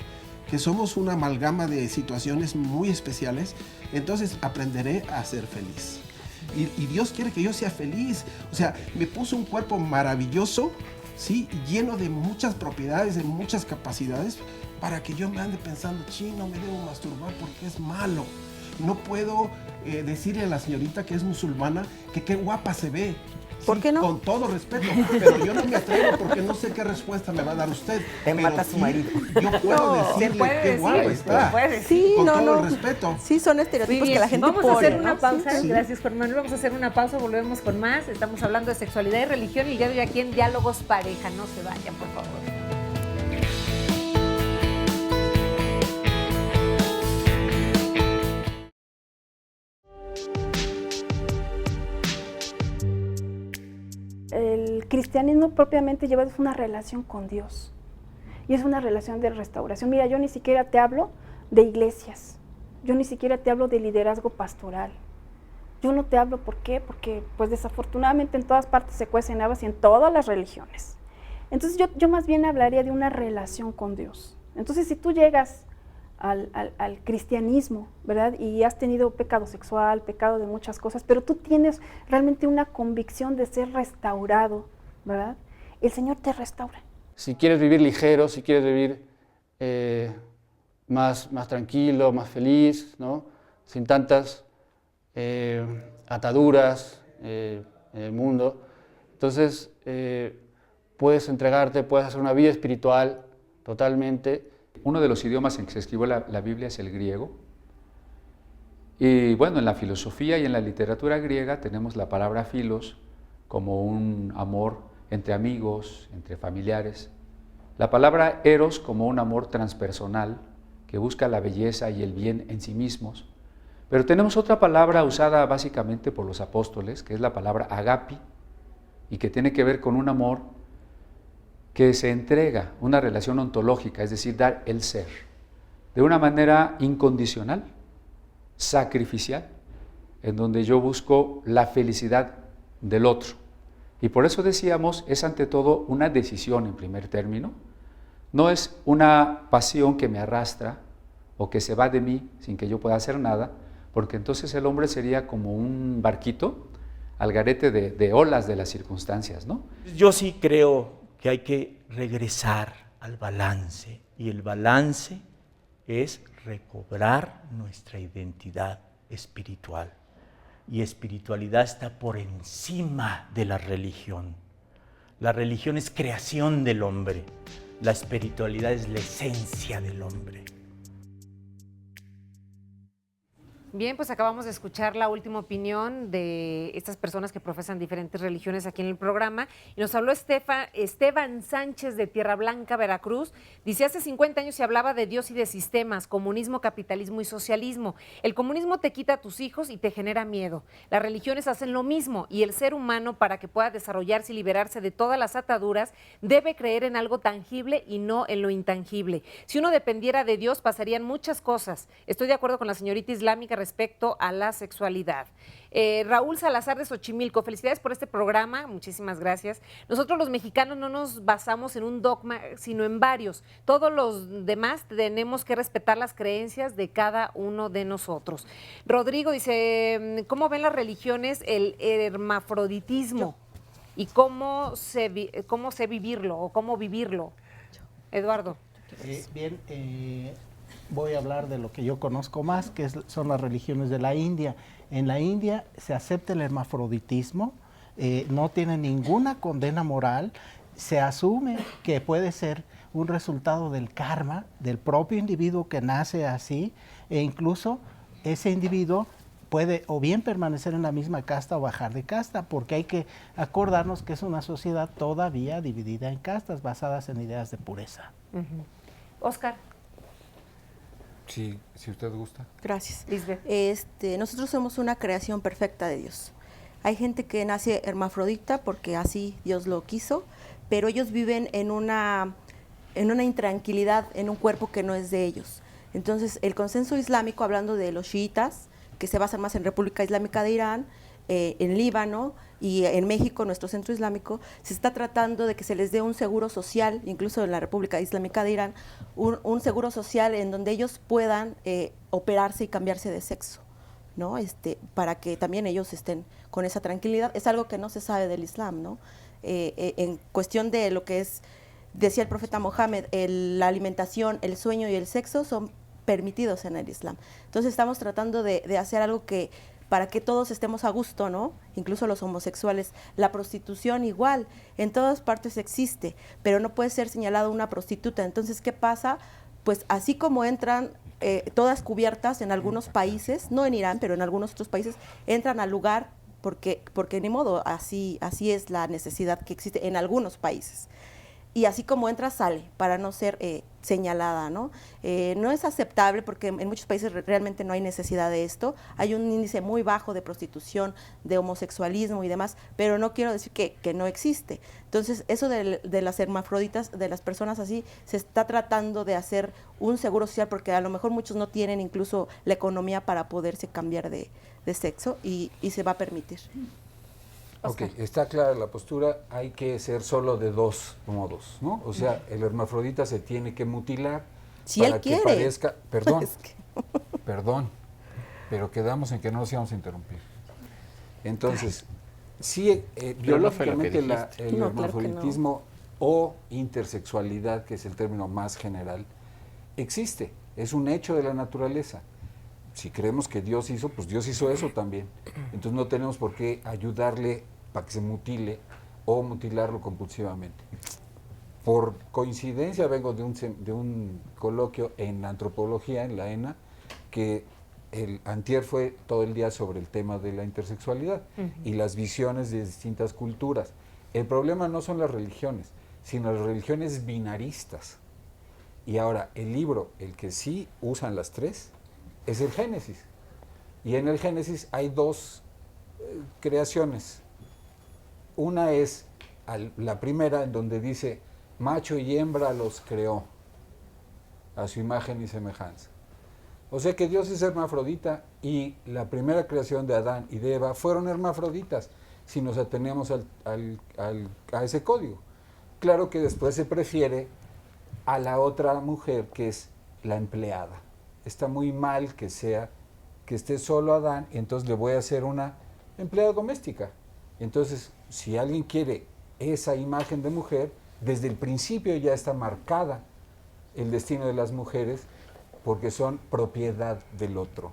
que somos una amalgama de situaciones muy especiales, entonces aprenderé a ser feliz. Y Dios quiere que yo sea feliz. O sea, me puso un cuerpo maravilloso, ¿sí?, lleno de muchas propiedades, de muchas capacidades, para que yo me ande pensando, no me debo masturbar porque es malo. No puedo decirle a la señorita que es musulmana que qué guapa se ve. ¿Por qué no? Con todo respeto, pero yo no me atrevo porque no sé qué respuesta me va a dar usted. Te mata a su marido. Yo puedo decirle qué guapa está. Sí, con no, todo no. el respeto. Sí, son estereotipos que la gente Vamos pone. a hacer una ¿no? pausa. Sí. Gracias, Juan Manuel. Vamos a hacer una pausa. Volvemos con más. Estamos hablando de sexualidad y religión y el día de hoy aquí en Diálogos Pareja. No se vayan, por favor. El cristianismo propiamente lleva una relación con Dios y es una relación de restauración. Mira, yo ni siquiera te hablo de iglesias, yo ni siquiera te hablo de liderazgo pastoral. Yo no te hablo, ¿por qué? Porque pues desafortunadamente en todas partes se cuecen habas y en todas las religiones. Entonces yo más bien hablaría de una relación con Dios. Entonces si tú llegas al cristianismo, ¿verdad? Y has tenido pecado sexual, pecado de muchas cosas, pero tú tienes realmente una convicción de ser restaurado, ¿verdad? El Señor te restaura. Si quieres vivir ligero, si quieres vivir más tranquilo, más feliz, ¿no?, sin tantas ataduras en el mundo, entonces puedes entregarte, puedes hacer una vida espiritual totalmente. Uno de los idiomas en que se escribió la Biblia es el griego. Y bueno, en la filosofía y en la literatura griega tenemos la palabra philos como un amor entre amigos, entre familiares. La palabra eros como un amor transpersonal que busca la belleza y el bien en sí mismos. Pero tenemos otra palabra usada básicamente por los apóstoles, que es la palabra agapi, y que tiene que ver con un amor que se entrega, una relación ontológica, es decir, dar el ser, de una manera incondicional, sacrificial, en donde yo busco la felicidad del otro. Y por eso decíamos, es ante todo una decisión en primer término, no es una pasión que me arrastra o que se va de mí sin que yo pueda hacer nada, porque entonces el hombre sería como un barquito al garete de olas de las circunstancias, ¿no? Yo sí creo que hay que regresar al balance, y el balance es recobrar nuestra identidad espiritual. Y espiritualidad está por encima de la religión. La religión es creación del hombre, la espiritualidad es la esencia del hombre. Bien, pues acabamos de escuchar la última opinión de estas personas que profesan diferentes religiones aquí en el programa. Y nos habló Esteban Sánchez de Tierra Blanca, Veracruz. Dice, hace 50 años se hablaba de Dios y de sistemas, comunismo, capitalismo y socialismo. El comunismo te quita a tus hijos y te genera miedo. Las religiones hacen lo mismo y el ser humano, para que pueda desarrollarse y liberarse de todas las ataduras, debe creer en algo tangible y no en lo intangible. Si uno dependiera de Dios, pasarían muchas cosas. Estoy de acuerdo con la señorita islámica respecto a la sexualidad. Raúl Salazar de Xochimilco, felicidades por este programa, muchísimas gracias. Nosotros los mexicanos no nos basamos en un dogma, sino en varios. Todos los demás tenemos que respetar las creencias de cada uno de nosotros. Rodrigo dice, ¿cómo ven las religiones el hermafroditismo? ¿Y cómo sé vivirlo o cómo vivirlo? Eduardo. Bien, voy a hablar de lo que yo conozco más, que son las religiones de la India. En la India se acepta el hermafroditismo, no tiene ninguna condena moral, se asume que puede ser un resultado del karma, del propio individuo que nace así, e incluso ese individuo puede o bien permanecer en la misma casta o bajar de casta, porque hay que acordarnos que es una sociedad todavía dividida en castas, basadas en ideas de pureza. Oscar. Sí, si usted gusta. Gracias. Lisbeth. Nosotros somos una creación perfecta de Dios. Hay gente que nace hermafrodita porque así Dios lo quiso, pero ellos viven en una intranquilidad, en un cuerpo que no es de ellos. Entonces, el consenso islámico, hablando de los chiitas, que se basan más en República Islámica de Irán, en Líbano y en México, nuestro centro islámico, se está tratando de que se les dé un seguro social, incluso en la República Islámica de Irán, un seguro social en donde ellos puedan operarse y cambiarse de sexo, ¿no? Para que también ellos estén con esa tranquilidad. Es algo que no se sabe del Islam, ¿no? En cuestión de lo que es, decía el profeta Mohammed, la alimentación, el sueño y el sexo son permitidos en el Islam. Entonces estamos tratando de hacer algo que para que todos estemos a gusto, ¿no? Incluso los homosexuales. La prostitución igual, en todas partes existe, pero no puede ser señalada una prostituta. Entonces, ¿qué pasa? Pues así como entran todas cubiertas en algunos países, no en Irán, pero en algunos otros países, entran al lugar porque ni modo, así es la necesidad que existe en algunos países. Y así como entra, sale, para no ser señalada, ¿no? No es aceptable porque en muchos países realmente no hay necesidad de esto. Hay un índice muy bajo de prostitución, de homosexualismo y demás, pero no quiero decir que no existe. Entonces, eso de las hermafroditas, de las personas así, se está tratando de hacer un seguro social porque a lo mejor muchos no tienen incluso la economía para poderse cambiar de sexo y se va a permitir. Ok, está clara la postura, hay que ser solo de dos modos, ¿no? O sea, el hermafrodita se tiene que mutilar si para él que quiere. parezca... Perdón, perdón, pero quedamos en que no nos íbamos a interrumpir. Entonces, sí, biológicamente el hermafroditismo o intersexualidad, que es el término más general, existe, es un hecho de la naturaleza. Si creemos que Dios hizo, pues Dios hizo eso también. Entonces no tenemos por qué ayudarle para que se mutile o mutilarlo compulsivamente. Por coincidencia vengo de un coloquio en antropología, en la ENA, que el antier fue todo el día sobre el tema de la intersexualidad y las visiones de distintas culturas. El problema no son las religiones, sino las religiones binaristas. Y ahora, el libro, el que sí usan las tres, es el Génesis. Y en el Génesis hay dos creaciones. Una es la primera, en donde dice, macho y hembra los creó a su imagen y semejanza. O sea que Dios es hermafrodita y la primera creación de Adán y de Eva fueron hermafroditas, si nos atenemos a ese código. Claro que después se prefiere a la otra mujer, que es la empleada. Está muy mal que esté solo Adán, y entonces le voy a hacer una empleada doméstica. Entonces, si alguien quiere esa imagen de mujer, desde el principio ya está marcada el destino de las mujeres porque son propiedad del otro,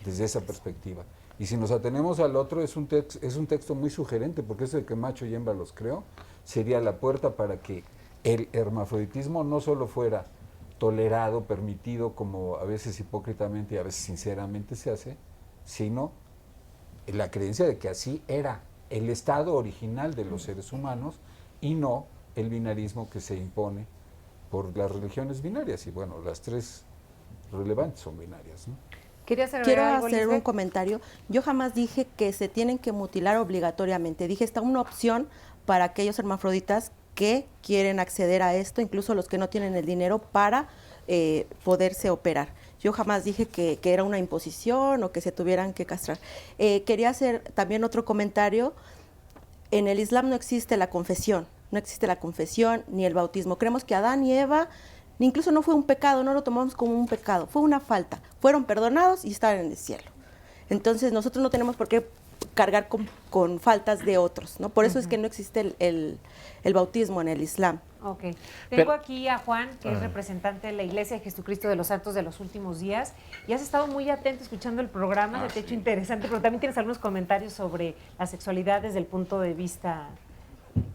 desde esa perspectiva. Y si nos atenemos al otro, es un texto muy sugerente, porque eso de que macho y hembra los creó, sería la puerta para que el hermafroditismo no solo fuera tolerado, permitido, como a veces hipócritamente y a veces sinceramente se hace, sino la creencia de que así era el estado original de los seres humanos y no el binarismo que se impone por las religiones binarias. Y bueno, las tres relevantes son binarias, ¿no? Quiero hacer un comentario. Yo jamás dije que se tienen que mutilar obligatoriamente. Dije, está una opción para aquellos hermafroditas que quieren acceder a esto, incluso los que no tienen el dinero para poderse operar. Yo jamás dije que era una imposición o que se tuvieran que castrar. Quería hacer también otro comentario. En el Islam no existe la confesión, ni el bautismo. Creemos que Adán y Eva, incluso no fue un pecado, no lo tomamos como un pecado, fue una falta. Fueron perdonados y están en el cielo. Entonces nosotros no tenemos por qué cargar con faltas de otros, ¿no? Por eso es que no existe el bautismo en el Islam. Ok. Tengo aquí a Juan, que es representante de la Iglesia de Jesucristo de los Santos de los Últimos Días, y has estado muy atento escuchando el programa, te he hecho interesante, pero también tienes algunos comentarios sobre la sexualidad desde el punto de vista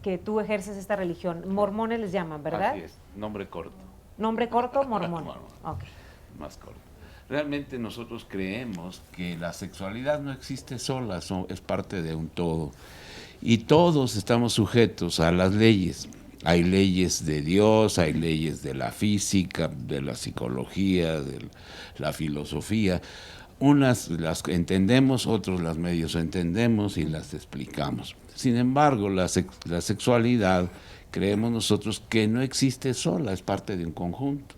que tú ejerces esta religión. Mormones les llaman, ¿verdad? Así es, nombre corto. Nombre corto, mormón. Okay. Más corto. Realmente nosotros creemos que la sexualidad no existe sola, es parte de un todo. Y todos estamos sujetos a las leyes. Hay leyes de Dios, hay leyes de la física, de la psicología, de la filosofía. Unas las entendemos, otros las medios entendemos y las explicamos. Sin embargo, la sexualidad, creemos nosotros que no existe sola, es parte de un conjunto.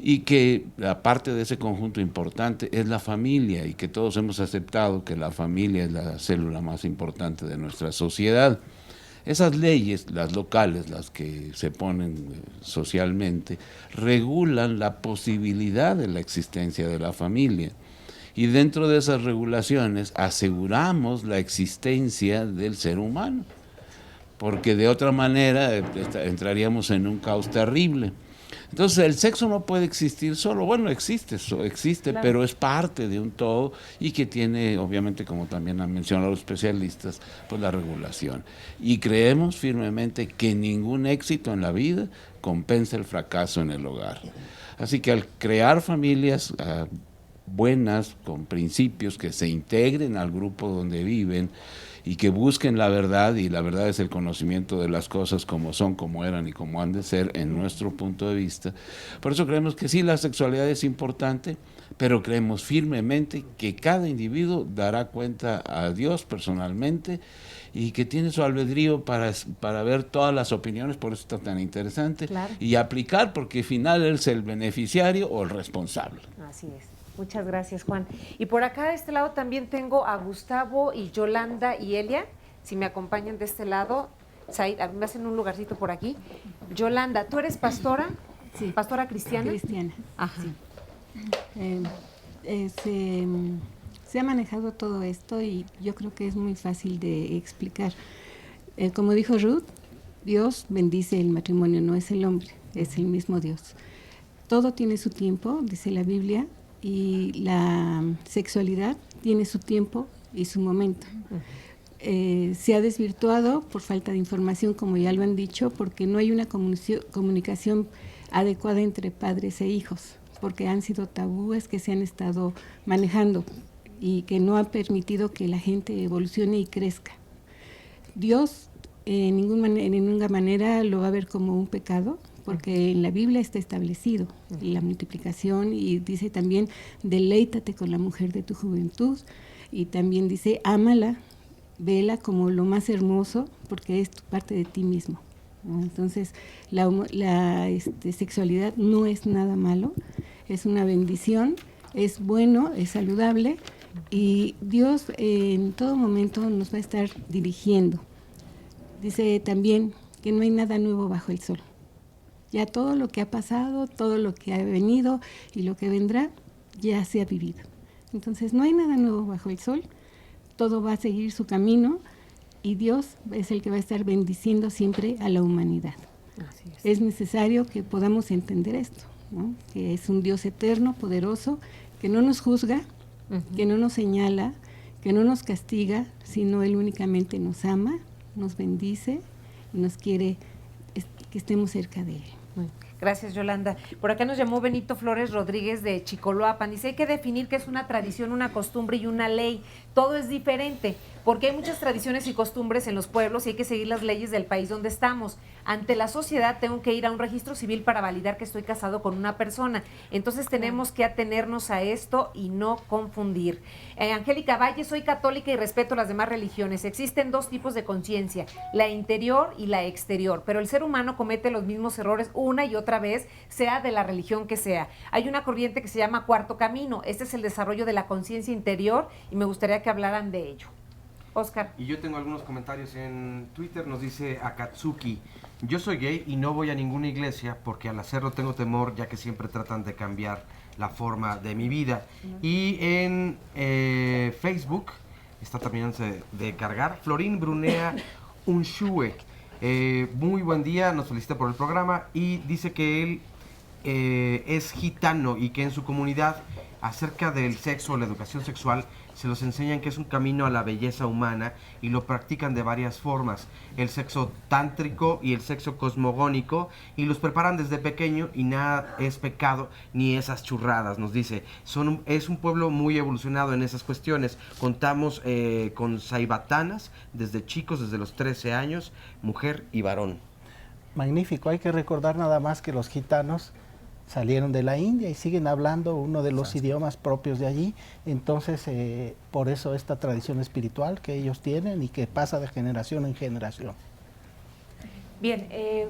Y que la parte de ese conjunto importante es la familia, y que todos hemos aceptado que la familia es la célula más importante de nuestra sociedad. Esas leyes, las locales, las que se ponen socialmente, regulan la posibilidad de la existencia de la familia. Y dentro de esas regulaciones aseguramos la existencia del ser humano, porque de otra manera entraríamos en un caos terrible. Entonces el sexo no puede existir solo, bueno, existe, claro, pero es parte de un todo y que tiene, obviamente, como también han mencionado los especialistas, pues la regulación. Y creemos firmemente que ningún éxito en la vida compensa el fracaso en el hogar. Así que al crear familias buenas, con principios que se integren al grupo donde viven, y que busquen la verdad, y la verdad es el conocimiento de las cosas como son, como eran y como han de ser en nuestro punto de vista. Por eso creemos que sí, la sexualidad es importante, pero creemos firmemente que cada individuo dará cuenta a Dios personalmente y que tiene su albedrío para ver todas las opiniones, por eso está tan interesante, claro, y aplicar, porque al final él es el beneficiario o el responsable. Así es. Muchas gracias, Juan. Y por acá de este lado también tengo a Gustavo y Yolanda y Elia. Si me acompañan de este lado, Said, me hacen un lugarcito por aquí. Yolanda, ¿tú eres pastora? Sí. ¿Pastora cristiana? Cristiana. Ajá. Sí. Se ha manejado todo esto y yo creo que es muy fácil de explicar. Como dijo Ruth, Dios bendice el matrimonio, no es el hombre, es el mismo Dios. Todo tiene su tiempo, dice la Biblia, y la sexualidad tiene su tiempo y su momento. Se ha desvirtuado por falta de información, como ya lo han dicho, porque no hay una comunicación adecuada entre padres e hijos, porque han sido tabúes que se han estado manejando y que no han permitido que la gente evolucione y crezca. Dios en ninguna manera lo va a ver como un pecado, porque en la Biblia está establecido la multiplicación, y dice también, deleítate con la mujer de tu juventud, y también dice, ámala, vela como lo más hermoso, porque es parte de ti mismo, ¿no? Entonces, la sexualidad no es nada malo, es una bendición, es bueno, es saludable, y Dios en todo momento nos va a estar dirigiendo. Dice también que no hay nada nuevo bajo el sol. Ya todo lo que ha pasado, todo lo que ha venido y lo que vendrá, ya se ha vivido. Entonces no hay nada nuevo bajo el sol, todo va a seguir su camino, y Dios es el que va a estar bendiciendo siempre a la humanidad. Así es. Es necesario que podamos entender esto, ¿no? Que es un Dios eterno, poderoso, que no nos juzga, que no nos señala, que no nos castiga, sino Él únicamente nos ama, nos bendice y nos quiere que estemos cerca de Él. Gracias, Yolanda. Por acá nos llamó Benito Flores Rodríguez de Chicoloapan. Dice, hay que definir qué es una tradición, una costumbre y una ley. Todo es diferente, porque hay muchas tradiciones y costumbres en los pueblos y hay que seguir las leyes del país donde estamos. Ante la sociedad tengo que ir a un registro civil para validar que estoy casado con una persona. Entonces tenemos que atenernos a esto y no confundir. Angélica Valle, soy católica y respeto las demás religiones. Existen dos tipos de conciencia, la interior y la exterior, pero el ser humano comete los mismos errores una y otra vez, sea de la religión que sea. Hay una corriente que se llama Cuarto Camino. Este es el desarrollo de la conciencia interior y me gustaría que hablaran de ello. Oscar. Y yo tengo algunos comentarios en Twitter. Nos dice Akatsuki: yo soy gay y no voy a ninguna iglesia porque al hacerlo tengo temor, ya que siempre tratan de cambiar la forma de mi vida. Y en Facebook, está terminando de cargar, Florín Brunea Unshue. Muy buen día, nos felicita por el programa y dice que él es gitano y que en su comunidad acerca del sexo o la educación sexual se los enseñan que es un camino a la belleza humana y lo practican de varias formas, el sexo tántrico y el sexo cosmogónico, y los preparan desde pequeño y nada es pecado ni esas churradas, nos dice. Es un pueblo muy evolucionado en esas cuestiones. Contamos con saibatanas desde chicos, desde los 13 años, mujer y varón. Magnífico, hay que recordar nada más que los gitanos salieron de la India y siguen hablando uno de los idiomas propios de allí, entonces por eso esta tradición espiritual que ellos tienen y que pasa de generación en generación. Bien,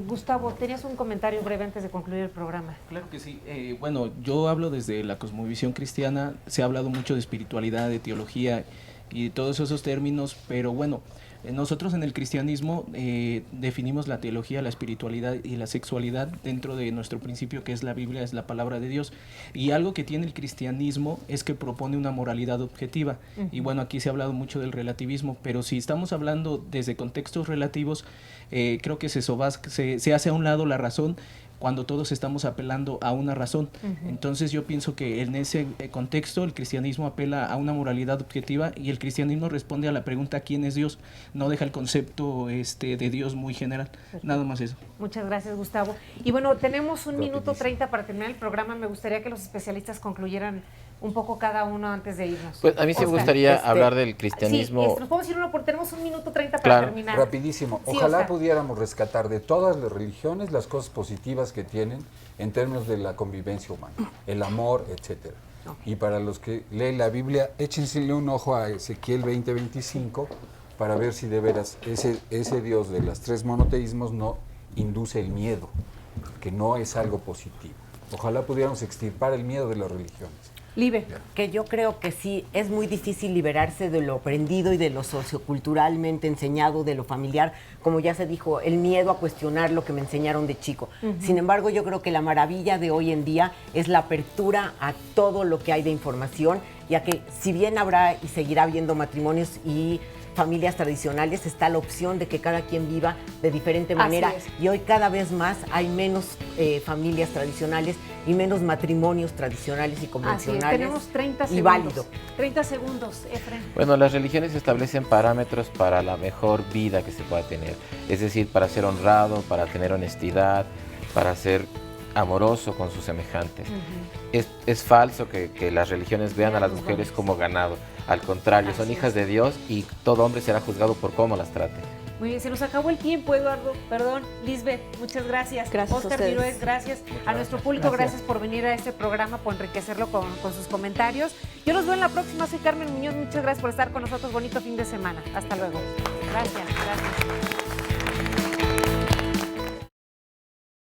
Gustavo, tenías un comentario breve antes de concluir el programa. Claro que sí. Bueno, yo hablo desde la cosmovisión cristiana, se ha hablado mucho de espiritualidad, de teología y todos esos términos, pero bueno, nosotros en el cristianismo definimos la teología, la espiritualidad y la sexualidad dentro de nuestro principio, que es la Biblia, es la palabra de Dios. Y algo que tiene el cristianismo es que propone una moralidad objetiva. Y bueno, aquí se ha hablado mucho del relativismo, pero si estamos hablando desde contextos relativos, creo que se hace a un lado la razón cuando todos estamos apelando a una razón. Entonces yo pienso que en ese contexto el cristianismo apela a una moralidad objetiva y el cristianismo responde a la pregunta ¿quién es Dios? No deja el concepto de Dios muy general. Perfecto. Nada más eso. Muchas gracias, Gustavo. Y bueno, tenemos un minuto 30 para terminar el programa. Me gustaría que los especialistas concluyeran un poco cada uno antes de irnos. Pues a mí sí me gustaría hablar del cristianismo. Sí, nos podemos ir tenemos un minuto 30 para terminar. Rapidísimo. Ojalá pudiéramos rescatar de todas las religiones las cosas positivas que tienen en términos de la convivencia humana, el amor, etcétera. Y para los que leen la Biblia, échensele un ojo a Ezequiel 20:25 para ver si de veras ese Dios de los tres monoteísmos no induce el miedo, que no es algo positivo. Ojalá pudiéramos extirpar el miedo de las religiones. Libe. Que yo creo que sí, es muy difícil liberarse de lo aprendido y de lo socioculturalmente enseñado, de lo familiar, como ya se dijo, el miedo a cuestionar lo que me enseñaron de chico. Sin embargo, yo creo que la maravilla de hoy en día es la apertura a todo lo que hay de información, ya que si bien habrá y seguirá habiendo matrimonios y familias tradicionales, está la opción de que cada quien viva de diferente manera y hoy cada vez más hay menos familias tradicionales y menos matrimonios tradicionales y convencionales. Así es. Tenemos 30 segundos. Y válido. 30 segundos, Efren. Bueno, las religiones establecen parámetros para la mejor vida que se pueda tener, es decir, para ser honrado, para tener honestidad, para ser amoroso con sus semejantes. Es falso que las religiones vean a las mujeres como ganado. Al contrario, son hijas de Dios y todo hombre será juzgado por cómo las trate. Muy bien, se nos acabó el tiempo, Eduardo. Perdón, Lisbeth, muchas gracias. Gracias Oscar Virués, gracias. A nuestro público, gracias por venir a este programa, por enriquecerlo con sus comentarios. Yo los veo en la próxima. Soy Carmen Muñoz. Muchas gracias por estar con nosotros. Bonito fin de semana. Hasta luego. Gracias.